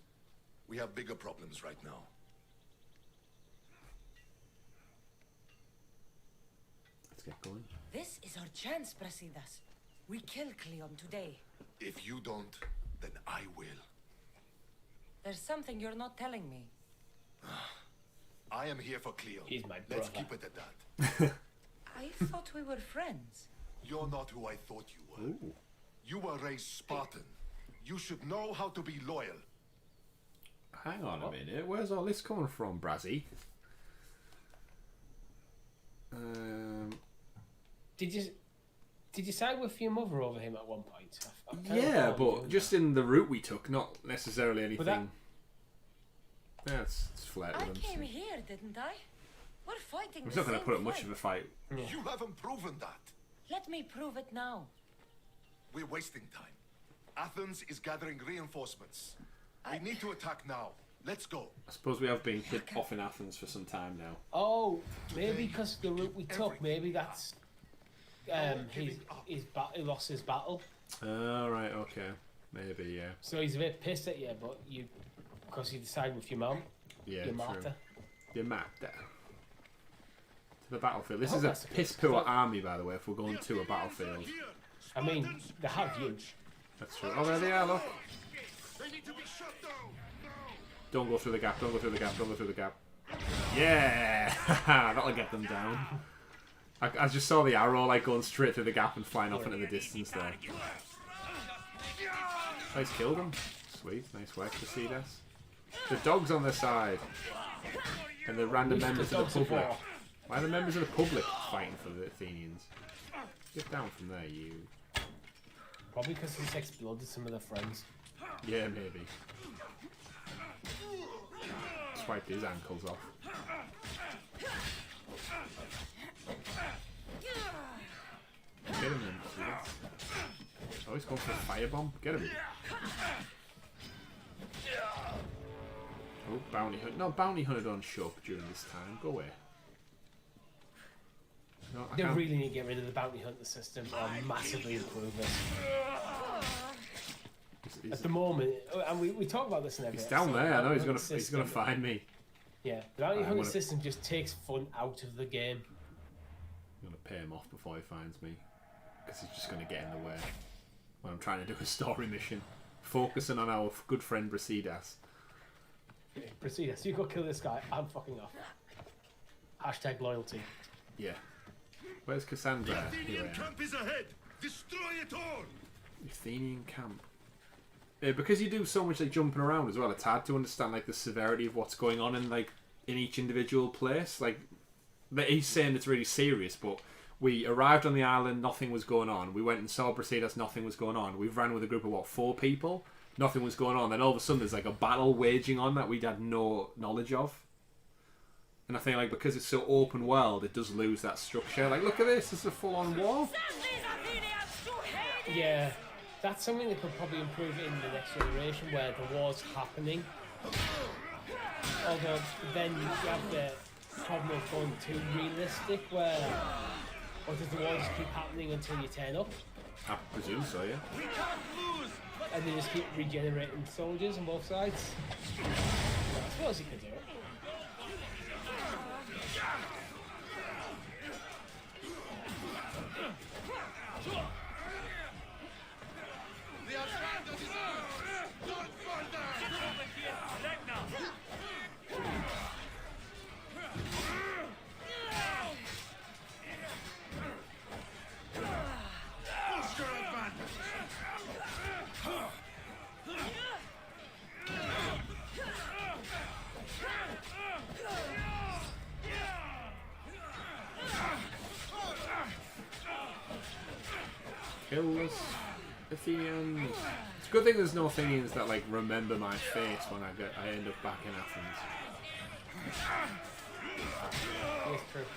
We have bigger problems right now. Let's get going. This is our chance, Brasidas. We kill Cleon today. If you don't, then I will. There's something you're not telling me. I am here for Cleon. He's my brother. Let's keep it at that. I thought we were friends. You're not who I thought you were. Ooh. You were raised Spartan. You should know how to be loyal. Hang on a minute. Where's all this coming from, Brazzy? Did you side with your mother over him at one point? Yeah, but just in the route we took, not necessarily anything. Yeah, it's flat I with him. came here, didn't I? We're fighting. He's not going to put up much of a fight. You haven't proven that. Let me prove it now. We're wasting time. Athens is gathering reinforcements. We need to attack now. Let's go. I suppose we have been hit off in Athens for some time now. Oh, maybe because the route we took, maybe that's he lost his battle. Oh, right, okay. Maybe, yeah. So he's a bit pissed at you, but because you decided with your mum, yeah, your matter. Your matter. To the battlefield. This is a piss poor army, by the way, if we're going to a battlefield. I mean, they have you. That's true. Oh, there they are, look. They need to be shut down. Don't go through the gap, don't go through the gap, don't go through the gap. Yeah! That'll get them down. I just saw the arrow like going straight through the gap and flying off into the distance there. Oh, he's killed him. Sweet, nice work to see this. The dog's on their side. And the random members of the public. Why are the members of the public fighting for the Athenians? Get down from there, you. Probably because he's exploded some of their friends. Yeah, maybe. Swiped his ankles off. Get him then. Oh, he's going for a firebomb. Get him. Oh, bounty hunter. No, bounty hunter don't show up during this time. Go away. No, they really need to get rid of the bounty hunter system or massively improve it. At the moment, and we talk about this in every episode. He's down there. I know he's gonna find me. Yeah, the bounty hunter system just takes fun out of the game. I'm gonna pay him off before he finds me, because he's just gonna get in the way when I'm trying to do a story mission, focusing on our good friend Brasidas. Brasidas, you go kill this guy. I'm fucking off. Hashtag loyalty. Yeah. Where's Kassandra? The Athenian camp is ahead. Destroy it all. Athenian camp. Yeah, because you do so much like jumping around as well, it's hard to understand like the severity of what's going on in each individual place. Like he's saying it's really serious, but we arrived on the island, nothing was going on. We went and saw Brasidas, nothing was going on. We ran with a group of 4 people, nothing was going on. Then all of a sudden there's like a battle waging on that we had no knowledge of. And I think like because it's so open world, it does lose that structure. Like look at this is a full-on war. Yeah. That's something that could probably improve in the next generation where the war's happening. Although then you have the problem of going too realistic where or does the war just keep happening until you turn up? I presume so, yeah. And they just keep regenerating soldiers on both sides. I suppose you could do it. Kill us, Athenians. It's a good thing there's no Athenians that like remember my face when I end up back in Athens. That's true.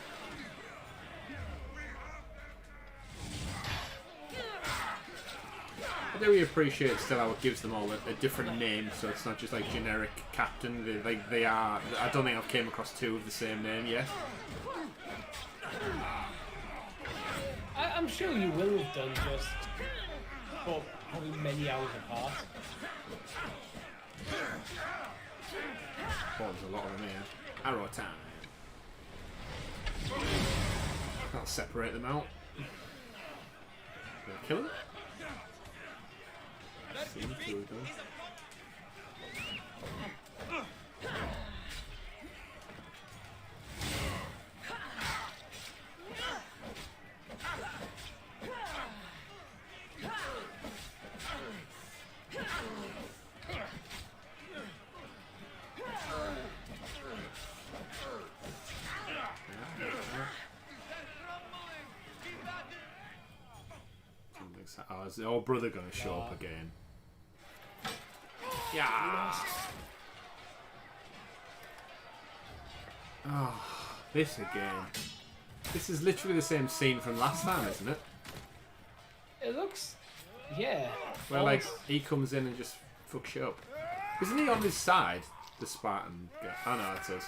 I do appreciate still how it gives them all a different name, so it's not just like generic captain. They are. I don't think I've came across 2 of the same name yet. I'm sure you will have done just, but probably many hours apart. Well, there's a lot of them here. Arrow time. I'll separate them out. Did I kill him? Seem to have done. Oh, is the old brother going to show up again? Yeah. Oh, This again. This is literally the same scene from last time, isn't it? It looks... Yeah. Where, like, he comes in and just fucks you up. Isn't he on his side, the Spartan guy? Oh, no, that's us.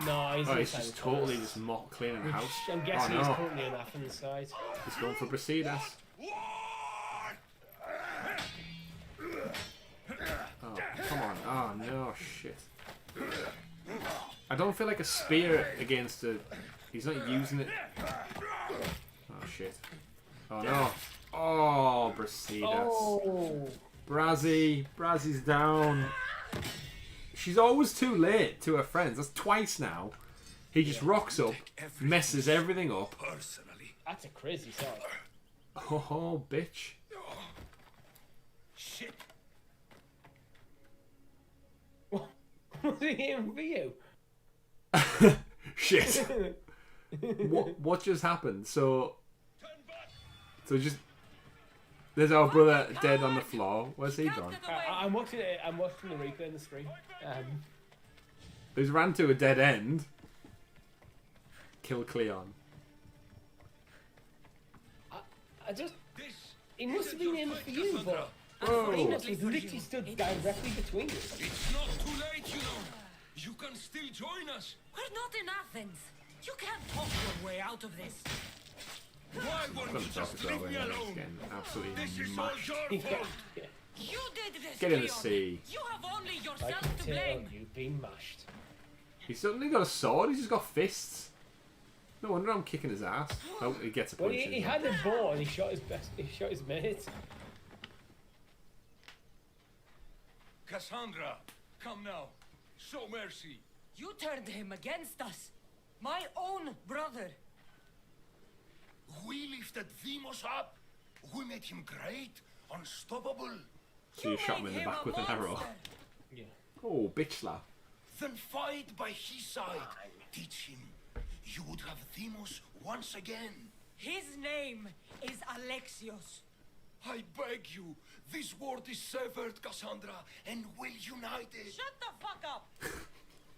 No, he's just totally just cleaning the house. I'm guessing oh, no. he's currently on Athens' side. He's going for Brasidas. Oh, come on. Oh, no, shit. I don't feel like a spear against a... He's not using it. Oh, shit. Oh, no. Oh, Brasidas. Oh. Brazzy's down. She's always too late to her friends. That's twice now. He just rocks up, messes everything up. That's a crazy sword. Oh, bitch. Shit. What? Was he aiming for you? Shit. What just happened? So just there's our brother dead on the floor. Where's he gone? I'm watching it. I'm watching the replay in the stream. He's ran to a dead end. Kill Cleon. I just... He must have been aiming for you, but... Whoa. He literally stood directly between you. It's not too late, you know. You can still join us. We're not in Athens. You can't talk your way out of this. Why won't you just leave me alone? Absolutely This is all mashed. your fault. You did this, Get in the Cleon. sea. You have only I yourself can to tell blame. you've been mashed. He's suddenly got a sword. He's just got fists. No wonder I'm kicking his ass. Oh, he gets a punch. Well, he had a bow and he shot his mate. Kassandra, come now. Show mercy. You turned him against us. My own brother. We lifted Demos up. We made him great, unstoppable. So you shot him in the back with an arrow. Yeah. Oh, bitch slap. Then fight by his side. Teach him. You would have Demos once again. His name is Alexios. I beg you. This world is severed, Kassandra, and we'll unite it. Shut the fuck up.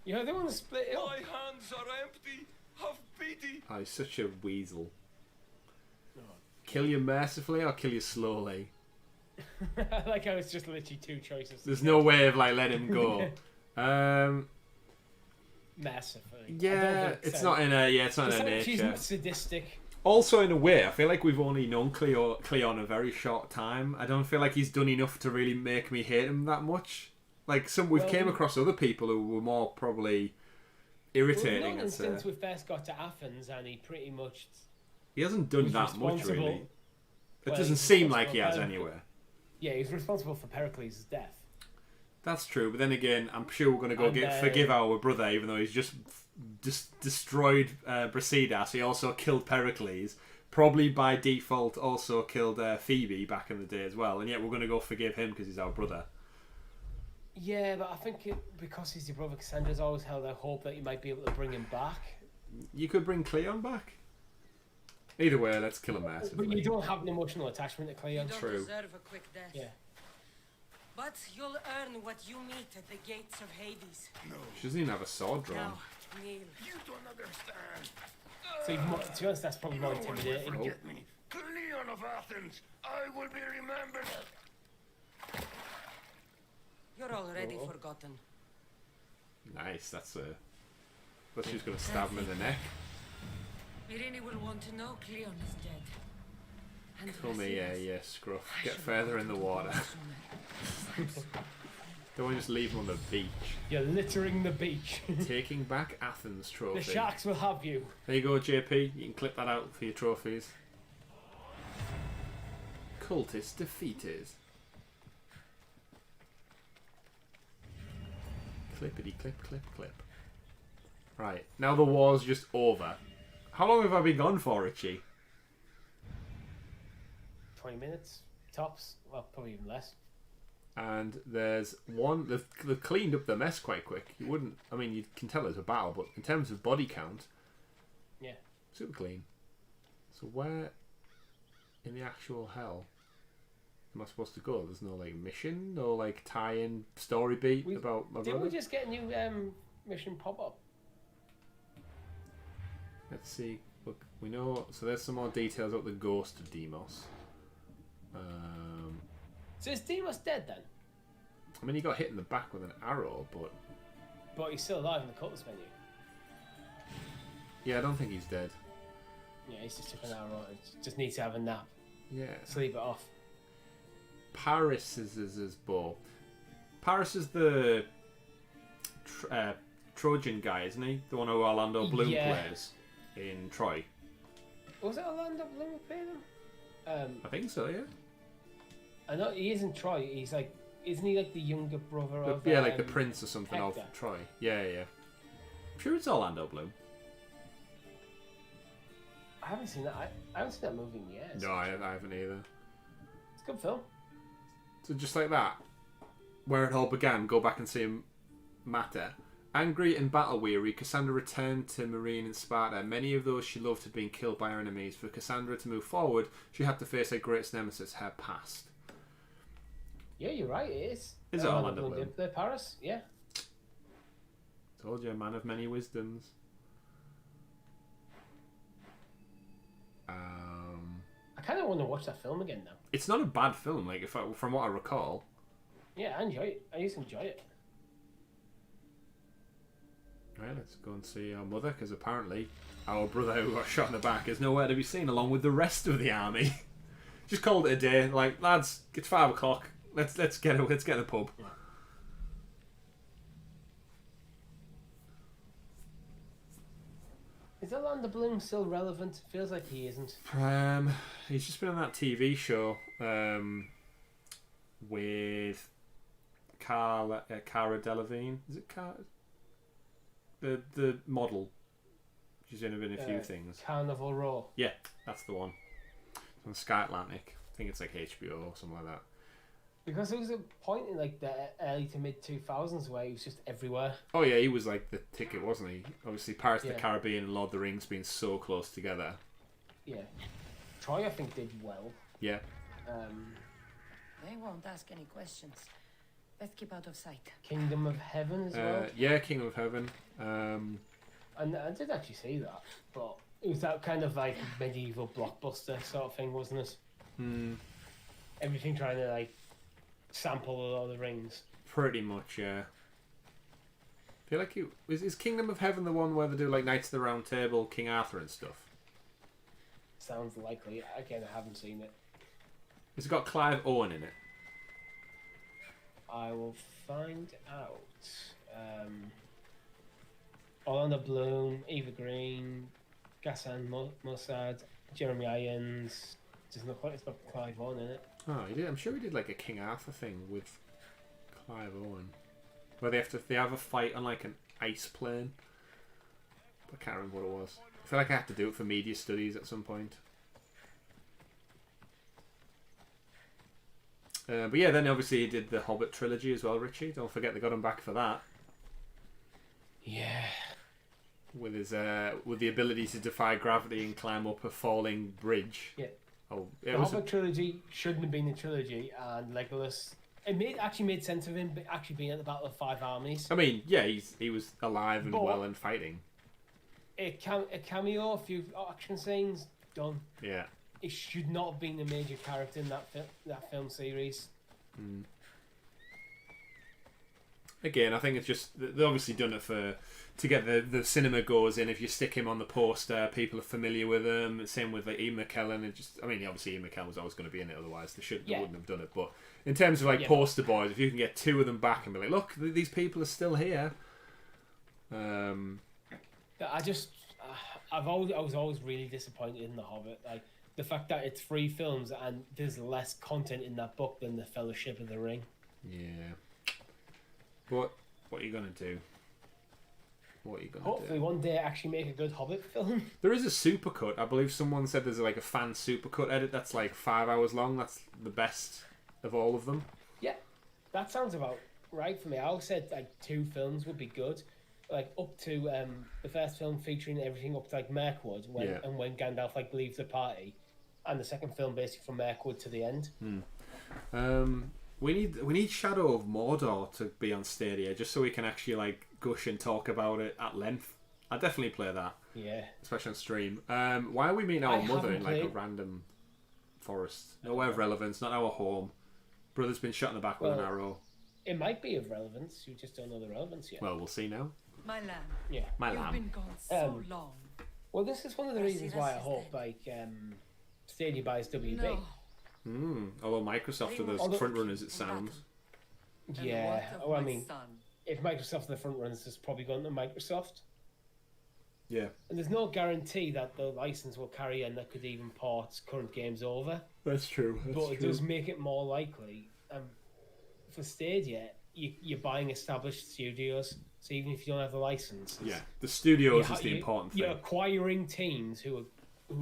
You know, they want to split it up. My hands are empty. Have pity. Oh, he's such a weasel. Kill you mercifully or kill you slowly? Like how it's just literally two choices. There's no way of like letting him go. Mercifully. Yeah, it's not in a it's not in her nature. She's not sadistic. Also, in a way, I feel like we've only known Cleon a very short time. I don't feel like he's done enough to really make me hate him that much. Like we've came across other people who were more probably irritating. Well, since we first got to Athens, and he pretty much he hasn't done that much really. It Well, doesn't he's seem like he has responsible anyway. Yeah, he's responsible for Pericles' death. That's true, but then again, I'm sure we're going to go forgive our brother, even though he's just destroyed Brasidas. He also killed Pericles. Probably by default also killed Phoebe back in the day as well. And yet we're going to go forgive him because he's our brother. Yeah, but I think because he's your brother, Cassandra's always held out hope that you might be able to bring him back. You could bring Cleon back. Either way, let's kill him massively. But you don't have an emotional attachment to Cleon. You don't deserve a quick death. Yeah. But you'll earn what you meet at the gates of Hades. No. She doesn't even have a sword drawn. Now, kneel. You don't understand. So even more, to be honest, that's probably more intimidating. Forget me. Cleon of Athens, I will be remembered. You're already forgotten. Nice, that's a... But she's going to stab him in the neck. Irini will want to know Cleon is dead. And Call me, yeah, scruff. I Get should further in the water. Don't want to just leave him on the beach. You're littering the beach. Taking back Athens trophy. The sharks will have you. There you go, JP. You can clip that out for your trophies. Cultist defeated. Clippity clip, clip, clip. Right, now the war's just over. How long have I been gone for, Richie? 20 minutes, tops. Well, probably even less. And there's one... They've cleaned up the mess quite quick. You wouldn't... I mean, you can tell there's a battle, but in terms of body count... Yeah. Super clean. So where in the actual hell am I supposed to go? There's no, like, mission? No, like, tie-in story beat about my brother? Didn't we just get a new mission pop-up? Let's see. Look, we know. So there's some more details about the ghost of Demos. So is Demos dead then? I mean, he got hit in the back with an arrow, But he's still alive in the cultist menu. yeah, I don't think he's dead. Yeah, he's just took an arrow. Just needs to have a nap. Yeah. Sleep it off. Paris is his bow. Paris is the Trojan guy, isn't he? The one who Orlando Bloom plays in Troy. Was it Orlando Bloom who played him? I think so, yeah. I know he isn't Troy. He's like, isn't he like the younger brother of? Yeah, like the prince or something Hector. of Troy. Yeah. I'm sure it's Orlando Bloom. I haven't seen that. I haven't seen that movie in years. No, I haven't either. It's a good film. So just like that, where it all began, go back and see him matter. Angry and battle-weary, Kassandra returned to Marine and Sparta. Many of those she loved had been killed by her enemies. For Kassandra to move forward, she had to face her greatest nemesis, her past. Yeah, you're right. It is. Is it Orlando Bloom? They're Paris. Yeah. Told you, a man of many wisdoms. I kind of want to watch that film again now. It's not a bad film, like from what I recall. Yeah, I enjoy it. I used to enjoy it. Right, let's go and see our mother, because apparently our brother who got shot in the back is nowhere to be seen, along with the rest of the army. Just called it a day. Like, lads, it's 5 o'clock. Let's get in the pub. Yeah. Is Orlando Bloom still relevant? Feels like he isn't. He's just been on that TV show with Cara Delevingne. Is it Cara? The model. She's been in a few things. Carnival Row. Yeah, that's the one. On Sky Atlantic. I think it's like HBO or something like that. Because there was a point in like the early to mid 2000s where he was just everywhere. Oh yeah, he was like the ticket, wasn't he? Obviously, Pirates of the Caribbean and Lord of the Rings being so close together. Yeah. Troy, I think, did well. Yeah. They won't ask any questions. Let's keep out of sight. Kingdom of Heaven as well. Yeah, Kingdom of Heaven. And I did actually see that, but it was that kind of like medieval blockbuster sort of thing, wasn't it? Everything trying to like sample the Lord of the Rings. Pretty much, yeah. I feel like is Kingdom of Heaven the one where they do like Knights of the Round Table, King Arthur and stuff? Sounds likely. Again, I haven't seen it. It's got Clive Owen in it. I will find out. Orlando Bloom, Eva Green, Ghassan Mossad, Jeremy Irons. Doesn't look like it's got Clive Owen in it. Oh, he did. I'm sure he did like a King Arthur thing with Clive Owen, where they have a fight on like an ice plane. I can't remember what it was. I feel like I have to do it for media studies at some point. But yeah, then obviously he did the Hobbit trilogy as well, Richie. Don't forget they got him back for that. Yeah. With his with the ability to defy gravity and climb up a falling bridge. Yeah. Oh, the Hobbit trilogy shouldn't have been a trilogy, and Legolas. It actually made sense of him actually being at the Battle of Five Armies. I mean, yeah, he was alive and well and fighting. A cameo, a few action scenes, done. Yeah. It should not have been a major character in that film series. Again, I think it's just they've obviously done it to get the cinema goers in. If you stick him on the poster, people are familiar with him. Same with like Ian McKellen. Obviously Ian McKellen was always going to be in it, otherwise they wouldn't have done it. But in terms of like poster boys, if you can get 2 of them back and be like, look, these people are still here. I was always really disappointed in The Hobbit. Like the fact that it's 3 films and there's less content in that book than the Fellowship of the Ring. Yeah. But what are you gonna do? Hopefully one day actually make a good Hobbit film. There is a supercut. I believe someone said there's like a fan supercut edit that's like 5 hours long. That's the best of all of them. Yeah, that sounds about right for me. I always said like 2 films would be good. Like up to the first film featuring everything up to like Mirkwood when Gandalf like leaves the party, and the second film basically from Mirkwood to the end. We need Shadow of Mordor to be on Stadia just so we can actually like gush and talk about it at length. I'd definitely play that. Yeah. Especially on stream. Why are we meeting our mother in like a random forest? Nowhere of relevance, not our home. Brother's been shot in the back with an arrow. It might be of relevance, you just don't know the relevance yet. Well, we'll see now. My lamb. Yeah. My You've lamb. been gone so long. Well, this is one of the reasons why I hope Stadia buys WB. No. Although Microsoft are those front runners, it sounds. Yeah. Well, I mean, if Microsoft are the front runners, it's probably going to Microsoft. Yeah. And there's no guarantee that the license will carry and that could even port current games over. That's true. But it does make it more likely. For Stadia, you're buying established studios, so even if you don't have the license, the studios is the important thing. You're acquiring teams who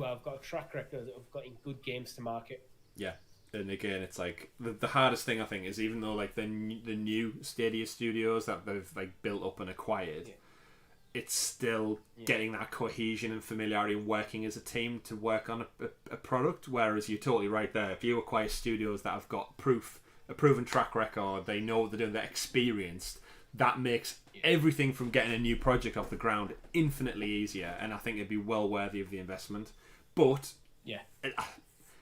have got a track record of getting good games to market. Yeah, and again, it's like the hardest thing I think is even though like the new Stadia studios that they've like built up and acquired, it's still getting that cohesion and familiarity and working as a team to work on a product. Whereas you're totally right there. If you acquire studios that have got a proven track record, they know what they're doing, they're experienced, that makes everything from getting a new project off the ground infinitely easier, and I think it'd be well worthy of the investment. But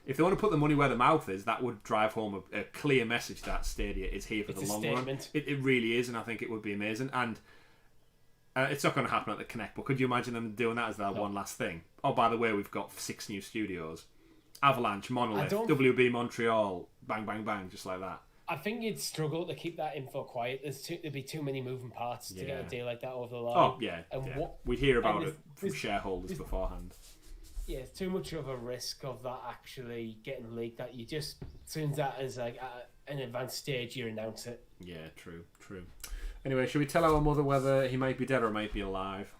if they want to put the money where the mouth is, that would drive home a clear message that Stadia is here for the long run. It really is, and I think it would be amazing. And it's not going to happen at the Connect, but could you imagine them doing that as their one last thing? Oh, by the way, we've got 6 new studios. Avalanche, Monolith, WB Montreal, bang, bang, bang, just like that. I think you'd struggle to keep that info quiet. There'd be too many moving parts to get a deal like that over the line. Oh, yeah. We'd hear about it from shareholders beforehand. Yeah, it's too much of a risk of that actually getting leaked that you just, as soon as that is like at an advanced stage, you announce it. Yeah, true. Anyway, should we tell our mother whether he might be dead or might be alive?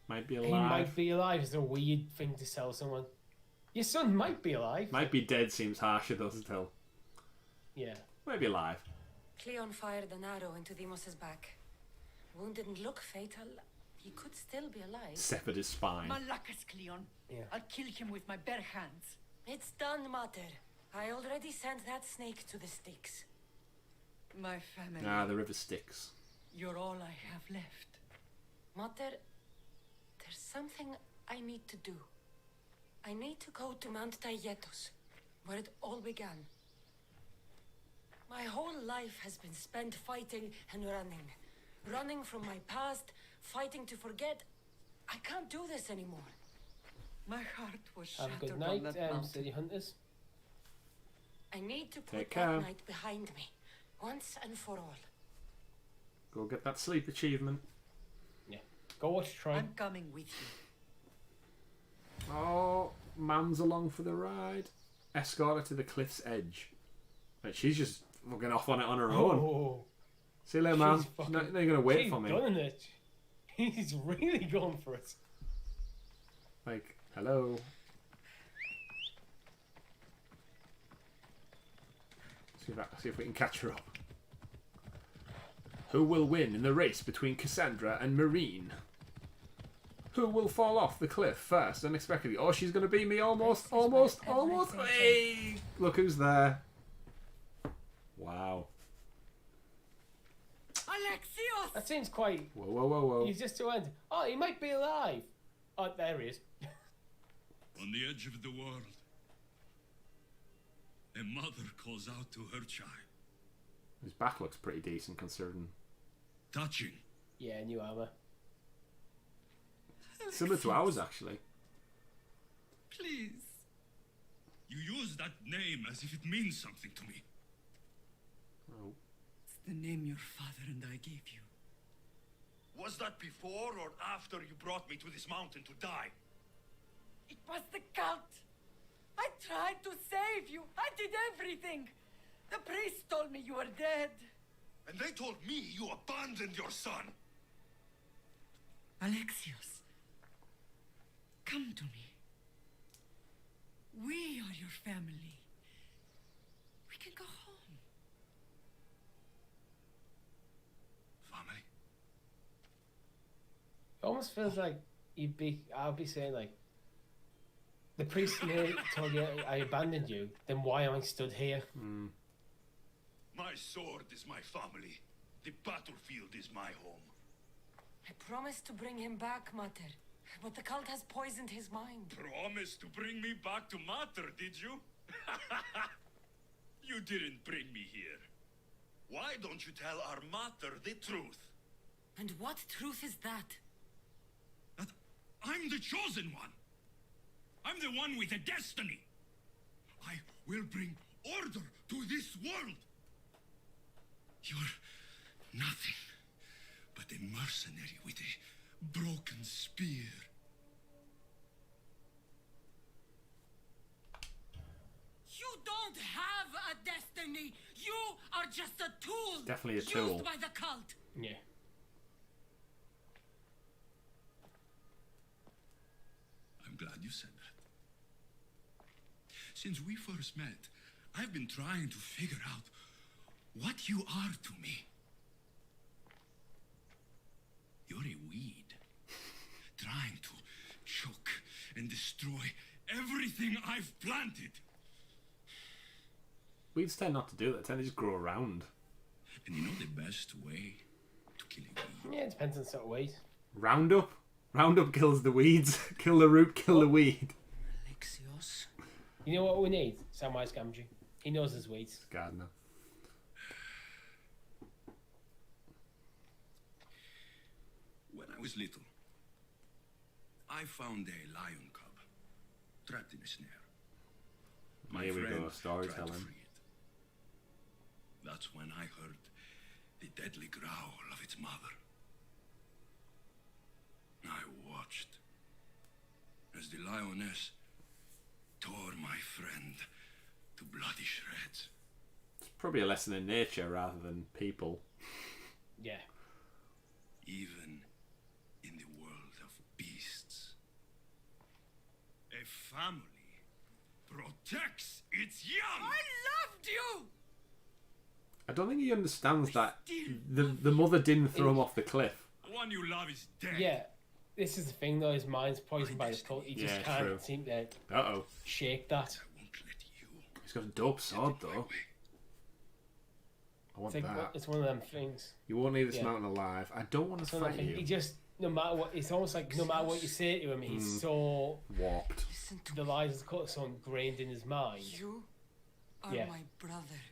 Might be alive. He might be alive is a weird thing to tell someone. Your son might be alive. Might be dead seems harsher though to tell. Yeah. Might be alive. Cleon fired an arrow into Deimos' back. Wound didn't look fatal. He could still be alive. Severed his spine. Malakas, Cleon. Yeah. I'll kill him with my bare hands. It's done, Mater. I already sent that snake to the Styx. My family. The river Styx. You're all I have left. Mater, there's something I need to do. I need to go to Mount Taygetos, where it all began. My whole life has been spent fighting and running. Running from my past, fighting to forget. I can't do this anymore. My heart was Have shattered a good on night, that mountain. City Hunters. I need to put Take that care. night behind me, once and for all. Go get that sleep achievement. Yeah. Go watch Troy. I'm coming with you. Oh, Mam's along for the ride. Escort her to the cliff's edge. Like, she's just fucking off on it on her own. Oh. See you later, Mam. She's not going to wait for me. She's done it. He's really going for it. Like, hello. See if we can catch her up. Who will win in the race between Kassandra and Marine? Who will fall off the cliff first unexpectedly? Oh, she's going to beat me almost. Hey! Look who's there. Wow. Alexios! That seems quite... Whoa. He's just to end. Oh, he might be alive. Oh, there he is. On the edge of the world, a mother calls out to her child. His back looks pretty decent considering. Touching. Yeah, new armor. Similar to ours, actually. Please. You use that name as if it means something to me. Oh. It's the name your father and I gave you. Was that before or after you brought me to this mountain to die? It was the cult. I tried to save you. I did everything. The priest told me you were dead. And they told me you abandoned your son. Alexios, come to me. We are your family. We can go home. Family? It almost feels like I'll be saying like, the priest told you I abandoned you, then why am I stood here? My sword is my family. The battlefield is my home. I promised to bring him back, Mater. But the cult has poisoned his mind. Promised to bring me back to Mater, did you? You didn't bring me here. Why don't you tell our Mater the truth? And what truth is that? That I'm the chosen one. I'm the one with a destiny. I will bring order to this world. You're nothing but a mercenary with a broken spear. You don't have a destiny. You are just a tool. Definitely a tool. Used by the cult. Yeah. I'm glad you said that. Since we first met, I've been trying to figure out what you are to me. You're a weed, trying to choke and destroy everything I've planted. Weeds tend not to do that. They tend to just grow around. And you know the best way to kill a weed? Yeah, it depends on sort of ways. Roundup. Roundup kills the weeds. Kill the root, kill the weed. Alexios. You know what we need? Samwise Gamgee. He knows his weeds. Gardener. When I was little, I found a lion cub trapped in a snare. My Here we friend go, tried to storytelling. free it. That's when I heard the deadly growl of its mother. I watched as the lioness tore my friend to bloody shreds. It's probably a lesson in nature rather than people. Yeah. Even in the world of beasts. A family protects its young. I loved you. I don't think he understands that the mother didn't throw him off the cliff. The one you love is dead. Yeah. This is the thing though, his mind's poisoned by the cult. He just can't seem to shake that. He's got a dope sword though. I want that. It's one of them things. You won't leave this mountain alive. I don't want to fight you. He just, no matter what, it's almost like no matter what you say to him, he's so warped. The lies of the cult are so ingrained in his mind. You are my brother.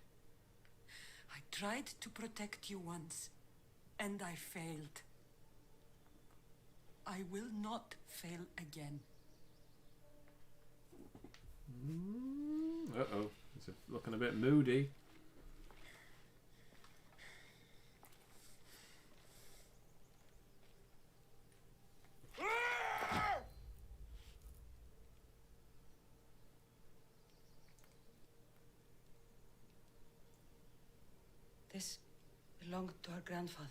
I tried to protect you once, and I failed. I will not fail again. Uh-oh. He's looking a bit moody. This belonged to our grandfather.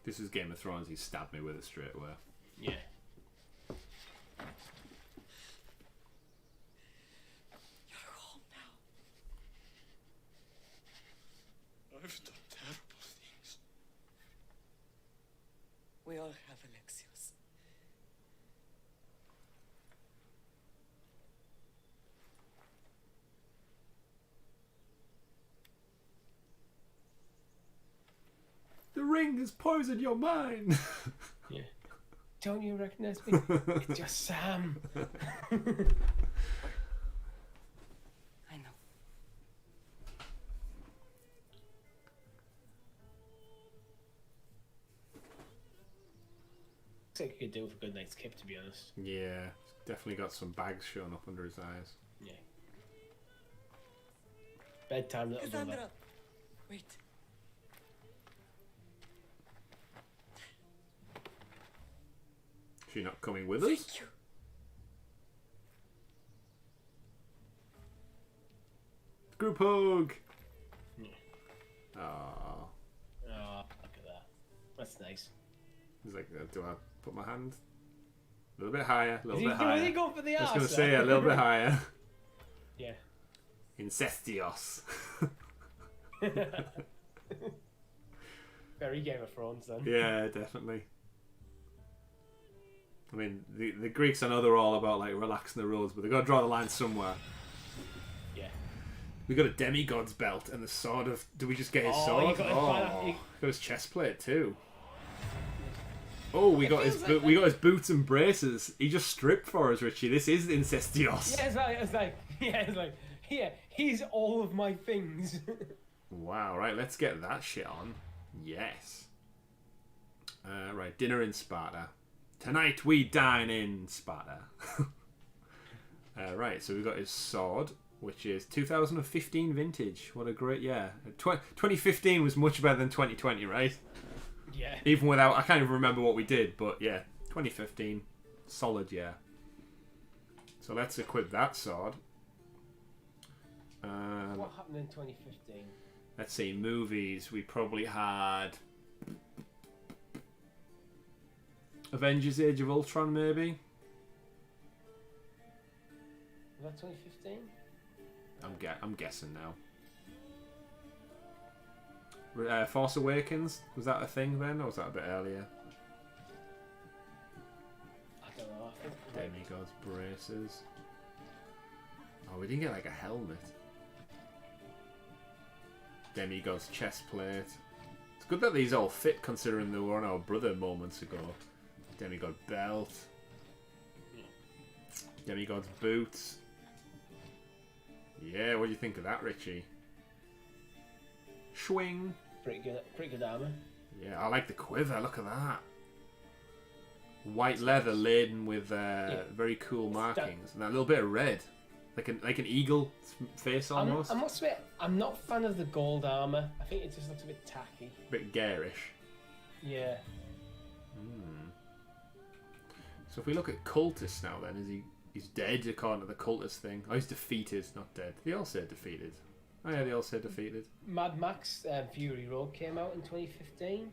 This is Game of Thrones. He stabbed me with it straight away. Yeah. You're home now. I've done terrible things. We all have, Alexios. The ring has poisoned your mind. Yeah. Don't you recognize me? It's just Sam. I know. Looks like you could do with a good night's kip, to be honest. Yeah, definitely got some bags showing up under his eyes. Yeah. Bedtime, little brother. Kassandra, wait. She not coming with us? Thank you. Group hug. Yeah. Aww. Oh, look at that. That's nice. He's like, do I put my hand a little bit higher? A little Is bit higher. he going for the I was arse? going to say a little bit higher. Yeah. Incestios. Very Game of Thrones then. Yeah, definitely. I mean, the Greeks, I know they're all about like relaxing the rules, but they've got to draw the line somewhere. Yeah. We got a demigod's belt and the sword of. Do we just get his Oh, sword? you got his Oh, got his chest plate too. Oh, we got his we got his boots and braces. He just stripped for us, Richie. This is Incestios. Yeah, it's like, here's all of my things. Wow, right, let's get that shit on. Yes. Right, dinner in Sparta. Tonight we dine in Sparta. Right, so we've got his sword, which is 2015 vintage. What a great year. 2015 was much better than 2020, right? Yeah. Even without, I can't even remember what we did, but yeah, 2015, solid year. So let's equip that sword. What happened in 2015? Let's see, movies. We probably had Avengers: Age of Ultron, maybe. Was that 2015? I'm guessing now. Force Awakens, was that a thing then, or was that a bit earlier? I don't know. I think Demigod's braces. Oh, we didn't get like a helmet. Demigod's chest plate. It's good that these all fit considering they were on our brother moments ago. Demigod belt. Demigod's boots. Yeah, what do you think of that, Richie? Swing. Pretty good armor. Yeah, I like the quiver. Look at that. White leather laden with very cool markings, and that little bit of red, like an eagle face almost. I must admit, I'm not a fan of the gold armor. I think it just looks a bit tacky. A bit garish. Yeah. So if we look at cultists now, then he's dead according to the cultist thing. Oh, he's defeated, not dead. They all say defeated. Oh yeah, they all say defeated. Mad Max Fury Road came out in 2015.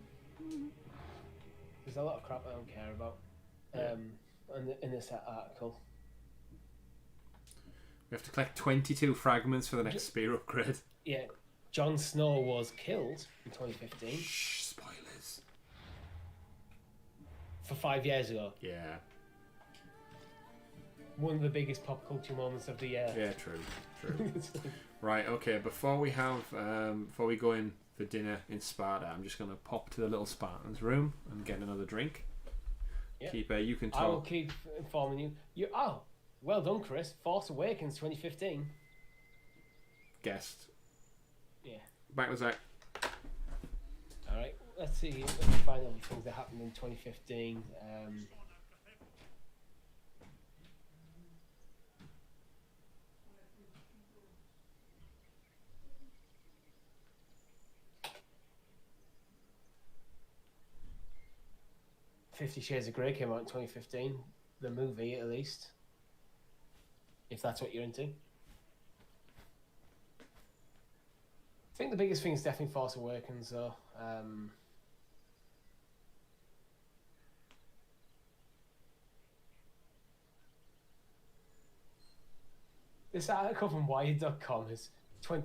There's a lot of crap I don't care about in this article. We have to collect 22 fragments for the next spear upgrade. Yeah, Jon Snow was killed in 2015. Shh, spoilers. For 5 years ago. Yeah. One of the biggest pop culture moments of the year. Yeah, true. Right, okay, before we go in for dinner in Sparta, I'm just going to pop to the little Spartan's room and get another drink. Yeah. You can talk. I will keep informing you. Oh, well done, Chris. Force Awakens 2015. Guest. Yeah. Back to Zach. Alright, let's see. Let's find all the things that happened in 2015. $50 Shades of Grey came out in 2015. The movie, at least. If that's what you're into. I think the biggest thing is definitely Force Awakens, though. This article from Wired.com is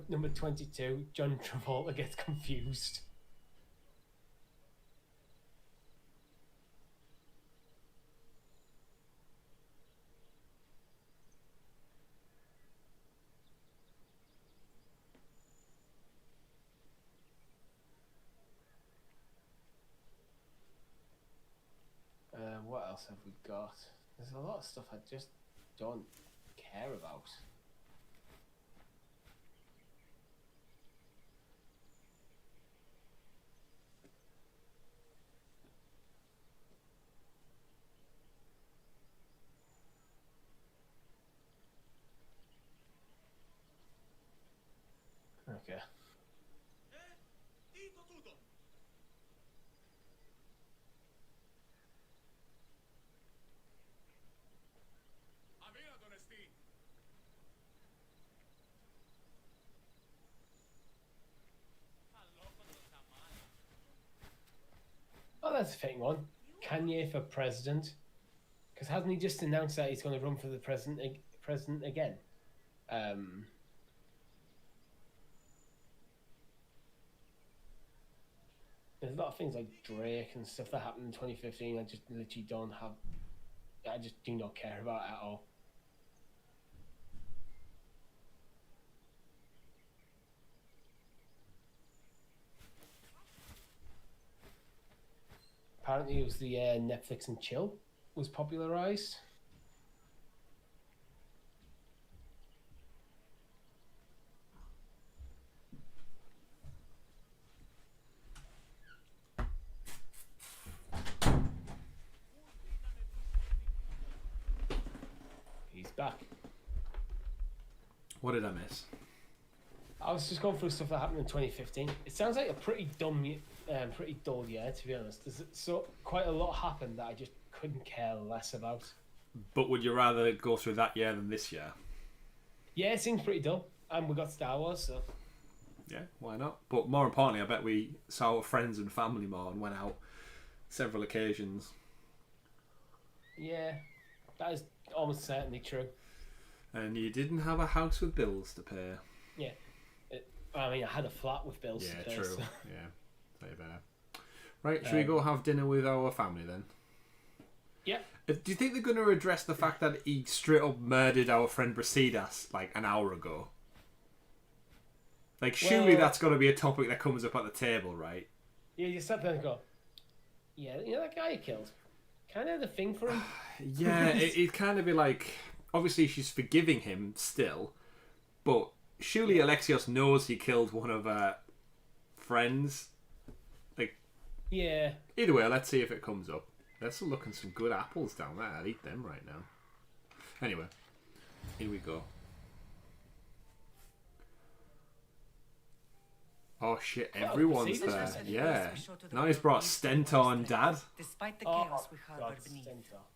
number 22. John Travolta gets confused. What else have we got? There's a lot of stuff I just don't care about. Okay. Oh, that's a fitting one. Kanye for president. Because hasn't he just announced that he's going to run for the president again? There's a lot of things like Drake and stuff that happened in 2015. I just literally don't have. I just do not care about at all. Apparently, it was the Netflix and chill was popularized. He's back. What did I miss? I was just going through stuff that happened in 2015. It sounds like a pretty dull year, to be honest. There's quite a lot happened that I just couldn't care less about. But would you rather go through that year than this year? Yeah, it seems pretty dull. And we got Star Wars, so... Yeah, why not? But more importantly, I bet we saw our friends and family more and went out several occasions. Yeah, that is almost certainly true. And you didn't have a house with bills to pay. Yeah. I mean, I had a flat with bills to pay. Yeah, true. So. Yeah, way better. Right, should we go have dinner with our family then? Yeah. Do you think they're going to address the fact that he straight up murdered our friend Brasidas like an hour ago? Like, surely that's got to be a topic that comes up at the table, right? Yeah, you sat there and go, yeah, you know that guy you killed? Kind of the thing for him. Yeah, it'd kind of be like, obviously she's forgiving him still, but surely Alexios knows he killed one of her friends. Like, yeah. Either way, let's see if it comes up. There's looking some good apples down there. I'd eat them right now. Anyway, here we go. Oh shit, everyone's there. Yeah. Now he's brought Stentor and Dad. Despite the chaos we harbor beneath.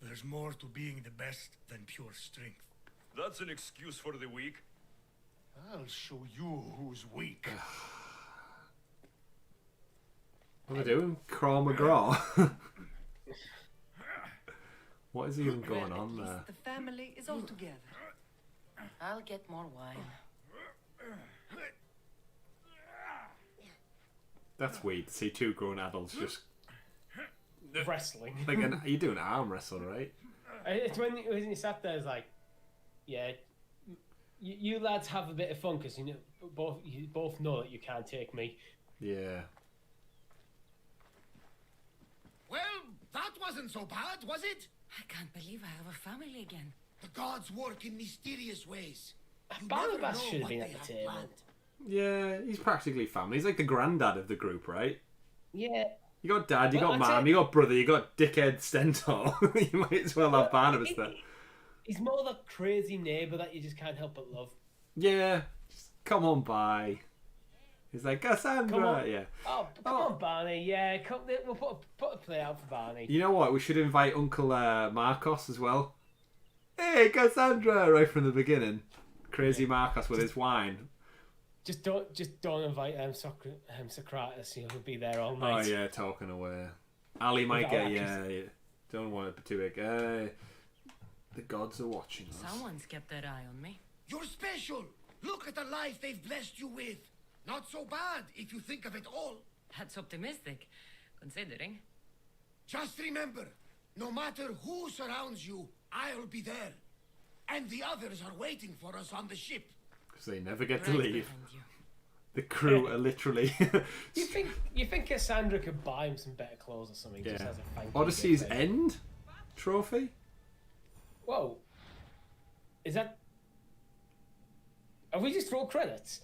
There's more to being the best than pure strength. That's an excuse for the weak. I'll show you who's weak. What are they doing? Craw McGraw? What is even going on there? The family is all together. I'll get more wine. That's weird to see two grown adults just wrestling. Like you do an arm wrestle, right? It's when you sat there, it's like, yeah, you lads have a bit of fun because you both know that you can't take me. Yeah. Well, that wasn't so bad, was it? I can't believe I have a family again. The gods work in mysterious ways. Barnabas should have been at the table. Yeah, he's practically family. He's like the granddad of the group, right? Yeah. You got dad, you got mum, you got brother, you got dickhead Stentor. You might as well have Barnabas there. He's more that crazy neighbour that you just can't help but love. Yeah, just come on by. He's like, Kassandra, yeah. Oh, come on, Barney. Yeah, we'll put a play out for Barney. You know what? We should invite Uncle Marcos as well. Hey, Kassandra, right from the beginning. Crazy Marcos with his wine. Just don't invite Socrates. He'll be there all night. Oh yeah, talking away. Ali might get yeah. Don't want it to be too big. The gods are watching us. Someone's kept their eye on me. You're special. Look at the life they've blessed you with. Not so bad if you think of it all. That's optimistic, considering. Just remember, no matter who surrounds you, I'll be there. And the others are waiting for us on the ship. Because they never get to leave. The crew are literally... You think Kassandra could buy him some better clothes or something? Yeah. Just as a thank you. Odyssey's End trophy? Whoa. Is that... Have we just rolled credits?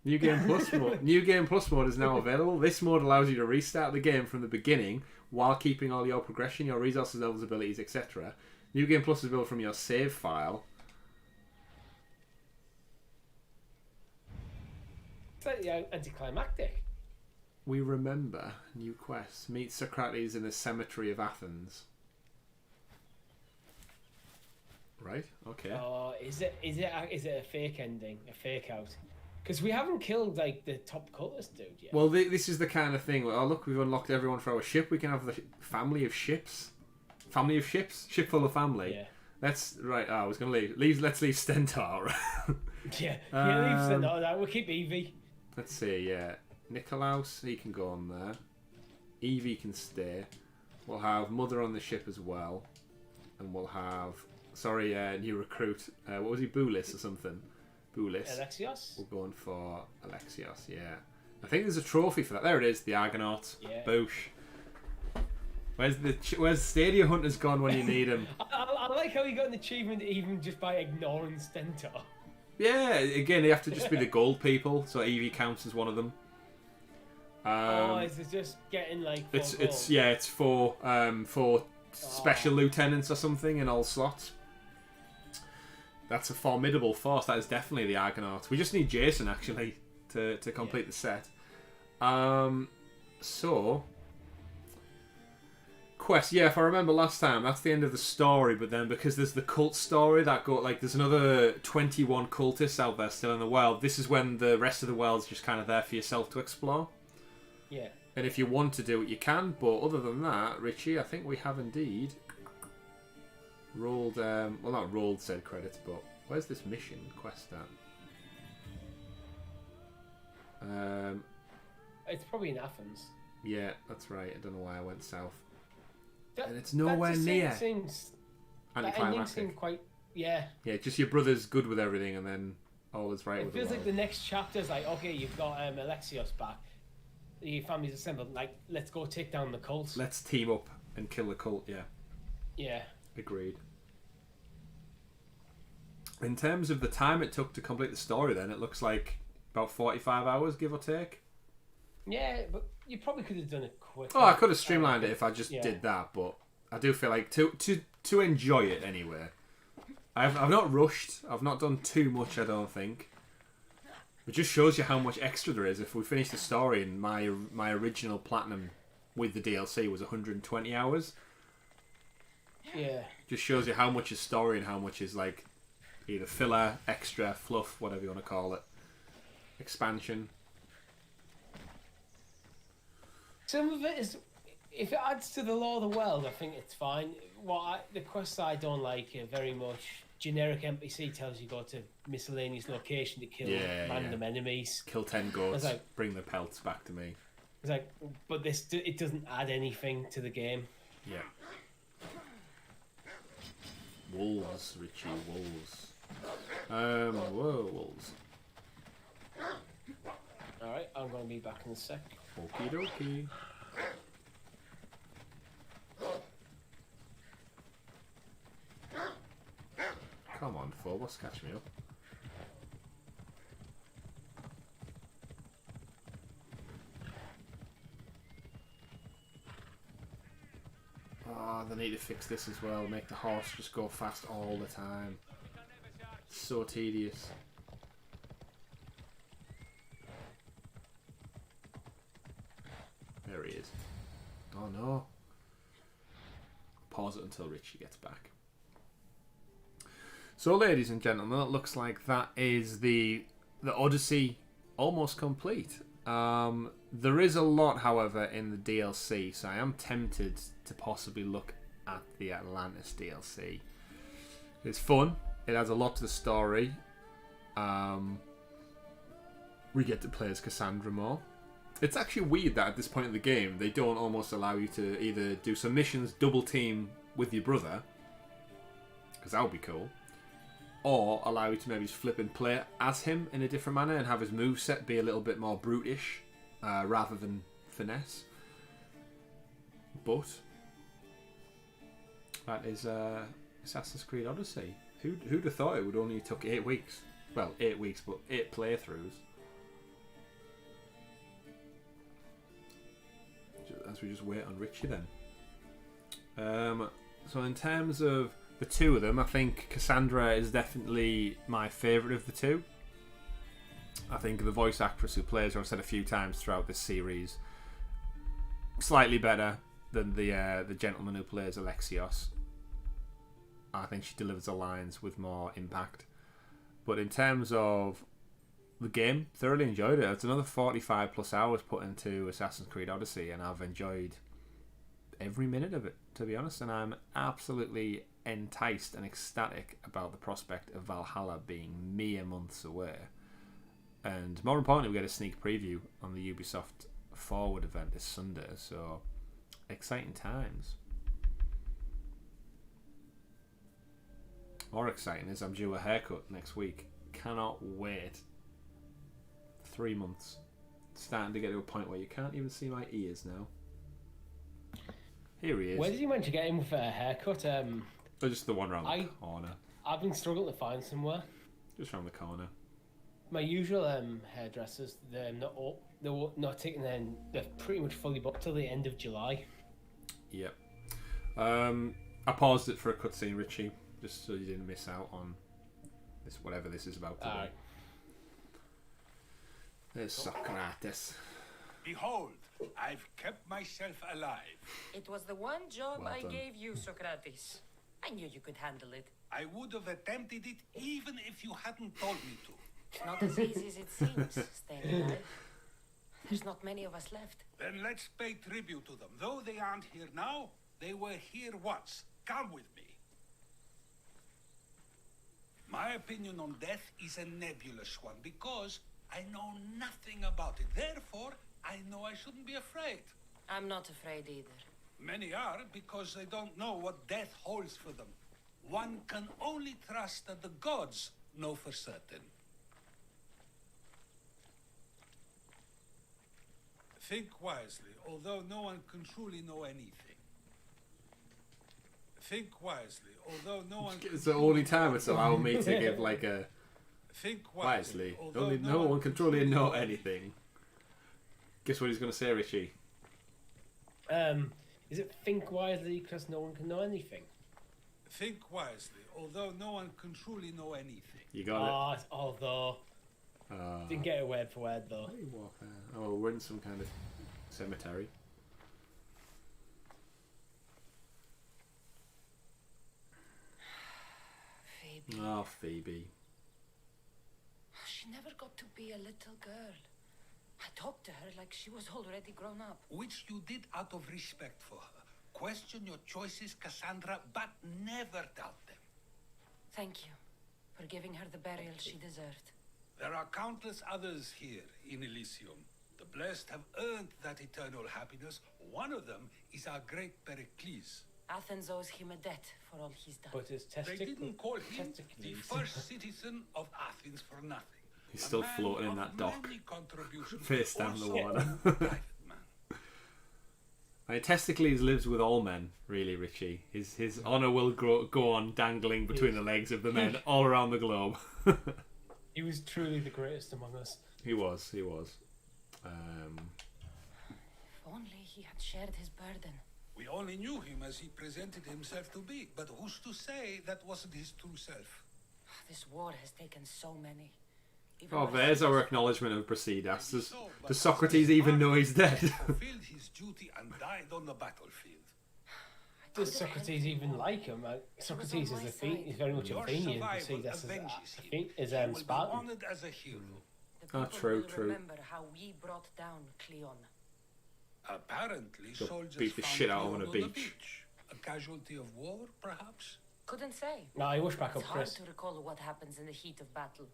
New Game Plus mode. New Game Plus mode is now available. This mode allows you to restart the game from the beginning while keeping all your progression, your resources, levels, abilities, etc. New Game Plus is built from your save file. Slightly anticlimactic. We remember new quests. Meet Socrates in the cemetery of Athens. Right? Okay. Oh, is it a fake ending? A fake out? Because we haven't killed like the top cultist dude yet. Well, this is the kind of thing. Oh, look, we've unlocked everyone for our ship. We can have the family of ships. Family of ships. Ship full of family. Yeah. Let's right. Oh, I was gonna leave. Let's leave Stentor. Yeah. Leave Stentor. We'll keep Evie. Let's see. Yeah, Nikolaus. He can go on there. Evie can stay. We'll have Mother on the ship as well. And we'll have... Sorry, new recruit. What was he? Boulis or something? Boulis. Alexios? We're going for Alexios, yeah. I think there's a trophy for that. There it is, the Argonaut. Yeah. Boosh. Where's Stadia Hunter's gone when you need him? I like how he got an achievement even just by ignoring Stentor. Yeah, again, they have to just be the gold people, so Evie counts as one of them. Is it just getting like? It's four special lieutenants or something in all slots. That's a formidable force. That is definitely the Argonaut. We just need Jason actually to complete the set. So quest, yeah, if I remember last time, that's the end of the story, but then because there's the cult story that there's another 21 cultists out there still in the world, this is when the rest of the world's just kind of there for yourself to explore. Yeah. And if you want to do it, you can, but other than that, Richie, I think we have indeed rolled, well, not rolled said credits, but where's this mission quest at? It's probably in Athens. Yeah, that's right. I don't know why I went south. And it's nowhere near. That ending seemed quite, Yeah, just your brother's good with everything, and then all is right with the world. It feels like the next chapter's like, okay, you've got Alexios back. Your family's assembled. Like, let's go take down the cult. Let's team up and kill the cult, yeah. Yeah. Agreed. In terms of the time it took to complete the story, then, it looks like about 45 hours, give or take. Yeah, but you probably could have done it quicker. Oh, I could have streamlined it if I just did that, but I do feel like to enjoy it anyway. I've not rushed. I've not done too much, I don't think. It just shows you how much extra there is. If we finish the story, and my original platinum with the DLC was 120 hours. Yeah. Just shows you how much is story and how much is like either filler, extra, fluff, whatever you want to call it. Expansion. Some of it is, if it adds to the lore of the world, I think it's fine. The quests I don't like are very much generic NPC tells you go to miscellaneous location to kill random enemies. Kill 10 goats, bring the pelts back to me. It's like, but it doesn't add anything to the game. Yeah. Wolves, Richie, wolves. Whoa, wolves. Alright, I'm going to be back in a sec. Okie dokie. Come on, Phobos, catch me up. Oh, they need to fix this as well. Make the horse just go fast all the time. So tedious. There he is. Oh no. Pause it until Richie gets back. So, ladies and gentlemen, it looks like that is the Odyssey almost complete. There is a lot, however, in the DLC, so I am tempted to possibly look at the Atlantis DLC. It's fun. It adds a lot to the story. We get to play as Kassandra more. It's actually weird that at this point in the game, they don't almost allow you to either do some missions, double team with your brother, because that would be cool, or allow you to maybe just flip and play as him in a different manner and have his moveset be a little bit more brutish rather than finesse. But that is Assassin's Creed Odyssey. Who'd have thought it would only took 8 weeks? Well, 8 weeks, but 8 playthroughs. As we just wait on Richie then. So in terms of the two of them, I think Kassandra is definitely my favourite of the two. I think the voice actress who plays her, I've said a few times throughout this series, slightly better than the gentleman who plays Alexios. I think she delivers the lines with more impact. But in terms of the game, thoroughly enjoyed it. It's another 45 plus hours put into Assassin's Creed Odyssey, and I've enjoyed every minute of it, to be honest, and I'm absolutely enticed and ecstatic about the prospect of Valhalla being mere months away. And more importantly, we get a sneak preview on the Ubisoft forward event this Sunday, so exciting times. More exciting is I'm due a haircut next week. Cannot wait. 3 months. Starting to get to a point where you can't even see my ears now. Here he is. Where did you manage to get him with a haircut? Just the one round the corner. I've been struggling to find somewhere. Just round the corner. My usual hairdressers, they're not taking them. They're pretty much fully booked till the end of July. Yep. I paused it for a cutscene, Richie, just so you didn't miss out on this, whatever this is about today. There's Socrates. Behold, I've kept myself alive. It was the one job Well I done. gave you, Socrates. I knew you could handle it. I would have attempted it even if you hadn't told me to. It's not as easy as it seems, staying alive. There's not many of us left. Then let's pay tribute to them. Though they aren't here now, they were here once. Come with me. My opinion on death is a nebulous one because I know nothing about it. Therefore, I know I shouldn't be afraid. I'm not afraid either. Many are because they don't know what death holds for them. One can only trust that the gods know for certain. Think wisely, although no one can truly know anything. Think wisely, although no one can It's the only time it's allowed me to give like a think wisely. although Only no one can truly know anything. Guess what he's going to say, Richie? Is it think wisely because no one can know anything? Think wisely, although no one can truly know anything. You got it. Although. Didn't get it word for word though. Oh, we're in some kind of cemetery. Phoebe. Oh, Phoebe. She never got to be a little girl. I talked to her like she was already grown up. Which you did out of respect for her. Question your choices, Kassandra, but never doubt them. Thank you for giving her the burial she deserved. There are countless others here in Elysium. The blessed have earned that eternal happiness. One of them is our great Pericles. Athens owes him a debt for all he's done. But his They didn't call him the first citizen of Athens for nothing. He's still floating in that dock, face down the also water. I mean, Testicles lives with all men, really, Richie. His honour will go on dangling between the legs of the men all around the globe. He was truly the greatest among us. He was. If only he had shared his burden. We only knew him as he presented himself to be, but who's to say that wasn't his true self? This war has taken so many. Even Oh, my there's our sisters- acknowledgement of Brasidas. Does Socrates even know he's dead? Fulfilled his duty and died on the battlefield. Does Socrates even like him? Socrates is he's very much Athenian. Brasidas is Spartan. Honored as a hero. The Oh, people true, will true. remember how we brought down Cleon. Apparently, Go soldiers beat the found shit out of him Cleon on a the beach. A casualty of war, perhaps? Couldn't say. No, he washed back It's up, hard Chris. to recall what happens in the heat of battle.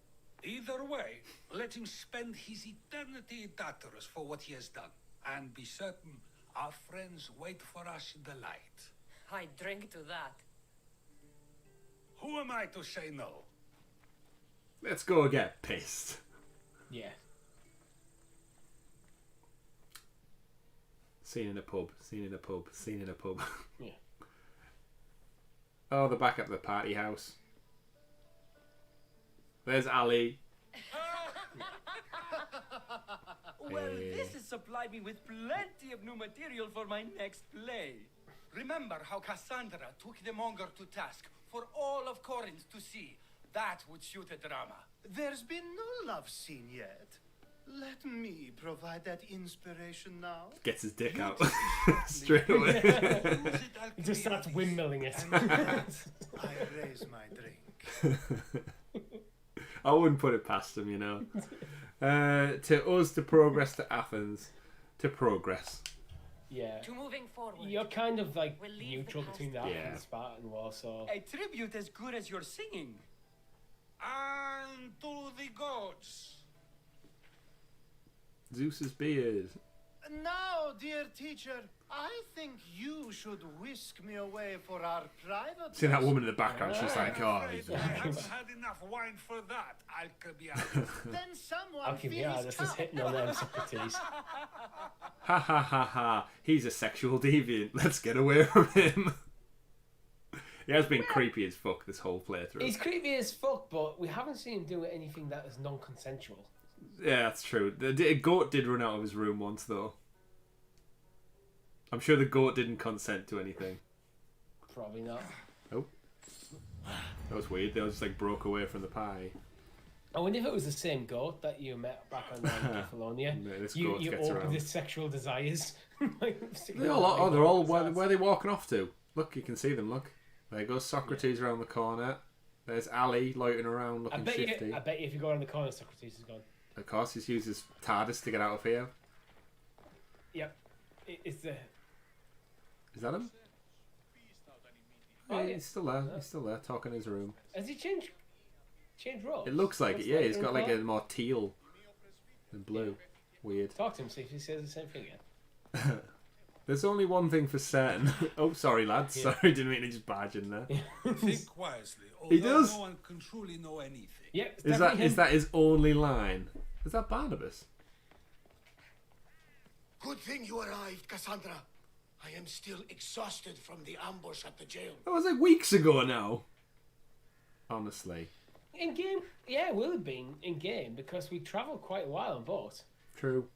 Either way, let him spend his eternity in Tartarus for what he has done. And be certain our friends wait for us in the light. I drink to that. Who am I to say no? Let's go get pissed. Yeah. Scene in a pub. Scene in a pub. Scene in a pub. Yeah. Oh, they're back at the party house. There's Ali. Well, Hey. this has supplied me with plenty of new material for my next play. Remember how Cassandra took the monger to task for all of Corinth to see? That would shoot a drama. There's been no love scene yet. Let me provide that inspiration now. Gets his dick out straight away. He just starts windmilling it. I raise my drink. I wouldn't put it past him, you know. To us to progress to Athens, to progress. Yeah. To moving forward. You're kind of like We'll leave neutral the past between that Yeah. and Spartan War, so. A tribute as good as your singing. And to the gods. Zeus's beard. Now, dear teacher, I think you should whisk me away for our private... See that woman in the background? She's like, oh... I haven't had enough wine for that, Alcibiades. Then someone Alcibiades is hitting on them Socrates. Ha ha ha ha. He's a sexual deviant. Let's get away from him. He has been creepy as fuck this whole playthrough. He's creepy as fuck, but we haven't seen him do anything that is non-consensual. Yeah, that's true. The goat did run out of his room once, though. I'm sure the goat didn't consent to anything. Probably not. Oh. That was weird. They all just like broke away from the pie. I wonder if it was the same goat that you met back on Kefalonia. No, this you goat you gets opened around. his sexual desires. They're all where are they walking off to? Look, you can see them, look. There goes Socrates around the corner. There's Ali loitering around looking shifty. I bet you if you go around the corner, Socrates is gone. Of course, he's used his TARDIS to get out of here. Yep. It's the... Is that him? Oh, Yeah, he's still there. He's still there, talking in his room. Has he changed roles? It looks like it, yeah. He's got like a more teal than blue. Weird. Talk to him, see if he says the same thing again. There's only one thing for certain. Oh, sorry, lads. Yeah. Sorry, didn't mean to just barge in there. Think wisely. He does. No one can truly know anything. Yep. Is that his only line? Is that Barnabas? Good thing you arrived, Cassandra. I am still exhausted from the ambush at the jail. That was like weeks ago now. Honestly. In game, yeah, it will have been in game because we travelled quite a while on boat. True.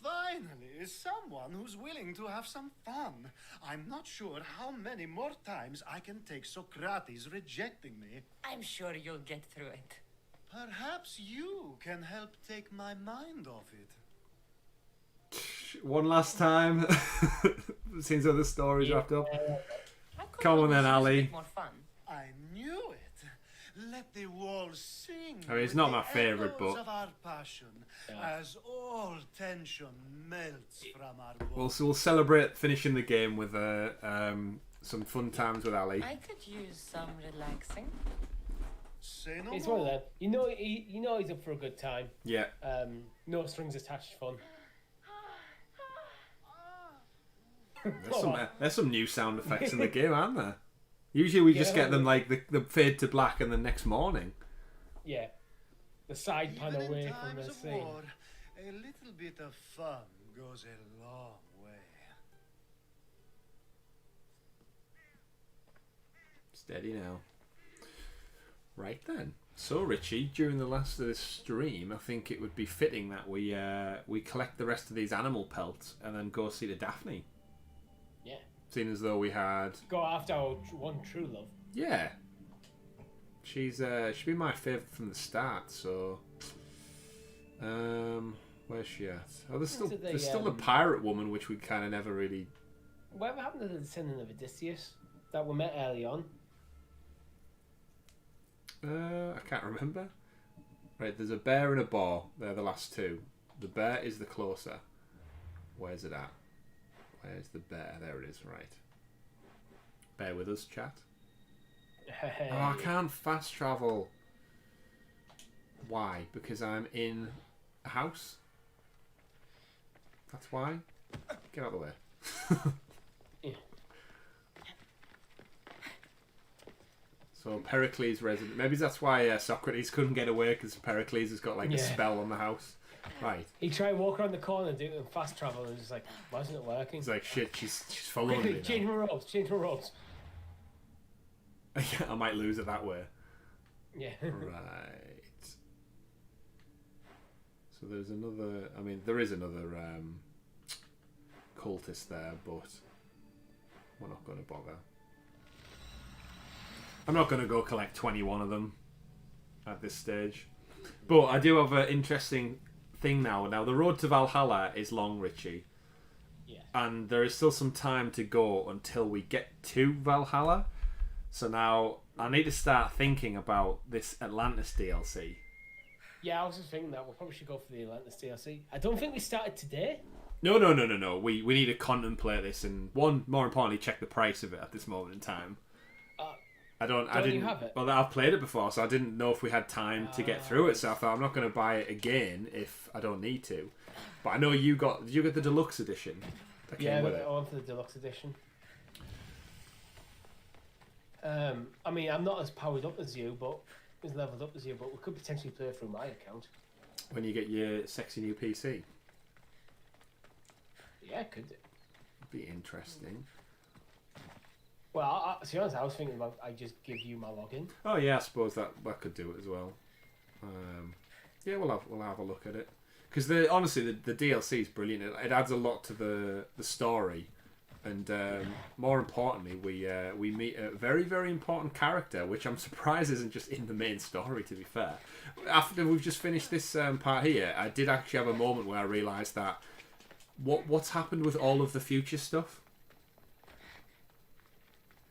Finally, someone who's willing to have some fun. I'm not sure how many more times I can take Socrates rejecting me. I'm sure you'll get through it. Perhaps you can help take my mind off it. One last time. Since other stories wrapped up. Come on then, Ali. More fun. I knew it. Let the walls sing. I mean, it's not my favourite, but of our passion, as all tension melts from our bones. we'll celebrate finishing the game with some fun times with Ali. I could use some relaxing. Say no It's more. one of them. You know he's up for a good time. Yeah. No strings attached fun. There's some new sound effects in the game, aren't there? Usually we just get them like the fade to black and the next morning. Yeah. The side pan Even away in from the times of scene. war, a little bit of fun goes a long way. Steady now. Right then. So Richie, during the last of this stream, I think it would be fitting that we collect the rest of these animal pelts and then go see the Daphne. Yeah. Seeing as though we had... Go after our one true love. Yeah. She's been my favourite from the start, so... where's she at? Oh, there's still the pirate woman, which we kind of never really... Whatever happened to the descendant of Odysseus that we met early on? I can't remember. Right, there's a bear and a boar. They're the last two. The bear is the closer. Where's it at? Where's the bear? There it is, right. Bear with us, chat. Oh, I can't fast travel. Why? Because I'm in a house? That's why? Get out of the way. Yeah. So Pericles resident. Maybe that's why Socrates couldn't get away, because Pericles has got like a spell on the house. Right. He tried walking around the corner doing fast travel and just like, why isn't it working? He's like, shit, she's following me now. Change my ropes. I might lose it that way. Yeah. Right. So there's another... I mean, there is another cultist there, but we're not going to bother. I'm not going to go collect 21 of them at this stage. But I do have an interesting thing now. Now, the road to Valhalla is long, Richie. Yeah. And there is still some time to go until we get to Valhalla. So now I need to start thinking about this Atlantis DLC. Yeah, I was just thinking that we probably should go for the Atlantis DLC. I don't think we started today. No. We need to contemplate this and, more importantly, check the price of it at this moment in time. I Don't didn't. you have it? Well, I've played it before, so I didn't know if we had time to get through it. So I thought I'm not going to buy it again if I don't need to. But I know you got. Did you get the deluxe edition? That came with it? I went for the deluxe edition. I mean, I'm not as powered up as you, but as leveled up as you, but we could potentially play through my account. When you get your sexy new PC. Yeah, could do. Be interesting. Well, to be honest, I was thinking about I just give you my login. Oh yeah, I suppose that could do it as well. Yeah, we'll have a look at it because honestly the DLC is brilliant. It adds a lot to the story, and more importantly, we meet a very, very important character, which I'm surprised isn't just in the main story. To be fair, after we've just finished this part here, I did actually have a moment where I realised that what's happened with all of the future stuff.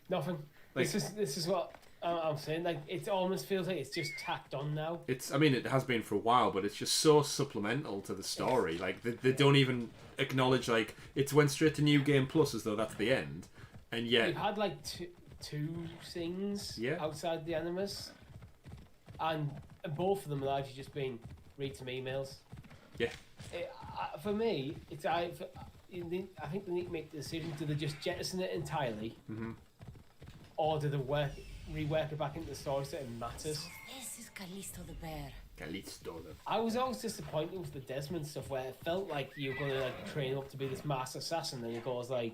Nothing. This is what I'm saying. Like, it almost feels like it's just tacked on now. I mean, it has been for a while, but it's just so supplemental to the story. Like, they don't even acknowledge, like, it's went straight to New Game Plus as though that's the end. And yet... You've had, like, two things outside the Animus. And both of them have actually just been read some emails. Yeah. For me, I think they need to make the decision. Do they just jettison it entirely? Mm-hmm. Or do they rework it back into the story so it matters? So this is Callisto the bear. Callisto. I was always disappointed with the Desmond stuff where it felt like you were going to like train up to be this master assassin, and it goes like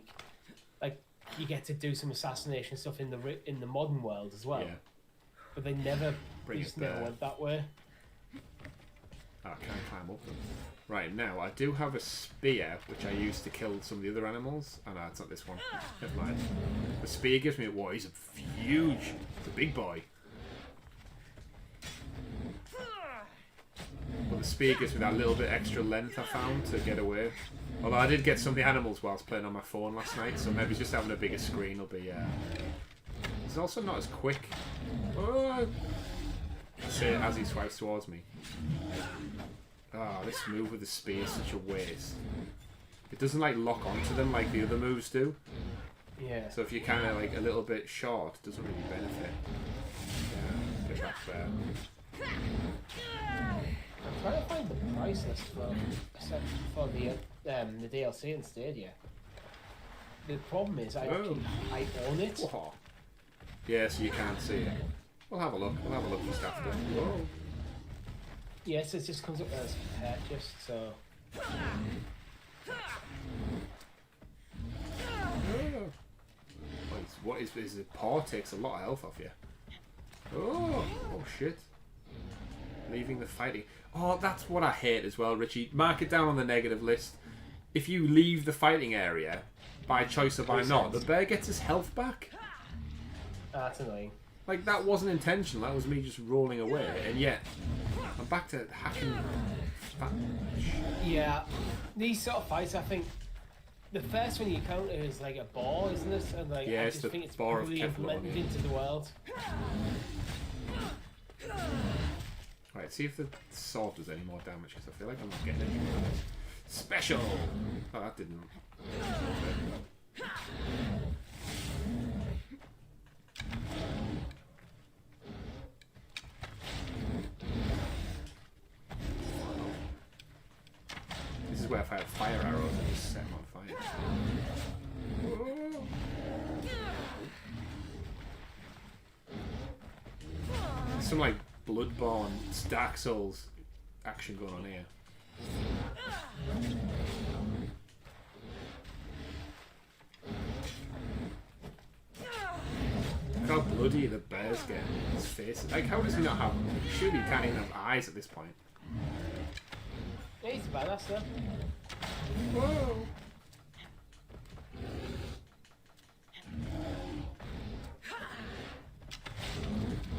you get to do some assassination stuff in the modern world as well. Yeah. But they never never went that way. Oh, I can't climb up them. Right, now I do have a spear which I use to kill some of the other animals. Oh no, it's not this one. Never mind. The spear gives me he's huge. It's a big boy. But the spear gives me that little bit extra length I found to get away. Although I did get some of the animals whilst playing on my phone last night, so maybe just having a bigger screen will be... It's also not as quick. Oh! I say it as he swipes towards me. This move with the spear is such a waste. It doesn't like lock onto them like the other moves do. Yeah. So if you're kind of like a little bit short, it doesn't really benefit. Yeah, get back there. I'm trying to find the price list for the DLC in Stadia. The problem is I own it. Whoa. Yeah, so you can't see it. We'll have a look. We'll have a look just after. Whoa. Yes, it just comes up as purchased, so... What is the paw takes a lot of health off you. Oh shit. Leaving the fighting. Oh, that's what I hate as well, Richie. Mark it down on the negative list. If you leave the fighting area, by choice or by not, the bear gets his health back. That's annoying. Like, that wasn't intentional, that was me just rolling away, and yet I'm back to hacking. Yeah, these sort of fights, I think the first one you counter is like a ball, isn't it? And like, yeah, I just think it's probably implemented into the world. Right, see if the sword does any more damage, because I feel like I'm not getting any more. Special! Oh, that didn't. This is where if I had fire arrows, I'd just set them on fire. Whoa. Some like Bloodborne, Dark Souls action going on here. Look how bloody the bears get. His face. Like, how does he not have? Surely he can't even have eyes at this point. Yeah, he's a badass though. Whoa!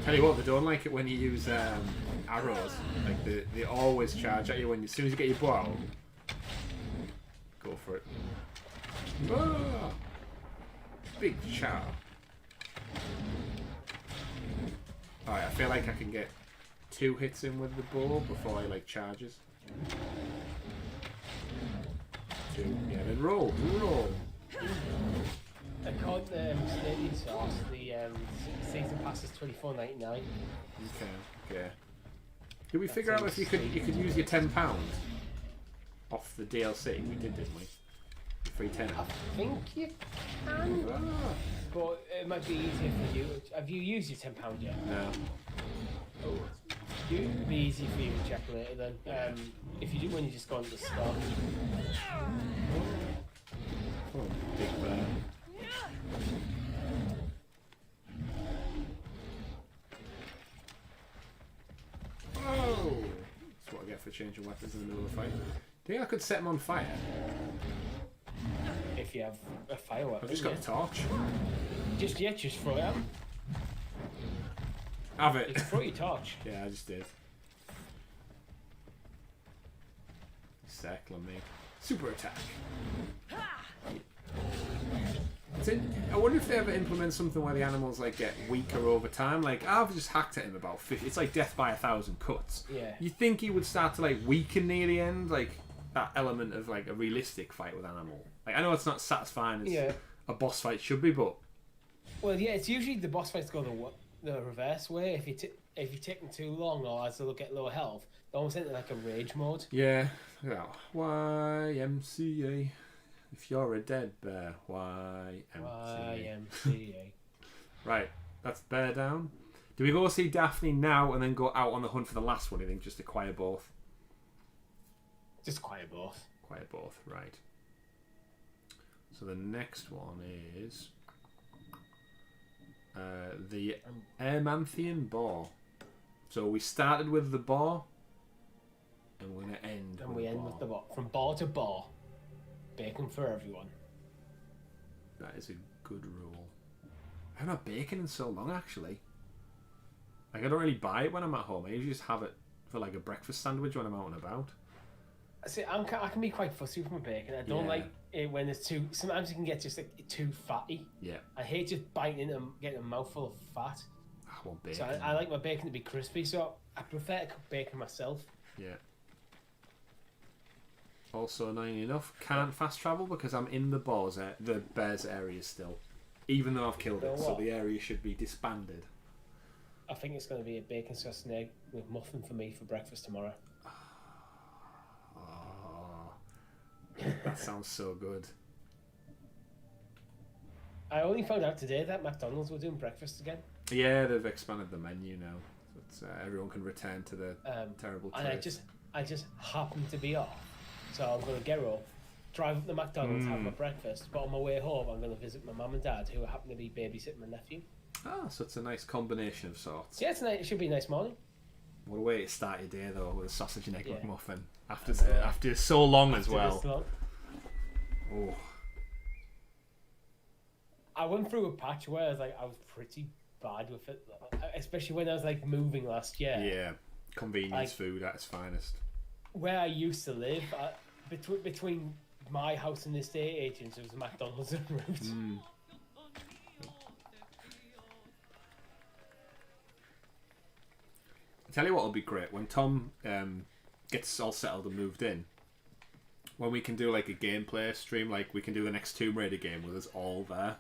Tell you what, they don't like it when you use arrows. Like they always charge at you as soon as you get your bow out. Go for it. Ah! Big char. Alright, I feel like I can get 2 hits in with the bow before he like charges. 2, yeah, then roll. According to Stadia source, the season pass is $24.99. Okay. Did we figure out if you could use your £10 off the DLC? We did, didn't we? Free tenner. I think you can, but it might be easier for you. Have you used your £10 yet? No. It'd be easy for you to check later then. If you do, when you just go on the start. Oh, big bear. Oh! That's what I get for changing weapons in the middle of the fight. Do you think I could set them on fire? If you have a fire weapon. I've just got a torch. Just throw it out. Have it. Just throw your torch. Yeah, I just did. Circle me. Super attack. I wonder if they ever implement something where the animals like get weaker over time. Like I've just hacked at him about 50. It's like death by 1,000 cuts. Yeah. You think he would start to like weaken near the end, like that element of like a realistic fight with animal. Like I know it's not satisfying as a boss fight should be, but well, yeah, it's usually the boss fights go the reverse way. If you take them too long, or as they get low health, they almost enter like a rage mode. yeah. YMCA. If you're a dead bear, YMCA. Right, that's bear down. Do we go see Daphne now and then go out on the hunt for the last one? Do you think just acquire both? Just acquire both. Acquire both, right. So the next one is the Amanthian boar. So we started with the boar, and we're going to end and we end with the boar. From boar to boar. Bacon for everyone. That is a good rule. I haven't had bacon in so long, actually. Like, I don't really buy it when I'm at home. I usually just have it for like a breakfast sandwich when I'm out and about. See, I can be quite fussy with my bacon. I don't like it when it's too... Sometimes it can get just like too fatty. Yeah. I hate just biting into getting a mouthful of fat. I want bacon. So I like my bacon to be crispy, so I prefer to cook bacon myself. Yeah. Also, annoying enough, can't fast travel because I'm in the bear's area still. Even though I've killed it, so the area should be disbanded. I think it's going to be a bacon sauce and egg with muffin for me for breakfast tomorrow. That sounds so good. I only found out today that McDonald's were doing breakfast again. Yeah, they've expanded the menu now. So everyone can return to the terrible taste. And I just happened to be off. So I'm going to get up, drive up to McDonald's, have my breakfast, but on my way home I'm going to visit my mum and dad who happen to be babysitting my nephew. Ah, so it's a nice combination of sorts. Yeah, it should be a nice morning. What a way to start your day though, with a sausage and egg McMuffin. After so long as well. Oh. I went through a patch where I was pretty bad with it, especially when I was like moving last year. Yeah, convenience food at its finest. Where I used to live, between my house and the estate agents, there was a McDonald's en route. I tell you what will be great when Tom gets all settled and moved in. When we can do like a gameplay stream, like we can do the next Tomb Raider game with us all there.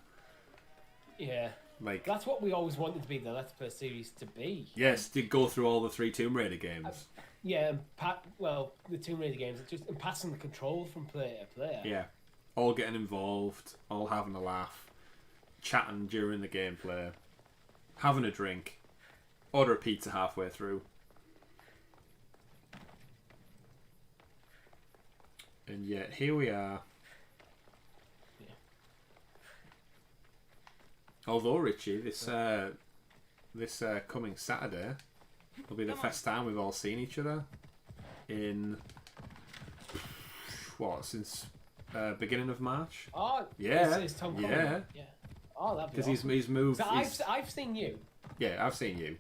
Yeah. Like that's what we always wanted to be the Let's Play series to be. Yes, to go through all the 3 Tomb Raider games. Yeah, and the Tomb Raider games, and passing the control from player to player. Yeah, all getting involved, all having a laugh, chatting during the gameplay, having a drink, order a pizza halfway through. And yet, here we are. Yeah. Although, Richie, this coming Saturday will be the first time we've all seen each other in since beginning of March. Oh, yeah, it's Tom Collins. Yeah. Oh, that'd be because awesome. he's moved. So I've seen you. Yeah, I've seen you.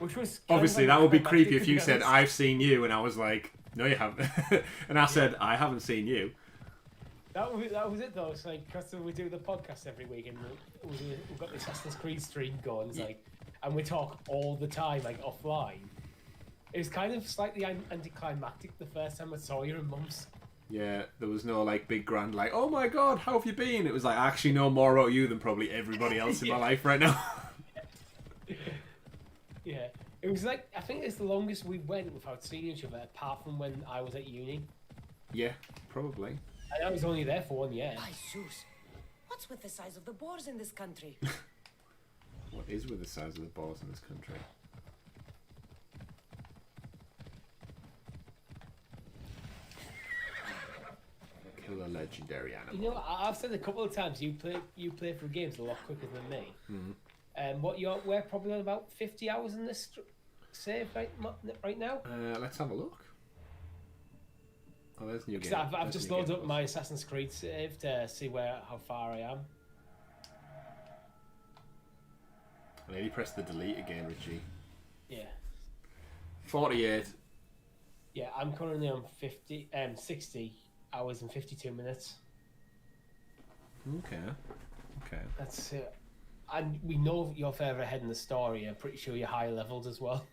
Which was obviously that would be creepy if you said I've seen you and I was like, no, you haven't, and I said I haven't seen you. That was it though. It's like because we do the podcast every week and we've got the Assassin's Creed stream going. It's like, and we talk all the time like offline. It was kind of slightly anticlimactic the first time I saw you in Mum's. Yeah, there was no like big grand like, oh my god, how have you been? It was like, I actually know more about you than probably everybody else in my life right now. Yeah, it was like, I think it's the longest we went without seeing each other, apart from when I was at uni. Yeah, probably. And I was only there for 1 year. By Zeus, what's with the size of the boars in this country? What is with the size of the balls in this country? Kill a legendary animal. You know, I've said a couple of times you play through games a lot quicker than me. Mm-hmm. We're probably on about 50 hours in this save right now. Let's have a look. Oh, there's new game. I've just loaded up my Assassin's Creed save to see how far I am. I nearly pressed the delete again, Richie. Yeah. 48. Yeah, I'm currently on 60 hours and 52 minutes. Okay. That's it. And we know you're further ahead in the story. I'm pretty sure you're higher leveled as well.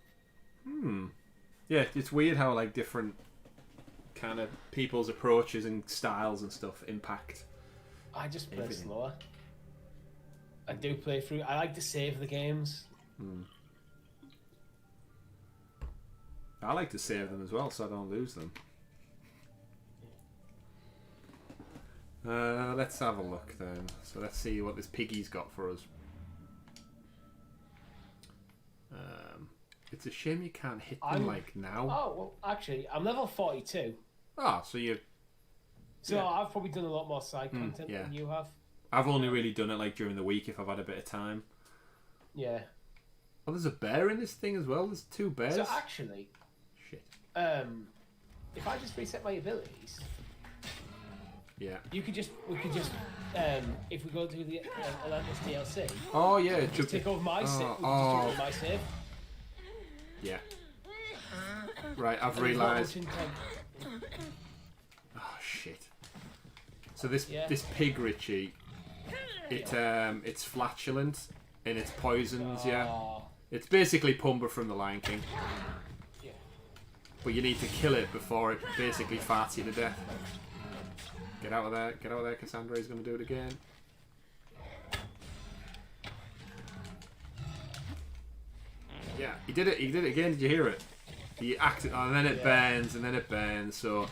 Yeah, it's weird how like different kind of people's approaches and styles and stuff impact. I just play slower. I do play through. I like to save the games. I like to save them as well, so I don't lose them. Let's have a look then. So let's see what this piggy's got for us. It's a shame you can't hit them like now. Oh well, actually, I'm level 42. Ah, so you. So I've probably done a lot more side content than you have. I've only really done it like during the week if I've had a bit of time. Yeah. Oh, there's a bear in this thing as well. There's 2 bears. So actually, shit. If I just reset my abilities, we could just, if we go to the Atlantis DLC. Oh yeah, just take over my save. My save. Yeah. Right, I've realised. Oh shit. So this pig, Richie, it's flatulent and it's poisons. Yeah. It's basically Pumbaa from The Lion King. Yeah. But you need to kill it before it basically farts you to death. Get out of there! Get out of there! Kassandra is going to do it again. Yeah, he did it. He did it again. Did you hear it? He acted, and then it burns, and then it burns. So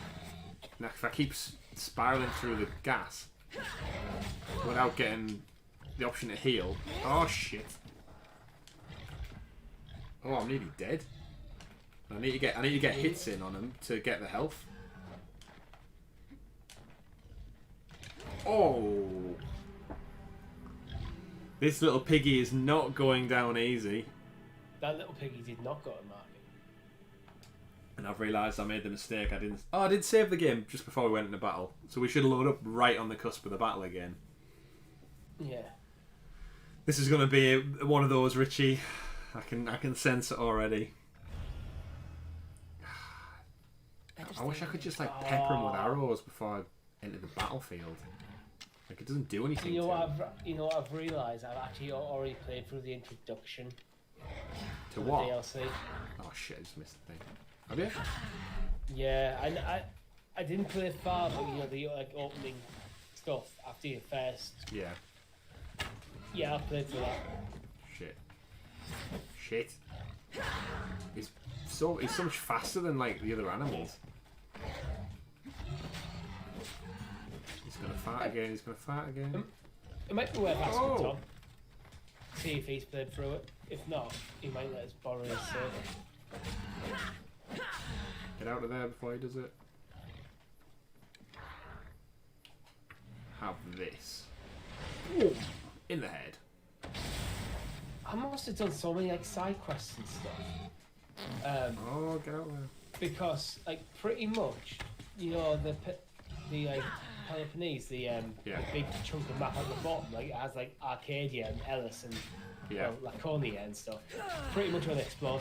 now if I keep spiraling through the gas without getting the option to heal, oh shit! Oh, I'm nearly dead. I need to get hits in on him to get the health. Oh, this little piggy is not going down easy. That little piggy did not go to market. And I've realised I made the mistake. I did save the game just before we went into battle, so we should load up right on the cusp of the battle again. Yeah. This is going to be one of those, Richie. I can sense it already. I wish I could just like pepper him with arrows before I enter the battlefield. Like it doesn't do anything. You know what I've realised? I've actually already played through the introduction. To what? The DLC. Oh shit! I just missed the thing. Have you? Yeah, I didn't play far, but you know the like opening stuff after your first. Yeah. Yeah, I played through that. Shit. He's so much faster than like the other animals. He's gonna fart again. He's gonna fart again. It might be worth asking Tom. See if he's played through it. If not, he might let us borrow his save. Get out of there before he does it. Have this. Ooh. In the head. I must have done so many like side quests and stuff. Oh, get out there. Because like pretty much, you know the like Peloponnese, the big chunk of map at the bottom, like it has like Arcadia and Elis and Laconia and stuff. Pretty much where they explore.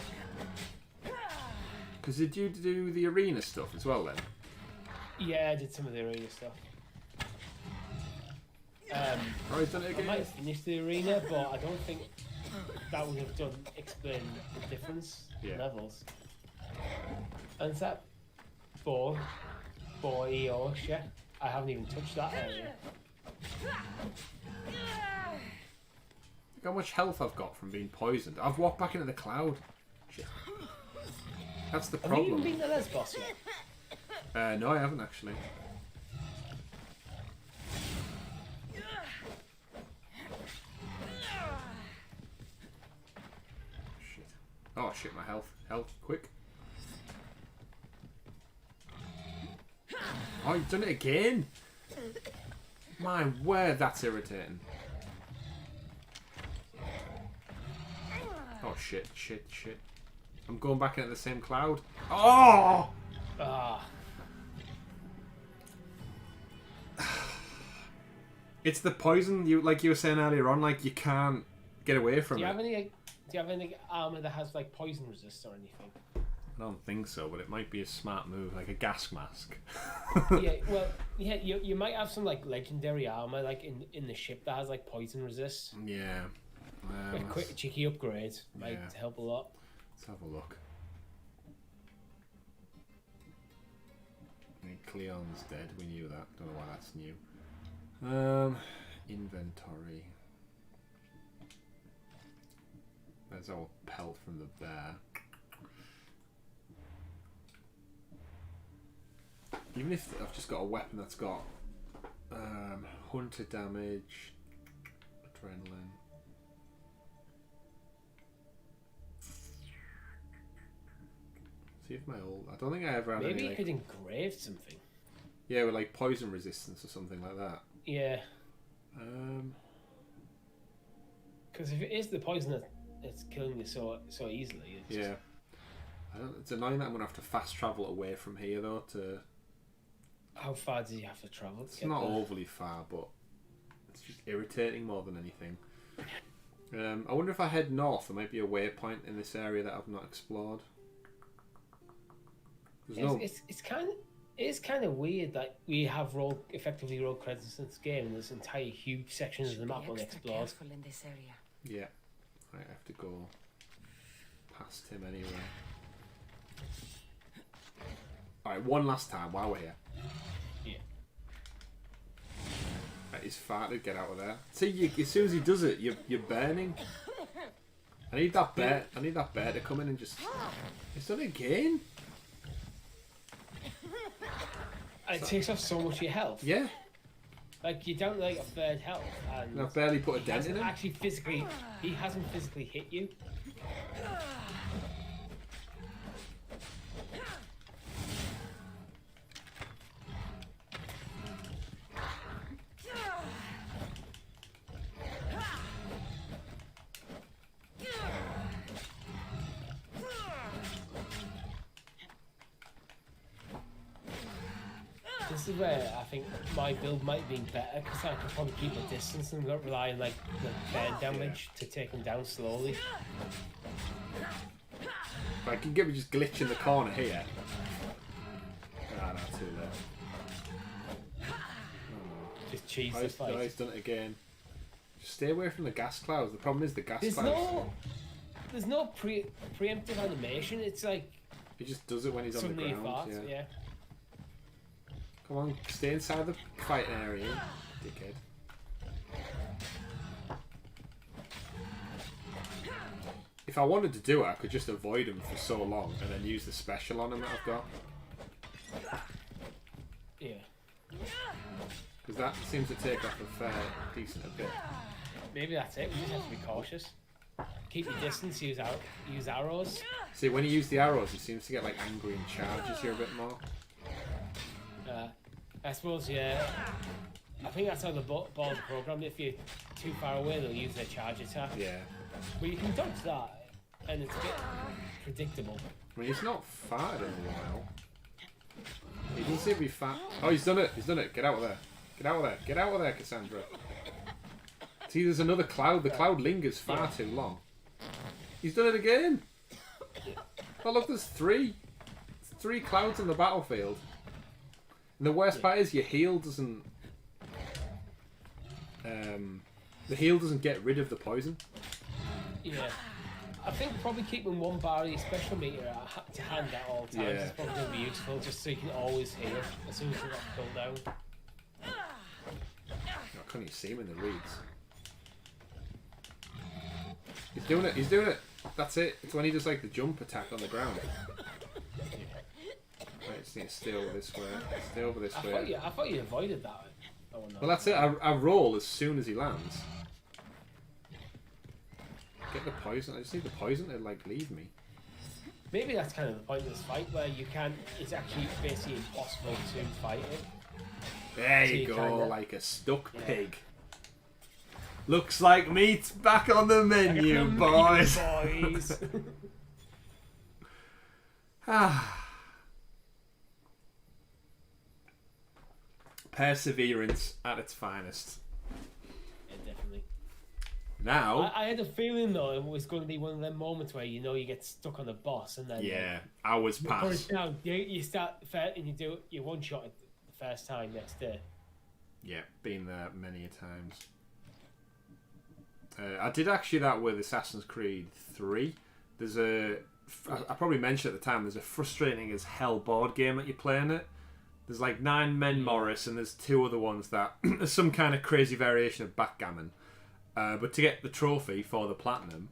Because did you do the arena stuff as well then? Yeah, I did some of the arena stuff. He's done it again. I might have finished the arena, but I don't think that would have explain the difference in levels. And it's that boring 40 orcs yet. I haven't even touched that area. Look how much health I've got from being poisoned. I've walked back into the cloud. Shit. That's the problem. Have you even been to Lesbos yet? No, I haven't actually. Shit. Oh shit, my health. Health, quick. Oh, you've done it again? My word, that's irritating. Oh shit, shit, shit. I'm going back into the same cloud. Oh! Ah. It's the poison, like you were saying earlier on, like you can't get away from it. Do you have any armor that has like poison resist or anything? I don't think so, but it might be a smart move, like a gas mask. Yeah, well, yeah, you might have some like legendary armor like in the ship that has like poison resist. Yeah. A quick cheeky upgrade might help a lot. Let's have a look. Cleon's dead, we knew that. Don't know why that's new. Inventory. There's our pelt from the bear. Even if I've just got a weapon that's got hunter damage, adrenaline. See if my old. I don't think I ever had Maybe any. you could engrave something. Yeah, with like poison resistance or something like that. Yeah. Because if it is the poison that's killing you so easily. It's yeah. It's annoying that I'm gonna have to fast travel away from here though. To. How far do you have to travel? It's not overly far, but it's just irritating more than anything. I wonder if I head north, there might be a waypoint in this area that I've not explored. It's kind of weird that we have effectively road credits in this game, and there's entire huge sections of the map unexplored. In this area. Yeah, I have to go past him anyway. All right, one last time while we're here. Yeah. That is far to get out of there. See, as soon as he does it, you're burning. I need that bear. I need that bear to come in and just. It's done it again. And it takes off so much of your health. Yeah. Like you're down to like a third health, and I've barely put a dent in him. Actually, he hasn't physically hit you. This is where I think my build might be better, because I could probably keep a distance and not rely on like the bear damage to take them down slowly. I can give me just glitch in the corner here. Ah, no, too late. Just cheese the fight. He's done it again. Just stay away from the gas clouds. The problem is the gas clouds. There's no preemptive animation. It's like he just does it when he's on the ground. Farts, yeah. Come on, stay inside the fighting area, dickhead. If I wanted to do it, I could just avoid him for so long and then use the special on him that I've got. Yeah. Because that seems to take off a fair decent bit. Maybe that's it. We just have to be cautious. Keep your distance. Use arrows. See, when you use the arrows, he seems to get like angry and charges you a bit more. I suppose, yeah. I think that's how the balls are programmed. If you're too far away, they'll use their charge attack. Yeah. But you can dodge that, and it's a bit predictable. I mean, he's not fired in a while. He doesn't seem to be fat. Oh, he's done it. He's done it. Get out of there. Get out of there. Get out of there, Kassandra. See, there's another cloud. The cloud lingers far too long. He's done it again. Oh, look, there's three. There's 3 clouds on the battlefield. And the worst part is your heal doesn't. The heal doesn't get rid of the poison. Yeah, I think probably keeping one bar of your special meter to hand at all times is probably going to be useful, just so you can always heal as soon as you're off cooldown. I can't even see him in the reeds. He's doing it. He's doing it. That's it. It's when he does like the jump attack on the ground. Right, just need to stay over this way. Stay over this way. I thought you avoided that. Well, that's it. I roll as soon as he lands. Get the poison. I just need the poison to like leave me. Maybe that's kind of the point of this fight, where you can't. It's actually basically impossible to fight it. There you go, like a stuck pig. Looks like meat's back on the menu, boys. Perseverance at its finest. Yeah, definitely. Now, I had a feeling though it was going to be one of them moments where you get stuck on the boss and then hours pass. Down. You start and you one shot it the first time next day. Yeah, been there many a times. I did actually that with Assassin's Creed 3. There's I probably mentioned at the time, there's a frustrating as hell board game that you're playing it. There's like 9 men Morris, and there's 2 other ones that there's some kind of crazy variation of backgammon. But to get the trophy for the platinum,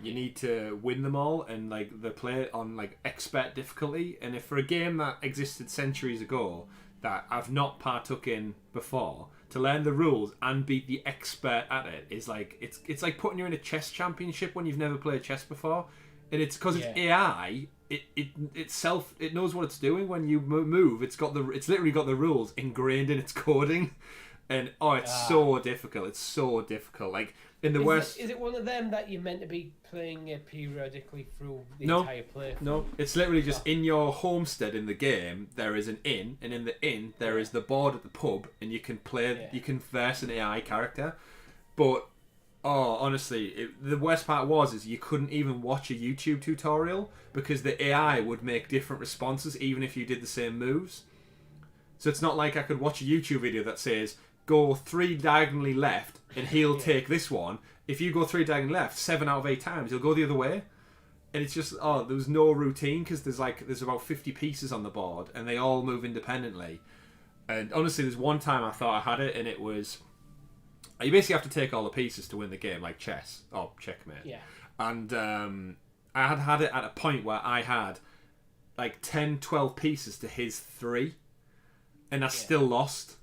you need to win them all, and like they play it on like expert difficulty. And if for a game that existed centuries ago that I've not partook in before, to learn the rules and beat the expert at it is like it's like putting you in a chess championship when you've never played chess before. And it's because it's AI. It knows what it's doing when you move. It's literally got the rules ingrained in its coding, and it's so difficult. It's so difficult. Like in the worst. Is it one of them that you're meant to be playing it periodically through the entire playthrough? No, it's literally just in your homestead in the game. There is an inn, and in the inn there is the board at the pub, and you can play. You can verse an AI character, but. Oh, honestly, the worst part is you couldn't even watch a YouTube tutorial because the AI would make different responses even if you did the same moves. So it's not like I could watch a YouTube video that says, go 3 diagonally left and he'll take this one. If you go 3 diagonally left, 7 out of 8 times, he'll go the other way. And it's just, there was no routine because there's about 50 pieces on the board and they all move independently. And honestly, there's one time I thought I had it and it was... You basically have to take all the pieces to win the game, like chess or checkmate. Yeah. And I had it at a point where I had like 10, 12 pieces to his 3, and I still lost.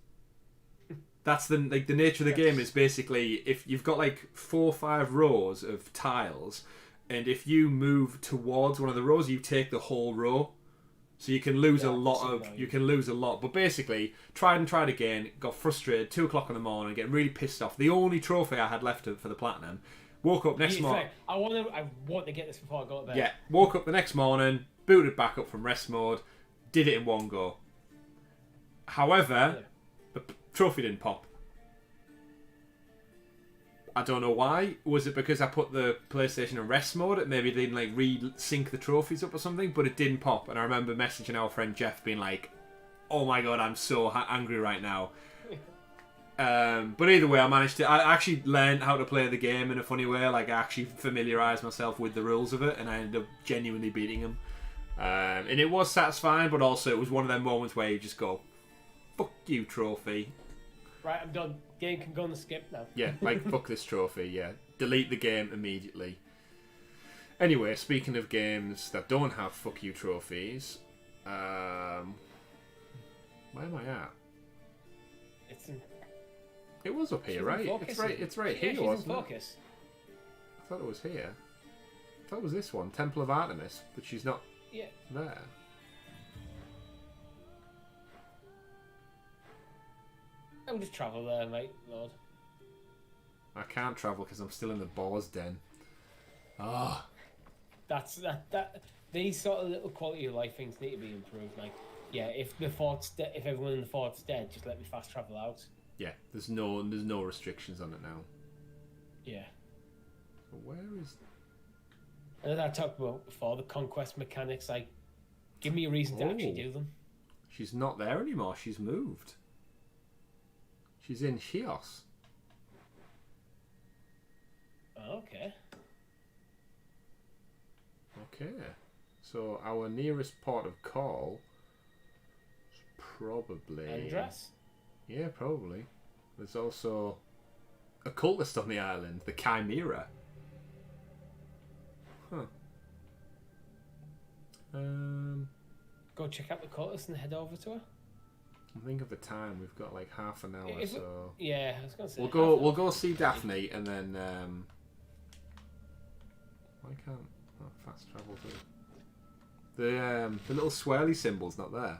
That's the nature of the game is basically if you've got like 4 or 5 rows of tiles, and if you move towards one of the rows, you take the whole row. So you can lose a lot. But basically, tried again, got frustrated, 2 o'clock in the morning, getting really pissed off. The only trophy I had left for the platinum. Woke up next morning. I want to get this before I go to bed. Yeah, woke up the next morning, booted back up from rest mode, did it in one go. However, the trophy didn't pop. I don't know why. Was it because I put the PlayStation in rest mode? It maybe didn't like re-sync the trophies up or something, but it didn't pop. And I remember messaging our friend Jeff being like, "Oh my god, I'm so angry right now." But either way, I actually learned how to play the game in a funny way. Like I actually familiarised myself with the rules of it, and I ended up genuinely beating him. And it was satisfying, but also it was one of them moments where you just go, "Fuck you, trophy." Right, I'm done. Game can go on the skip now. Yeah, like fuck this trophy. Yeah, delete the game immediately. Anyway, speaking of games that don't have fuck you trophies, where am I at? It was up here, right? It's right here, wasn't it? Focus. I thought it was here. I thought it was this one, Temple of Artemis, but she's not there. I'll just travel there, mate, Lord. I can't travel because I'm still in the boar's den. Ah. These sort of little quality of life things need to be improved. Like, if everyone in the fort's dead, just let me fast travel out. Yeah, there's no restrictions on it now. Yeah. Where is? And I talked about before the conquest mechanics. Like, give me a reason to actually do them. She's not there anymore. She's moved. She's in Chios. Okay. Okay. So our nearest port of call is probably... Andras? Yeah, probably. There's also a cultist on the island, the Chimera. Huh. Go check out the cultist and head over to her. Think of the time. We've got like half an hour, so yeah, I was gonna say we'll go see Daphne, and then why can't fast travel to the little swirly symbol's not there.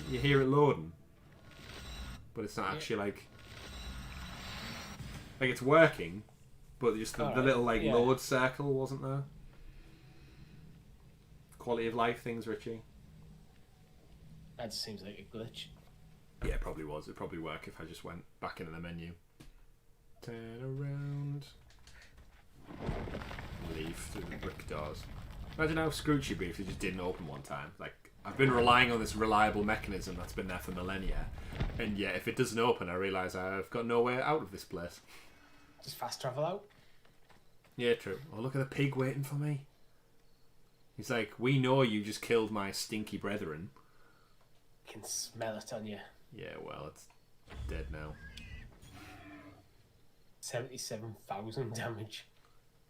You hear it loading, but it's not actually like it's working, but just the little load circle wasn't there. Quality of life things, Richie. That just seems like a glitch. Yeah, it probably was. It'd probably work if I just went back into the menu. Turn around. Leave through the brick doors. Imagine how screwed you'd be if it just didn't open one time. Like, I've been relying on this reliable mechanism that's been there for millennia, and yet if it doesn't open, I realise I've got no way out of this place. Just fast travel out? Yeah, true. Oh, look at the pig waiting for me. He's like, we know you just killed my stinky brethren. I can smell it on you. Yeah, well, it's dead now. 77,000 damage.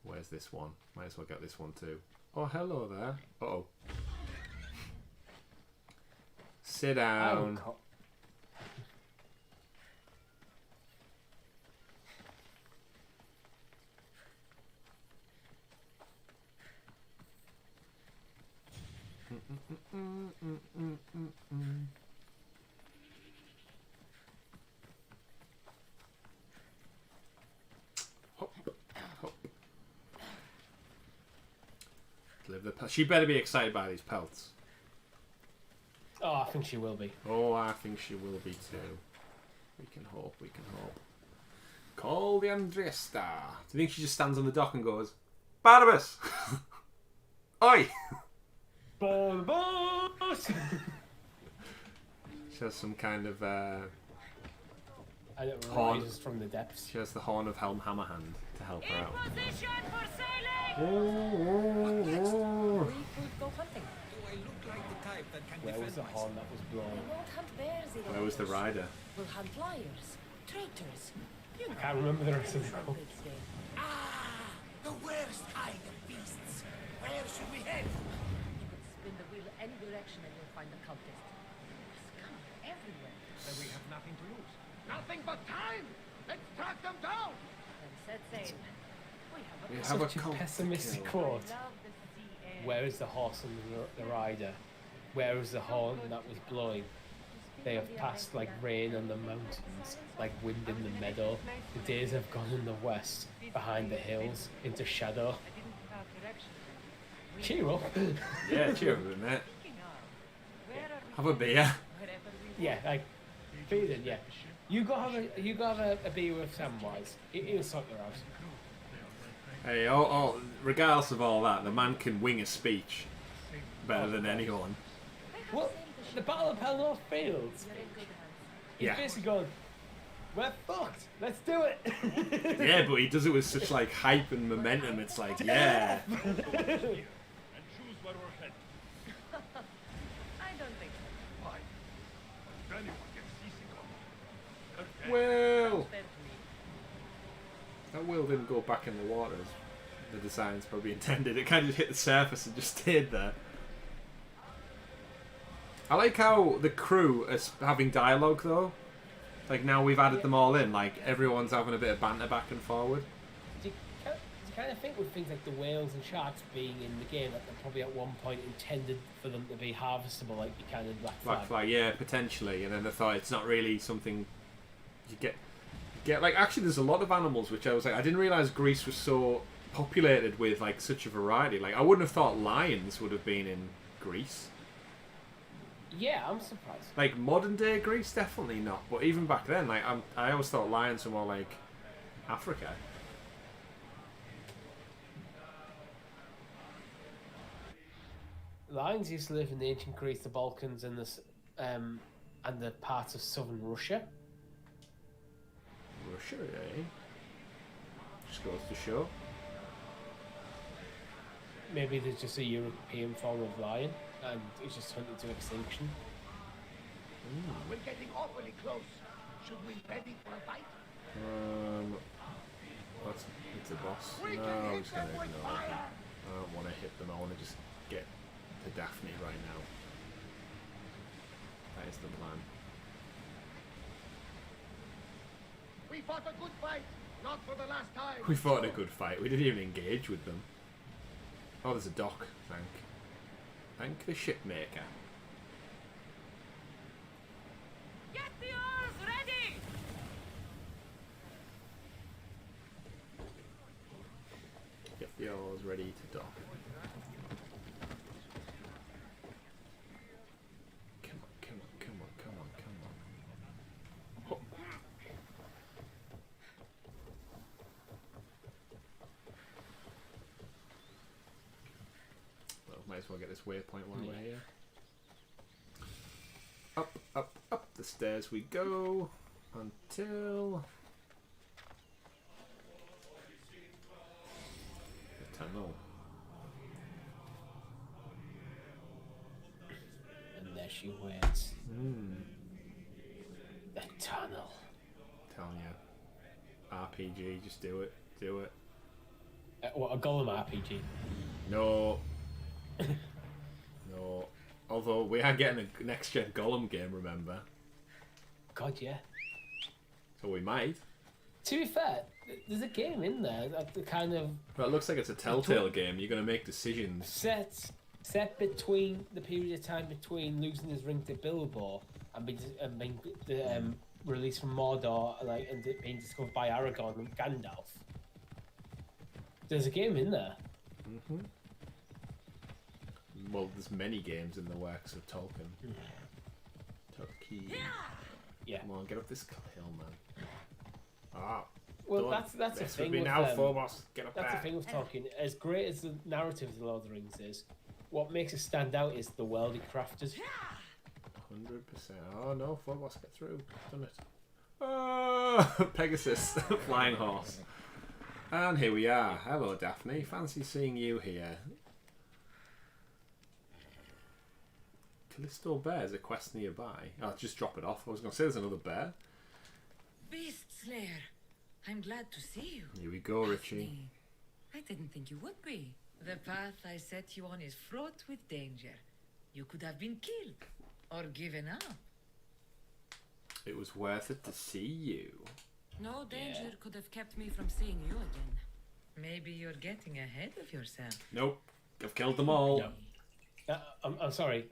Where's this one? Might as well get this one too. Oh, hello there. Uh-oh. Sit down. Hop, hop. She better be excited by these pelts. Oh, I think she will be. Oh, I think she will be too. We can hope, we can hope. Call the Andriesta. Do you think she just stands on the dock and goes, Barnabas! Oi! Barnabas! She has some kind of I don't horn from the depths. She has the horn of Helm Hammerhand to help her out. Position for sailing! We could go hunting. Do I look like the type that can Where was the defend horn that was We blown? won't hunt bears in Where was the rider? We'll hunt liars, traitors. You I can't remember the rest of the code. Ah, the worst kind of beasts. Where should we head? You could spin the wheel any direction and you'll find the cultist. Scum everywhere. Then we have nothing to lose. Nothing but time! Let's track them down! And set sail. We have Such a a cult pessimistic to kill. quote. Where is the horse and the rider? Where is the horn that was blowing? They have passed like rain on the mountains, like wind in the meadow. The days have gone in the west, behind the hills, into shadow. Cheer up. Yeah, cheer up, isn't it? Have a beer. Yeah, like feeding. Yeah, you go have a beer with Samwise. He'll sort you out. Hey, regardless of all that, the man can wing a speech better than anyone. Well, the Battle of Pelennor Fields. He's Yeah. basically going, we're fucked. Let's do it. Yeah, but he does it with such like hype and momentum. It's like, yeah. And choose where we're headed. I don't think so. Why? If anyone gets seasick on me. Well, that wheel didn't go back in the water as the design's probably intended. It kind of just hit the surface and just stayed there. I like how the crew is having dialogue though. Like now we've added them all in. Like everyone's having a bit of banter back and forward. Do you kind of think with things like the whales and sharks being in the game that they're probably at one point intended for them to be harvestable, like you kind of Black Flag? Black Flag, yeah, potentially. And then they thought it's not really something you get like. Actually, there's a lot of animals which I was like, I didn't realize Greece was so populated with like such a variety. Like I wouldn't have thought lions would have been in Greece. Yeah, I'm surprised. Like modern day Greece, definitely not. But even back then, like I always thought lions were more like Africa. Lions used to live in the ancient Greece, the Balkans, and the parts of southern Russia. Russia, eh? Just goes to show. maybe there's just a European form of lion, and it's just hunted to extinction. We're getting awfully close. Should we ready for a fight? It's a boss. No, I'm just gonna ignore it. I don't want to hit them. I want to just get to Daphne right now. That is the plan. We fought a good fight, not for the last time. We fought a good fight. We didn't even engage with them. Oh, there's a dock. Thank the shipmaker. Get the oars ready! Get the oars ready to dock. Come on. Oh. Well, might as well get this waypoint while we're here. Up the stairs we go until the tunnel. And there she waits. The tunnel. Telling you. RPG, just do it. Do it. What, a Golem RPG? No. No. Although we are getting a next gen Golem game, remember? God, yeah. So we might. To be fair, there's a game in there that the kind of Well, it looks like it's a Telltale game. You're going to make decisions. set between the period of time between losing his ring to Bilbo and being released from Mordor, like, and being discovered by Aragorn and Gandalf. There's a game in there. Well, there's many games in the works of Tolkien. Tolkien. Yeah. Come on, get up this hill, man. Ah. Well, that's the thing with now, Phobos. Get up that's there. the thing with Tolkien. As great as the narrative of the Lord of the Rings is, what makes it stand out is the world he crafted. 100%. Oh no, Phobos, get through. Done it. Oh, Pegasus, flying horse. And here we are. Hello, Daphne. Fancy seeing you here. Callisto Bear's a quest nearby. Oh, just drop it off. I was going to say there's another bear. Beast Slayer, I'm glad to see you. Here we go, Richie. I didn't think you would be. The path I set you on is fraught with danger. You could have been killed or given up. It was worth it to see you. No danger could have kept me from seeing you again. Maybe you're getting ahead of yourself. Nope. I've killed them all. No. I'm sorry.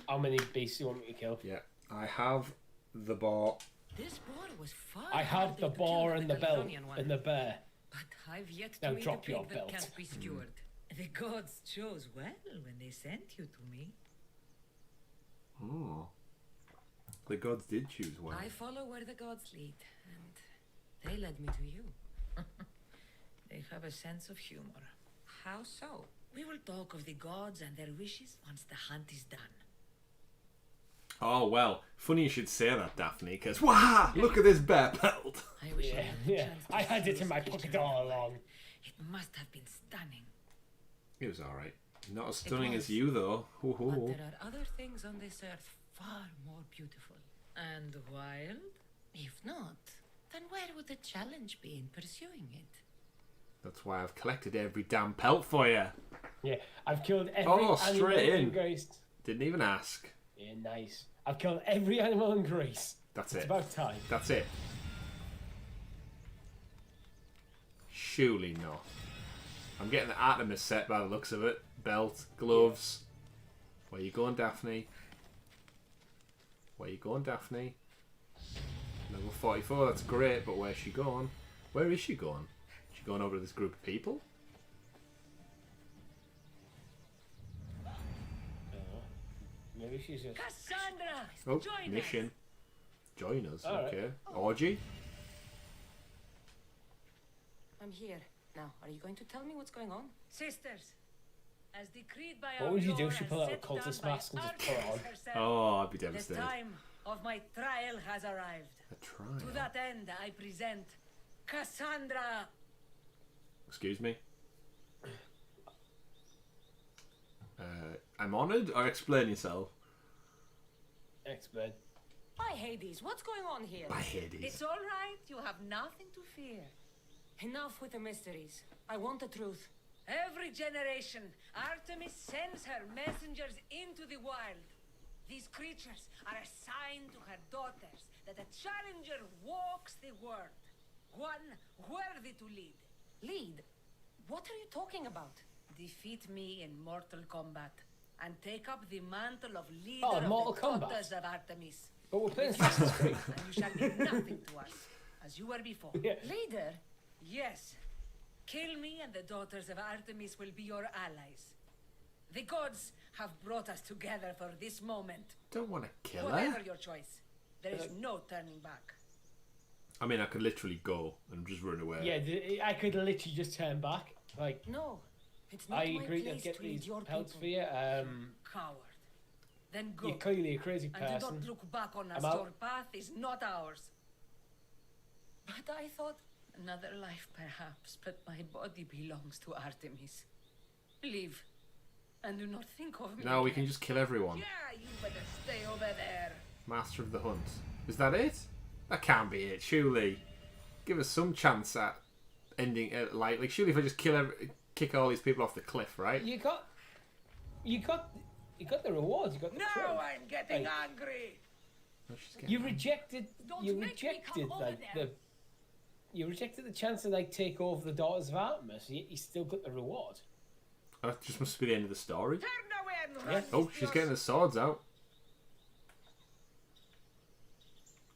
How many beasts do you want me to kill? Yeah. I have the boar. This boar was far. I had the boar and the belt and the bear. But I've yet Now to meet drop a your pig belt. that can't be skewered. The gods chose well when they sent you to me. Oh. The gods did choose well. I follow where the gods lead, and they led me to you. They have a sense of humor. How so? We will talk of the gods and their wishes once the hunt is done. Oh, well, funny you should say that, Daphne, because, wow, look at this bear pelt. I wish I had the chance to I had see it in this my picture pocket all along. It must have been stunning. It was alright. Not as stunning as you, though. But there are other things on this earth far more beautiful. And wild? If not, then where would the challenge be in pursuing it? That's why I've collected every damn pelt for you. Yeah, I've killed every Oh, animal straight in in. Greece. Didn't even ask. Yeah, nice. I've killed every animal in Greece. That's It's it. about time. That's it. Surely not. I'm getting the Artemis set by the looks of it. Belt, gloves. Where you going, Daphne? Where you going, Daphne? Level 44, that's great, but where's she going? Where is she going? Is she going over to this group of people? Maybe she's just... Kassandra! Oh, Join mission. us. Join us, All right. okay. Orgy? I'm here. Now, are you going to tell me what's going on? Sisters, as decreed by What our would you do Lord if she and pulled out a set down cultist by mask and just put it on? Artemis herself, Oh, I'd be the devastated. time of my trial has arrived. A trial? To that end, I present Kassandra. Excuse me? I'm honoured, or explain yourself. Explain. By Hades, what's going on here? By Hades. It's all right. You have nothing to fear. Enough with the mysteries. I want the truth. Every generation, Artemis sends her messengers into the wild. These creatures are assigned to her daughters, that a challenger walks the world. One worthy to lead. Lead? What are you talking about? Defeat me in mortal combat, and take up the mantle of leader Oh, of Mortal the Kombat. daughters of Artemis. But we're playing Assassin's Creed. And you shall be nothing to us, as you were before. Yeah. Leader? Yes. Kill me and the daughters of Artemis will be your allies. The gods have brought us together for this moment. Don't want to kill Whatever her. your choice, there is no turning back. I mean, I could literally go and just run away. Yeah, I could literally just turn back. Like, no, it's not I my agree to place get to lead these your pelts people. for you. Coward. Then go. You're clearly a crazy And do person. not look back on us. I'm out. Your path is not ours. But I thought another life perhaps, but my body belongs to Artemis. Leave. And do not think of me. No, we again. can just kill everyone. Yeah, you better stay over there. Master of the Hunt. Is that it? That can't be it, surely. Give us some chance at ending it like surely if I just kick all these people off the cliff, right? You got the rewards. You got the Now crown. I'm getting Like, angry. You rejected. Don't You make me come rejected over like there. the. You rejected the chance to like take over the daughters of Artemis. You still got the reward. That just must be the end of the story. Turn away and Yeah. run. Oh, she's getting the swords out.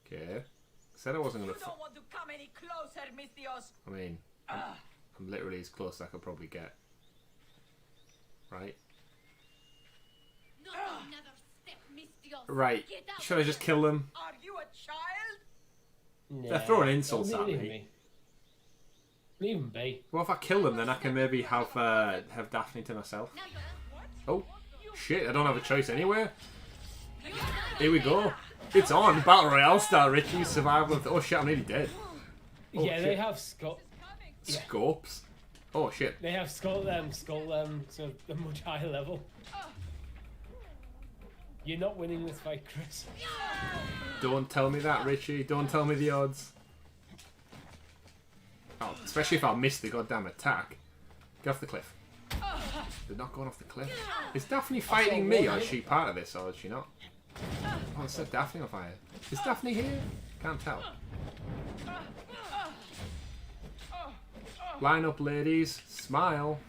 Okay. Said I wasn't You gonna. don't want to come any closer, Mythios. I mean, I'm literally as close as I could probably get. Right. No, another step, Mystios. Right. Get out Should I just kill them? Are you a child? They're throwing insults Don't at leave me. Leave them be. Well, if I kill them, then I can maybe have Daphne to myself. Oh, shit! I don't have a choice anyway. Here we go. It's on. Battle Royale style, Richie. Survival of... Oh shit, I'm nearly dead. Oh, Yeah, shit. they have Scopes. Oh shit. They have skull so a much higher level. You're not winning this fight, Chris. Don't tell me that, Richie. Don't tell me the odds. Oh, especially if I miss the goddamn attack. Get off the cliff. They're not going off the cliff. Is Daphne fighting me, or is she part of this, or is she not? Oh, it said Daphne on fire. Is Daphne here? Can't tell. Line up, ladies. Smile.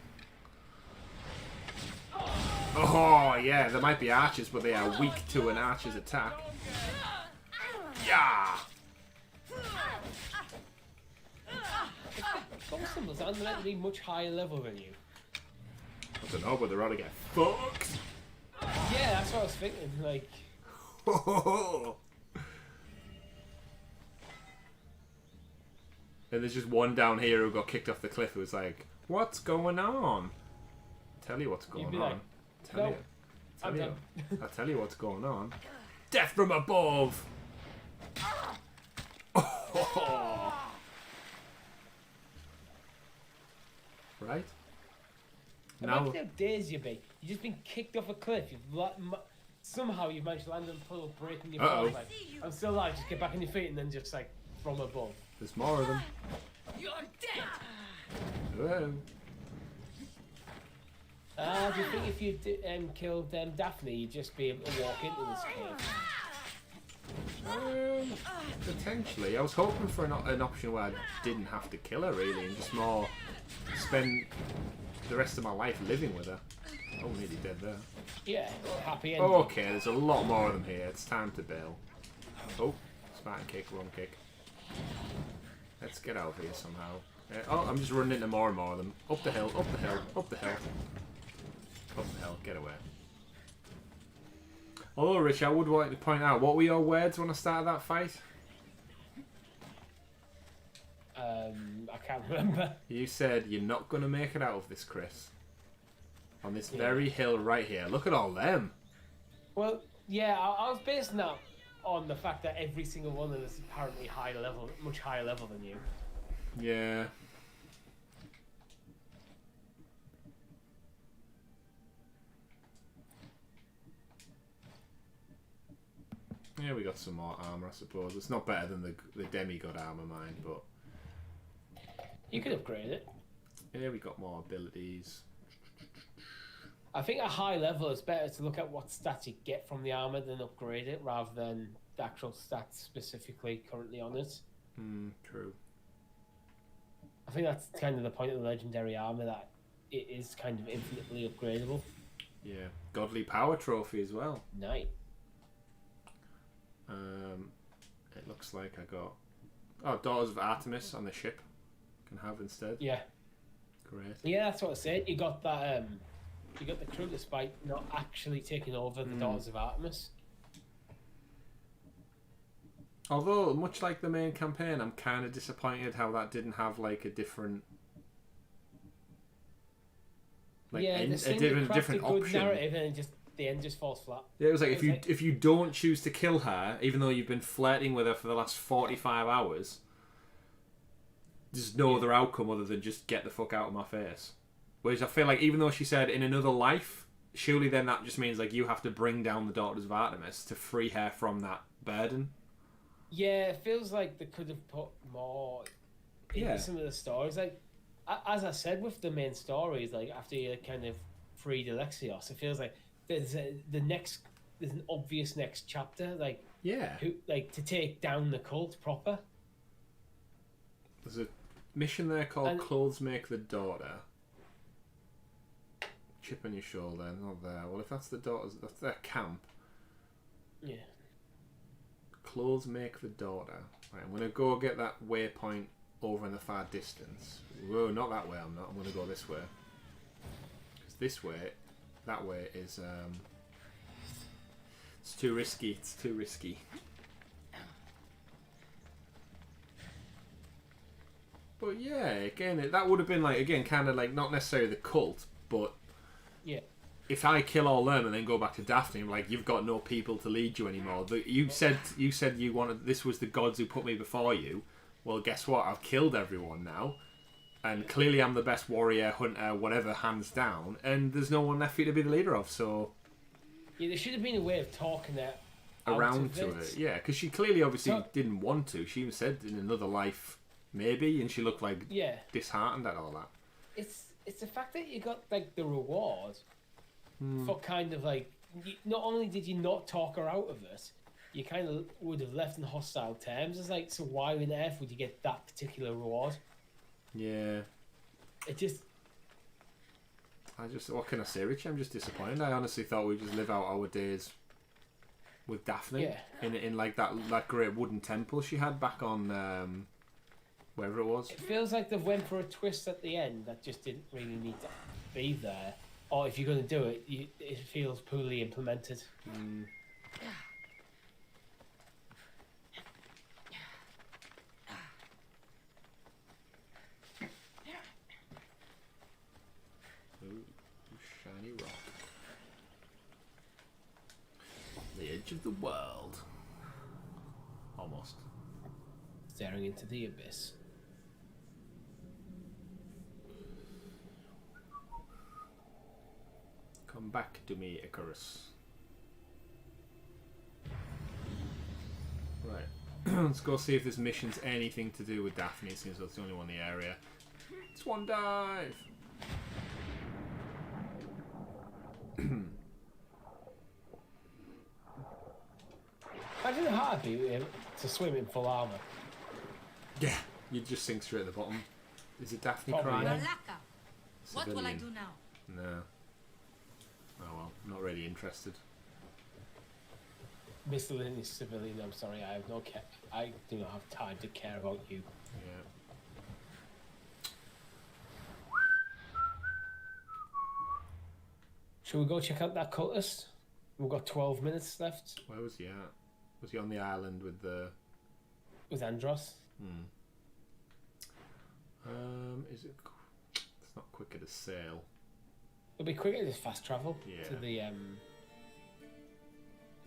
Oh, yeah, there might be archers, but they are weak to an archer's attack. Yeah! Some symbols aren't meant to be much higher level than you. I don't know, but they're gonna get fucked. Yeah, that's what I was thinking. Like, And there's just one down here who got kicked off the cliff who was like, what's going on? Tell you what's going You'd be on. like, Tell "No, you. I'm Tell you. done." I'll tell you what's going on. Death from above! Right? Now, imagine how dazed you'd be. You've just been kicked off a cliff. Somehow you've managed to land on the puddle, breaking your fall. Like, I'm still alive. Just get back on your feet and then just like from above. there's more of them. You're dead. Hello. Do you think if you killed Daphne, you'd just be able to walk into this cave? Potentially. I was hoping for an option where I didn't have to kill her, really, and just more spend the rest of my life living with her. Oh, nearly dead there. Yeah, happy ending. Okay, there's a lot more of them here. It's time to bail. Oh, Spartan kick, wrong kick. Let's get out of here somehow. Oh, I'm just running into more and more of them. Up the hill, up the hill, up the hill. Up the hill, get away. Although, Rich, I would like to point out, what were your words when I started that fight? I can't remember. You said you're not going to make it out of this, Chris. On this very hill right here. Look at all them. Well, yeah, I was basing that on the fact that every single one of them is apparently high level, much higher level than you. Yeah. Yeah, we got some more armor, I suppose. It's not better than the demigod armor, mind, but you could upgrade it. Yeah, we got more abilities. I think at high level, it's better to look at what stats you get from the armor than upgrade it, rather than the actual stats specifically currently on it. True. I think that's kind of the point of the legendary armor, that it is kind of infinitely upgradable. Yeah, godly power trophy as well. Nice. It looks like I got Daughters of Artemis on the ship. Can have instead. Yeah. Great. Yeah, that's what I said. You got that. You got the crew despite not actually taking over the Daughters of Artemis. Although, much like the main campaign, I'm kind of disappointed how that didn't have like a different, like yeah, a different good option. Narrative, and just the end just falls flat. Yeah, it was like if you don't choose to kill her, even though you've been flirting with her for the last 45 hours, there's no other outcome other than just get the fuck out of my face. Whereas I feel like even though she said in another life, surely then that just means like you have to bring down the Daughters of Artemis to free her from that burden. Yeah, it feels like they could have put more into some of the stories. Like, as I said with the main stories, like after you kind of freed Alexios, it feels like there's an obvious next chapter. Like, to take down the cult proper. There's a mission there called Clothes Make the Daughter. Chip on your shoulder, not there. Well, if that's the daughters, that's their camp. Yeah. Clothes make the daughter. Right, I'm gonna go get that waypoint over in the far distance. Whoa, not that way. I'm not. I'm gonna go this way. Because this way, that way is it's too risky. It's too risky. But yeah, again, that would have been like kind of like not necessarily the cult, but. Yeah. If I kill all them and then go back to Daphne, like you've got no people to lead you anymore. You said you wanted this was the gods who put me before you. Well, guess what? I've killed everyone now, and clearly I'm the best warrior, hunter, whatever, hands down. And there's no one left for you to be the leader of. So yeah, there should have been a way of talking that around to it. Yeah, because she clearly, obviously, didn't want to. She even said in another life maybe, and she looked like disheartened at all that. It's the fact that you got like the reward for kind of like not only did you not talk her out of it, you kind of would have left in hostile terms. It's like, so why on earth would you get that particular reward? Yeah. What can I say, Richie? I'm just disappointed. I honestly thought we'd just live out our days with Daphne in like that great wooden temple she had back on. Wherever it was. It feels like they've went for a twist at the end that just didn't really need to be there. Or if you're going to do it, it feels poorly implemented. Ooh, shiny rock. The edge of the world. Almost. Staring into the abyss. Come back to me, Icarus. Right. Let's go see if this mission's anything to do with Daphne, since that's the only one in the area. Swan dive! Imagine how hard it'd be to swim in full armour. Yeah, you'd just sink straight at the bottom. Is it Daphne Probably, crying? Malaka, what will I do now? No. Oh well, not really interested. Mr. Lynn is civilian, I'm sorry, I have no care. I do not have time to care about you. Yeah. Shall we go check out that cultist? We've got 12 minutes left. Where was he at? Was he on the island with the... With Andros? Is it... It's not quicker to sail. It'll be quicker to fast travel to the...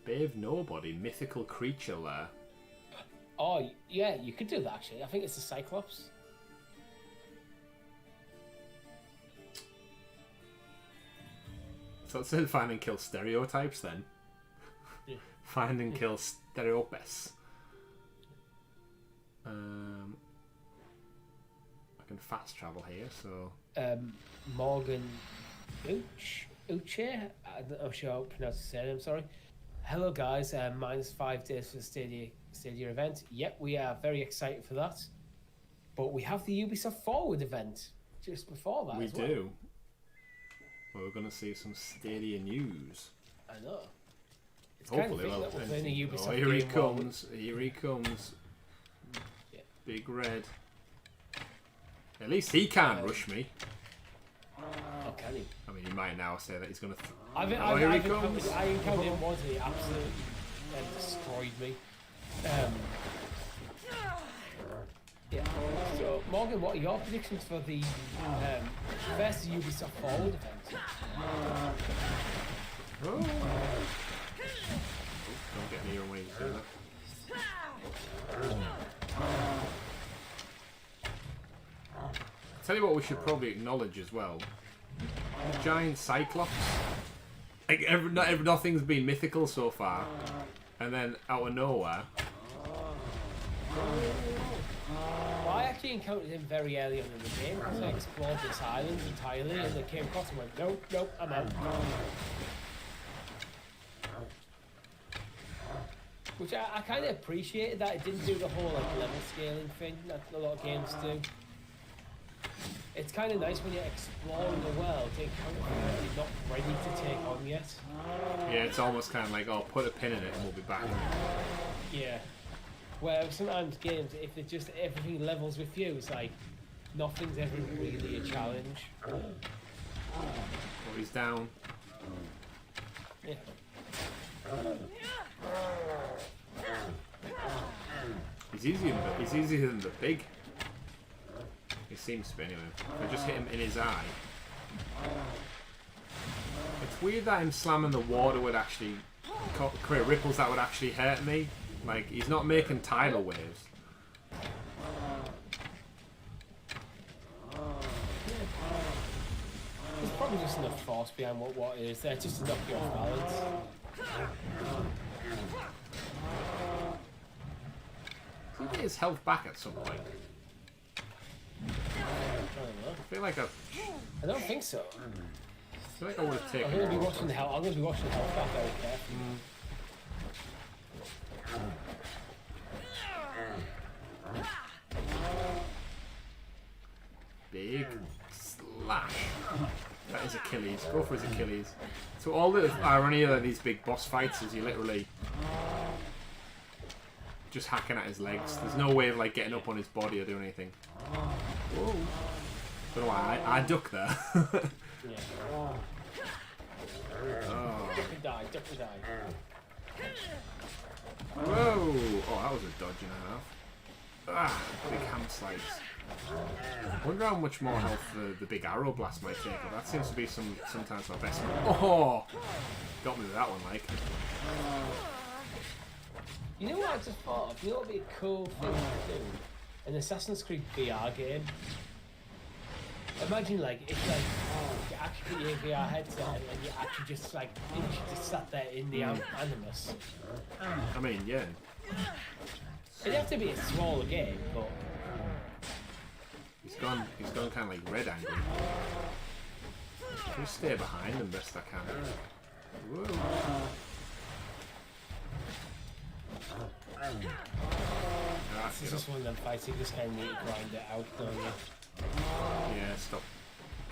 Bay of Nobody, mythical creature there. Oh, yeah, you could do that actually. I think it's the Cyclops. So it said find and kill stereotypes then. Yeah. Find and kill Stereopes. I can fast travel here, so... Morgan Uche? I'm not sure how to pronounce his name, I'm sorry. Hello guys, minus 5 days for the Stadia event. Yep, we are very excited for that. But we have the Ubisoft Forward event just before that. We as well. do. Well, we're going to see some Stadia news. I know. It's Hopefully, kind of that we're playing a Ubisoft here he game comes. Here he comes. Yeah. Big Red. At least he can't rush me. Oh, can he? I mean, he might now say that he's going to... Here he comes. I encountered him once and he absolutely destroyed me. Yeah. So, Morgan, what are your predictions for the first Ubisoft Forward event? Don't get near him when he's doing that. Tell you what we should probably acknowledge as well. The giant Cyclops. Like, nothing's been mythical so far. And then, out of nowhere... Well, I actually encountered him very early on in the game because I explored this island entirely and I came across and went, nope, I'm out. Which I kind of appreciated that it didn't do the whole like level scaling thing that a lot of games do. It's kind of nice when you're exploring the world to encounter things that you're not ready to take on yet. Yeah, it's almost kind of like, oh, put a pin in it and we'll be back. Yeah. Where sometimes games, if it just everything levels with you, it's like nothing's ever really a challenge. Oh, he's down. Yeah. He's easier than the big. He seems to be anyway. I just hit him in his eye. It's weird that him slamming the water would actually create ripples that would actually hurt me. Like, he's not making tidal waves. There's probably just enough force behind what it is there, just to knock you off balance. He'll get his health back at some point. I don't know. I feel like I don't think so. I feel like I would have taken. I'm gonna be watching the health back very carefully. Big slash. That is Achilles. Go for his Achilles. So all the irony of these big boss fights is you literally just hacking at his legs. There's no way of like getting up on his body or doing anything. Whoa. Don't know why I duck there. Yeah. Oh. Duck and die. Whoa! Oh, that was a dodge and a half. Ah, big ham slice. I wonder how much more health the big arrow blast might take. That seems to be sometimes my best one. Oh! Got me with that one, like. You know what I just thought of? You know what would be a cool thing to do? An Assassin's Creed VR game. Imagine like it's like you actually put your VR headset and you actually just like literally just sat there in the Animus. I mean, yeah. It'd have to be a smaller game, but He's gone kind of like red angry. Just stay behind him best I can. Whoa. This is just one of them fights, you just kind of need to grind it out, don't you? Yeah, stop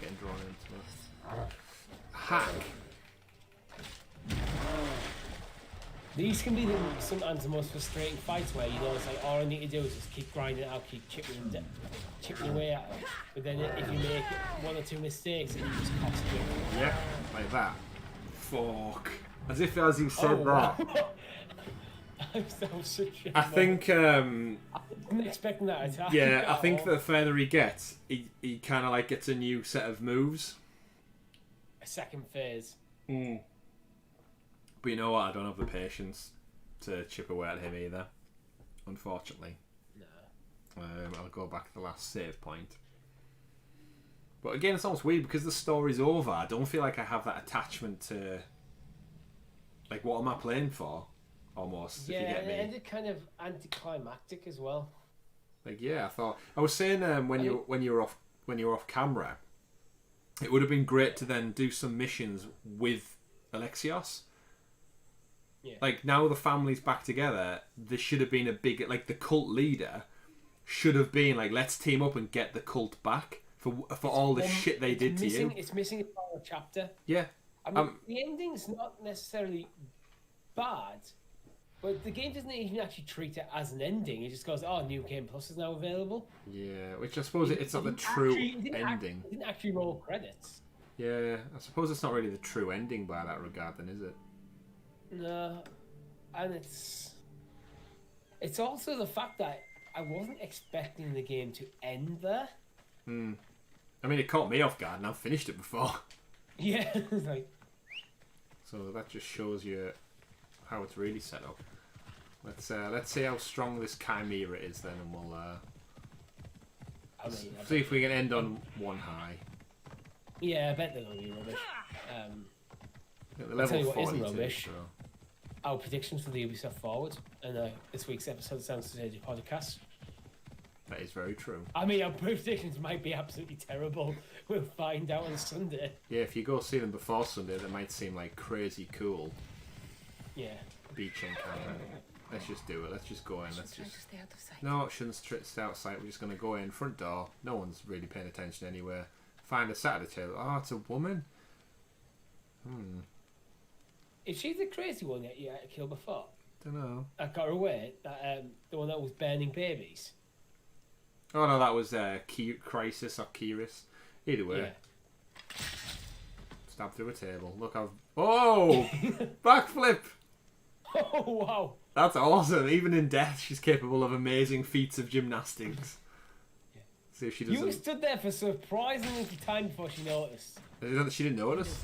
getting drawn into it. Hack! These can be sometimes the most frustrating fights where you know it's like all I need to do is just keep grinding it out, keep chipping away at it. But then if you make one or two mistakes, it just costs you. Yeah, like that. Fuck. As if as you said that. I think I wasn't expecting that attack. yeah, I think the further he gets, he kind of like gets a new set of moves. A second phase. But you know what? I don't have the patience to chip away at him either. Unfortunately. No. I'll go back to the last save point. But again, it's almost weird because the story's over. I don't feel like I have that attachment to. Like, what am I playing for? almost. Yeah, if you get and me. it ended kind of anticlimactic as well. Like, yeah, I was saying when you were off camera, it would have been great to then do some missions with Alexios. Yeah. Like, now the family's back together, there should have been a big, like, the cult leader should have been like, let's team up and get the cult back for all the shit they did to you. It's missing a final chapter. Yeah. I mean, the ending's not necessarily bad, but the game doesn't even actually treat it as an ending. It just goes, "Oh, New Game Plus is now available." Yeah, which I suppose it's not the true ending. It didn't actually roll credits. Yeah, I suppose it's not really the true ending by that regard, then, is it? No, and it's also the fact that I wasn't expecting the game to end there. I mean, it caught me off guard, and I've finished it before. Yeah, like. So that just shows you how it's really set up. Let's see how strong this chimera is then, and we'll see if we can end on one high. Yeah, I bet they're gonna be rubbish. I'll tell you what isn't rubbish. So. Our predictions for the Ubisoft Forward and this week's episode of Sounds of Stadia podcast. That is very true. I mean, our predictions might be absolutely terrible. We'll find out on Sunday. Yeah, if you go see them before Sunday, they might seem like crazy cool. Yeah. Beach encounter. Let's just do it. Let's just go in. Let's just. Stay out of sight. No, it shouldn't stay out of sight. We're just gonna go in front door. No one's really paying attention anywhere. Find a sat at the table. Oh, it's a woman. Is she the crazy one that you had to kill before? Don't know. That got her away. That the one that was burning babies. Oh no, that was Crisis or Kiris. Either way. Yeah. Stab through a table. Look, oh, backflip. Oh wow. That's awesome. Even in death, she's capable of amazing feats of gymnastics. Yeah. See if she doesn't. You stood there for surprisingly little time before she noticed. She didn't notice.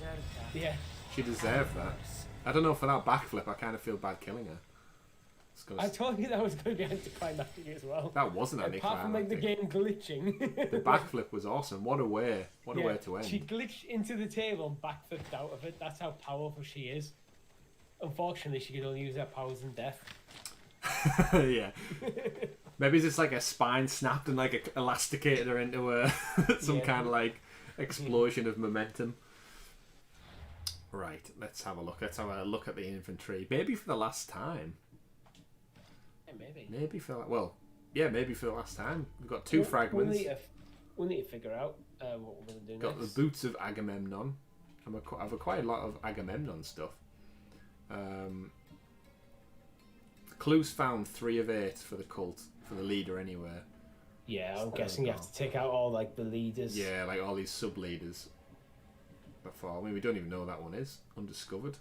Yeah. She deserved that. I don't know, for that backflip, I kind of feel bad killing her. I told you that was going to be anticlimactic as well. That wasn't anticlimactic. Apart from like the game glitching. The backflip was awesome. What a way! What a way to end. She glitched into the table and backflipped out of it. That's how powerful she is. Unfortunately, she can only use her powers in death. Yeah. Maybe it's just like her spine snapped and like elasticated her into some kind of like explosion of momentum. Right, let's have a look. Let's have a look at the inventory. Maybe for the last time. Yeah, maybe. Maybe for maybe for the last time. We've got two fragments. We'll need to figure out what we're going to do next. Got the boots of Agamemnon. I've acquired a lot of Agamemnon stuff. Clues found 3 of 8 for the cult, for the leader anywhere. Yeah, I'm guessing you have to take out all like the leaders. Yeah, like all these sub leaders. I mean, we don't even know that one is undiscovered.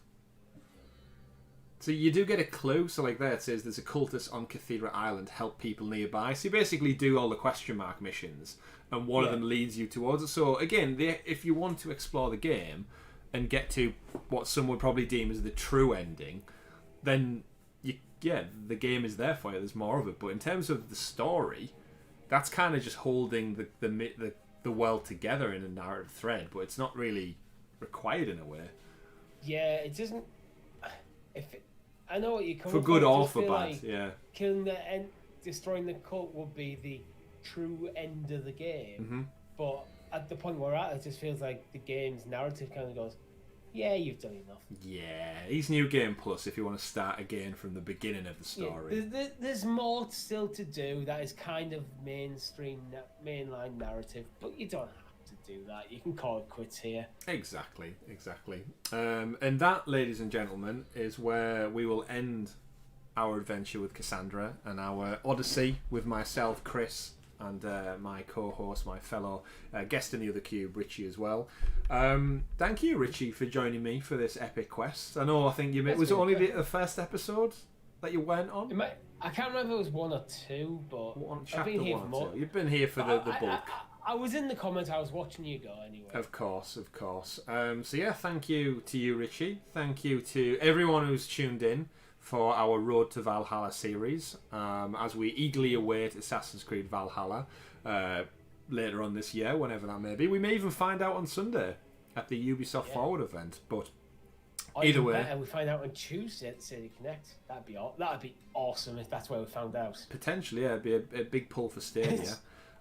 So you do get a clue. So like there it says there's a cultist on Cathedra Island. Help people nearby. So you basically do all the question mark missions, and one of them leads you towards it. So again, if you want to explore the game and get to what some would probably deem as the true ending, then the game is there for you. There's more of it. But in terms of the story, that's kind of just holding the world together in a narrative thread. But it's not really required in a way. Yeah, it doesn't. I know what you're coming for good from. or for bad. Like yeah, killing destroying the cult would be the true end of the game. Mm-hmm. But at the point we're at, it just feels like the game's narrative kind of goes, "Yeah, you've done enough." Yeah, he's New Game Plus if you want to start again from the beginning of the story. Yeah, there's more still to do that is kind of mainline narrative, but you don't have to do that. You can call it quits here. Exactly. And that, ladies and gentlemen, is where we will end our adventure with Kassandra and our Odyssey with myself, Chris, and my co-host, my fellow guest in the other cube, Richie, as well. Thank you, Richie, for joining me for this epic quest. I think was it only the first episode that you went on? I can't remember if it was 1 or 2, but I've been here for more. You've been here for the bulk. I was in the comments. I was watching you go anyway. Of course. So yeah, thank you to you, Richie. Thank you to everyone who's tuned in for our Road to Valhalla series, as we eagerly await Assassin's Creed Valhalla later on this year, whenever that may be. We may even find out on Sunday at the Ubisoft Forward event. But Either way, better, we find out on Tuesday at Stadia Connect. That'd be awesome if that's where we found out. Potentially, yeah, it'd be a big pull for Stadia.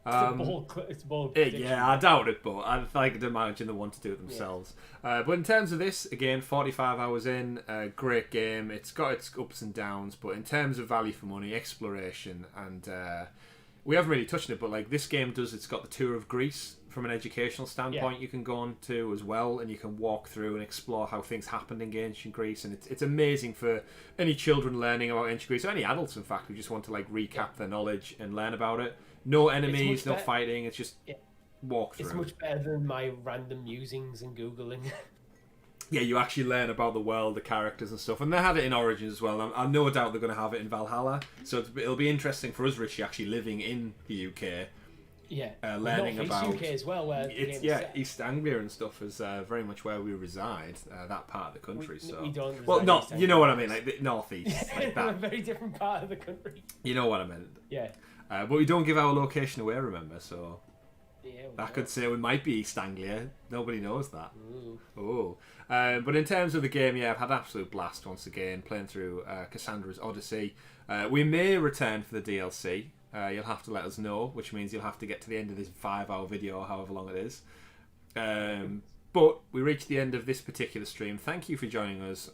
It's a bold prediction. Yeah, I doubt it, but I'd imagine they want to do it themselves. Yeah. But in terms of this, again, 45 hours in, great game. It's got its ups and downs, but in terms of value for money, exploration, and we haven't really touched it, but like this game it's got the tour of Greece from an educational standpoint you can go on to as well, and you can walk through and explore how things happened in ancient Greece, and it's amazing for any children learning about ancient Greece, or any adults in fact who just want to like recap their knowledge and learn about it. No enemies, no fighting, it's just walk through. It's much better than my random musings and Googling. Yeah, you actually learn about the world, the characters and stuff, and they had it in Origins as well. I no doubt they're going to have it in Valhalla, so it'll be interesting for us, Richie, actually living in the UK. Yeah, learning about UK as well, where East Anglia and stuff is very much where we reside, that part of the country. We don't. Well, not you know what I mean, like the northeast, like that. A very different part of the country. You know what I meant. Yeah. But we don't give our location away, remember? So I could say we might be East Anglia. Nobody knows that. Oh. But in terms of the game, I've had an absolute blast once again playing through Kassandra's Odyssey. We may return for the DLC. You'll have to let us know, which means you'll have to get to the end of this 5-hour video or however long it is. But we reached the end of this particular stream. Thank you for joining us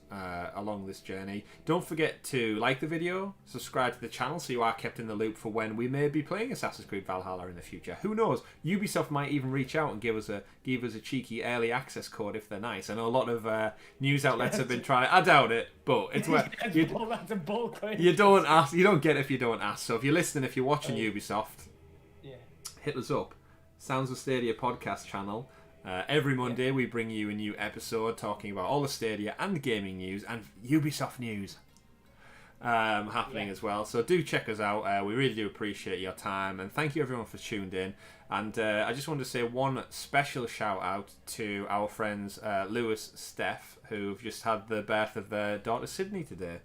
along this journey. Don't forget to like the video, subscribe to the channel so you are kept in the loop for when we may be playing Assassin's Creed Valhalla in the future. Who knows? Ubisoft might even reach out and give us a cheeky early access code if they're nice. I know a lot of news outlets have been trying. I doubt it, but it's where that's a bold claim. You don't ask. You don't get it if you don't ask. So if you're listening, if you're watching Ubisoft, hit us up. Sounds of Stadia podcast channel. Every Monday we bring you a new episode talking about all the Stadia and gaming news and Ubisoft news happening as well. So do check us out. We really do appreciate your time, and thank you everyone for tuned in. And I just wanted to say one special shout out to our friends Lewis, Steph, who've just had the birth of their daughter Sydney today.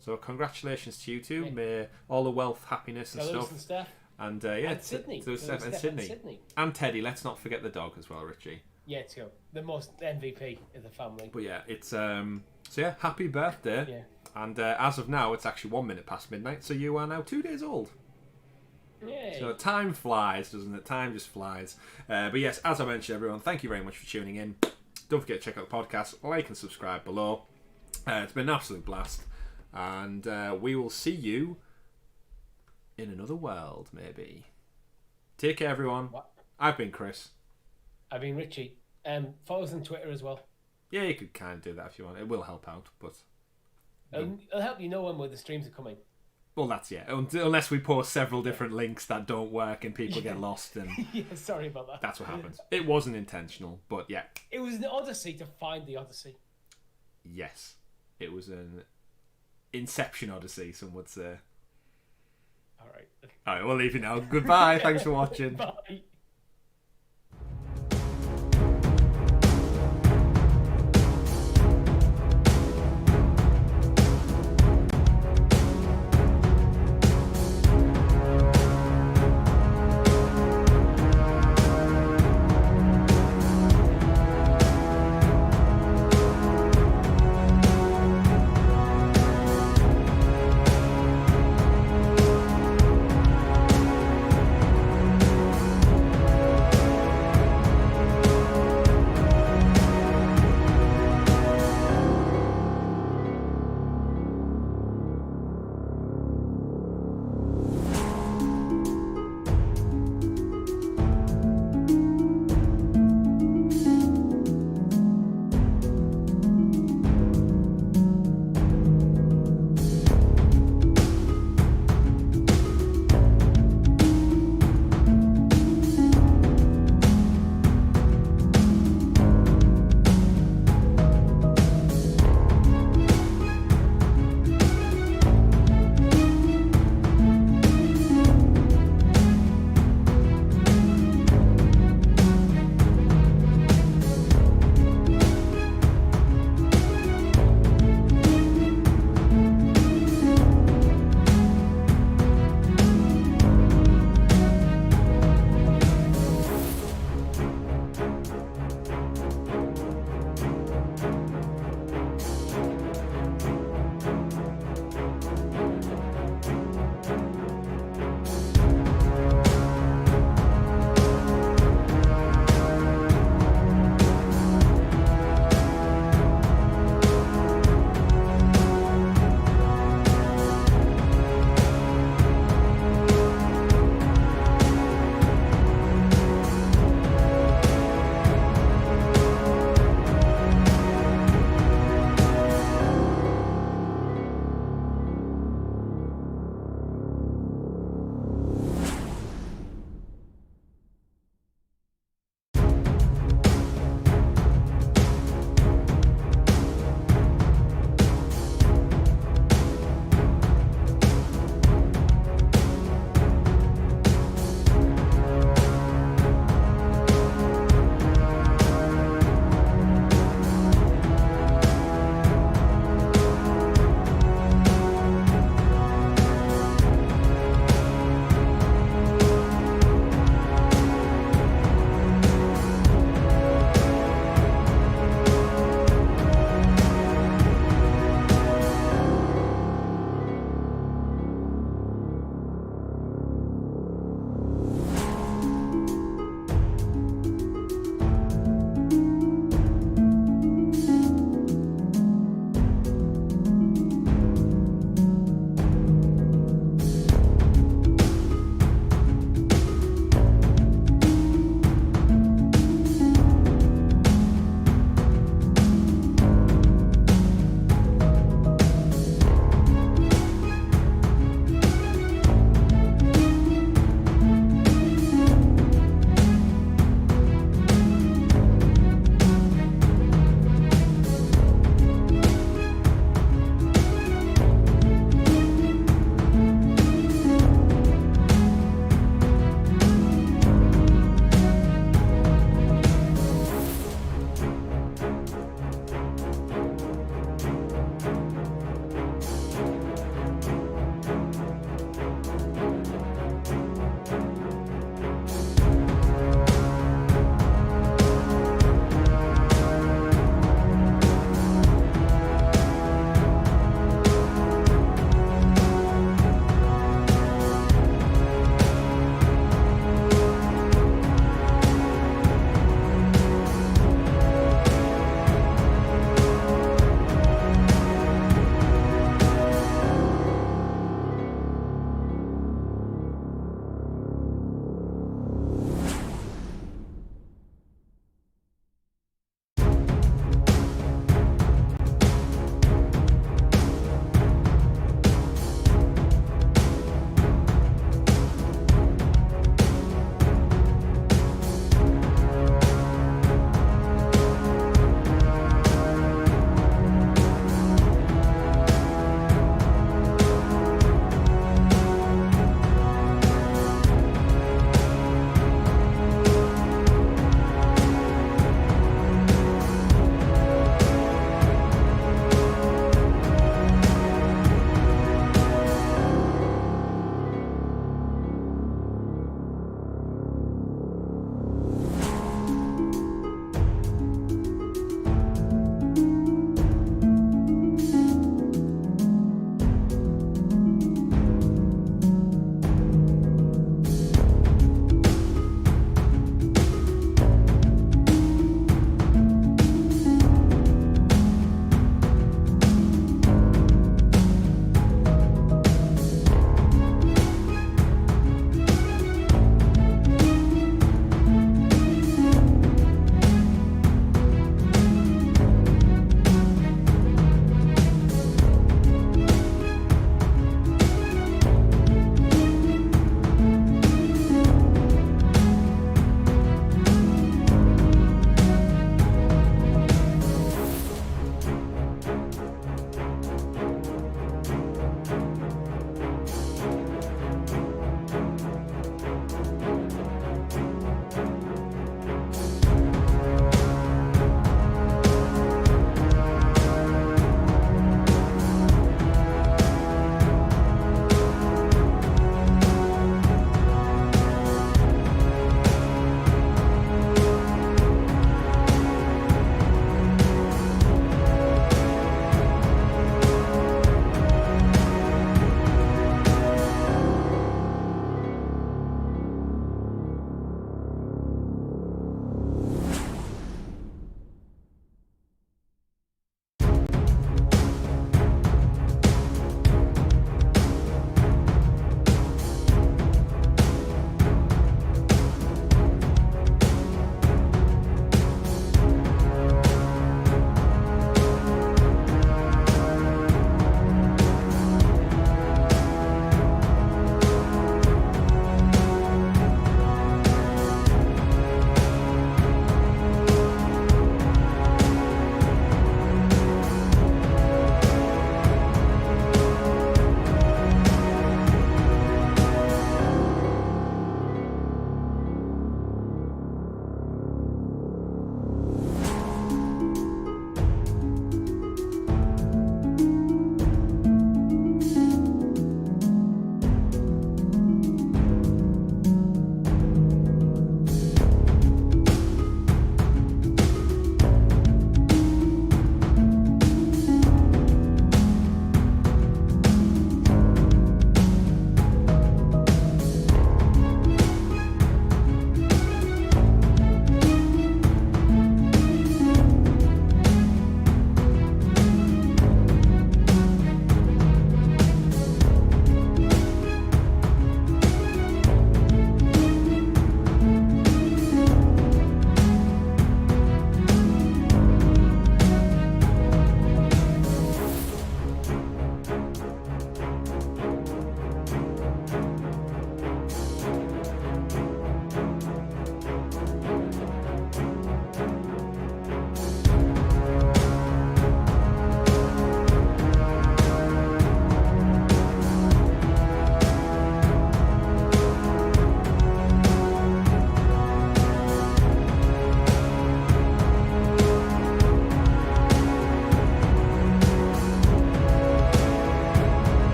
So congratulations to you two. May all the wealth, happiness and stuff. Lewis and Steph. And Sydney. So Steph and Sydney. And Teddy. Let's not forget the dog as well, Richie. Yeah, it's go. The most MVP of the family. But yeah, it's happy birthday. Yeah. And as of now, it's actually 1 minute past midnight, so you are now 2 days old. Yay. So time flies, doesn't it? Time just flies. But yes, as I mentioned, everyone, thank you very much for tuning in. Don't forget to check out the podcast, like and subscribe below. It's been an absolute blast. And we will see you in another world, maybe. Take care, everyone. I've been Chris. I've been Richie. Follow us on Twitter as well. Yeah, you could kind of do that if you want. It will help out, but it'll help you know when the streams are coming. Well, that's unless we post several different links that don't work and people get lost. And yeah, sorry about that. That's what happens. It wasn't intentional, but yeah. It was an Odyssey to find the Odyssey. Yes, it was an Inception Odyssey, some would say. All right, we'll leave you now. Goodbye. Thanks for watching. Bye.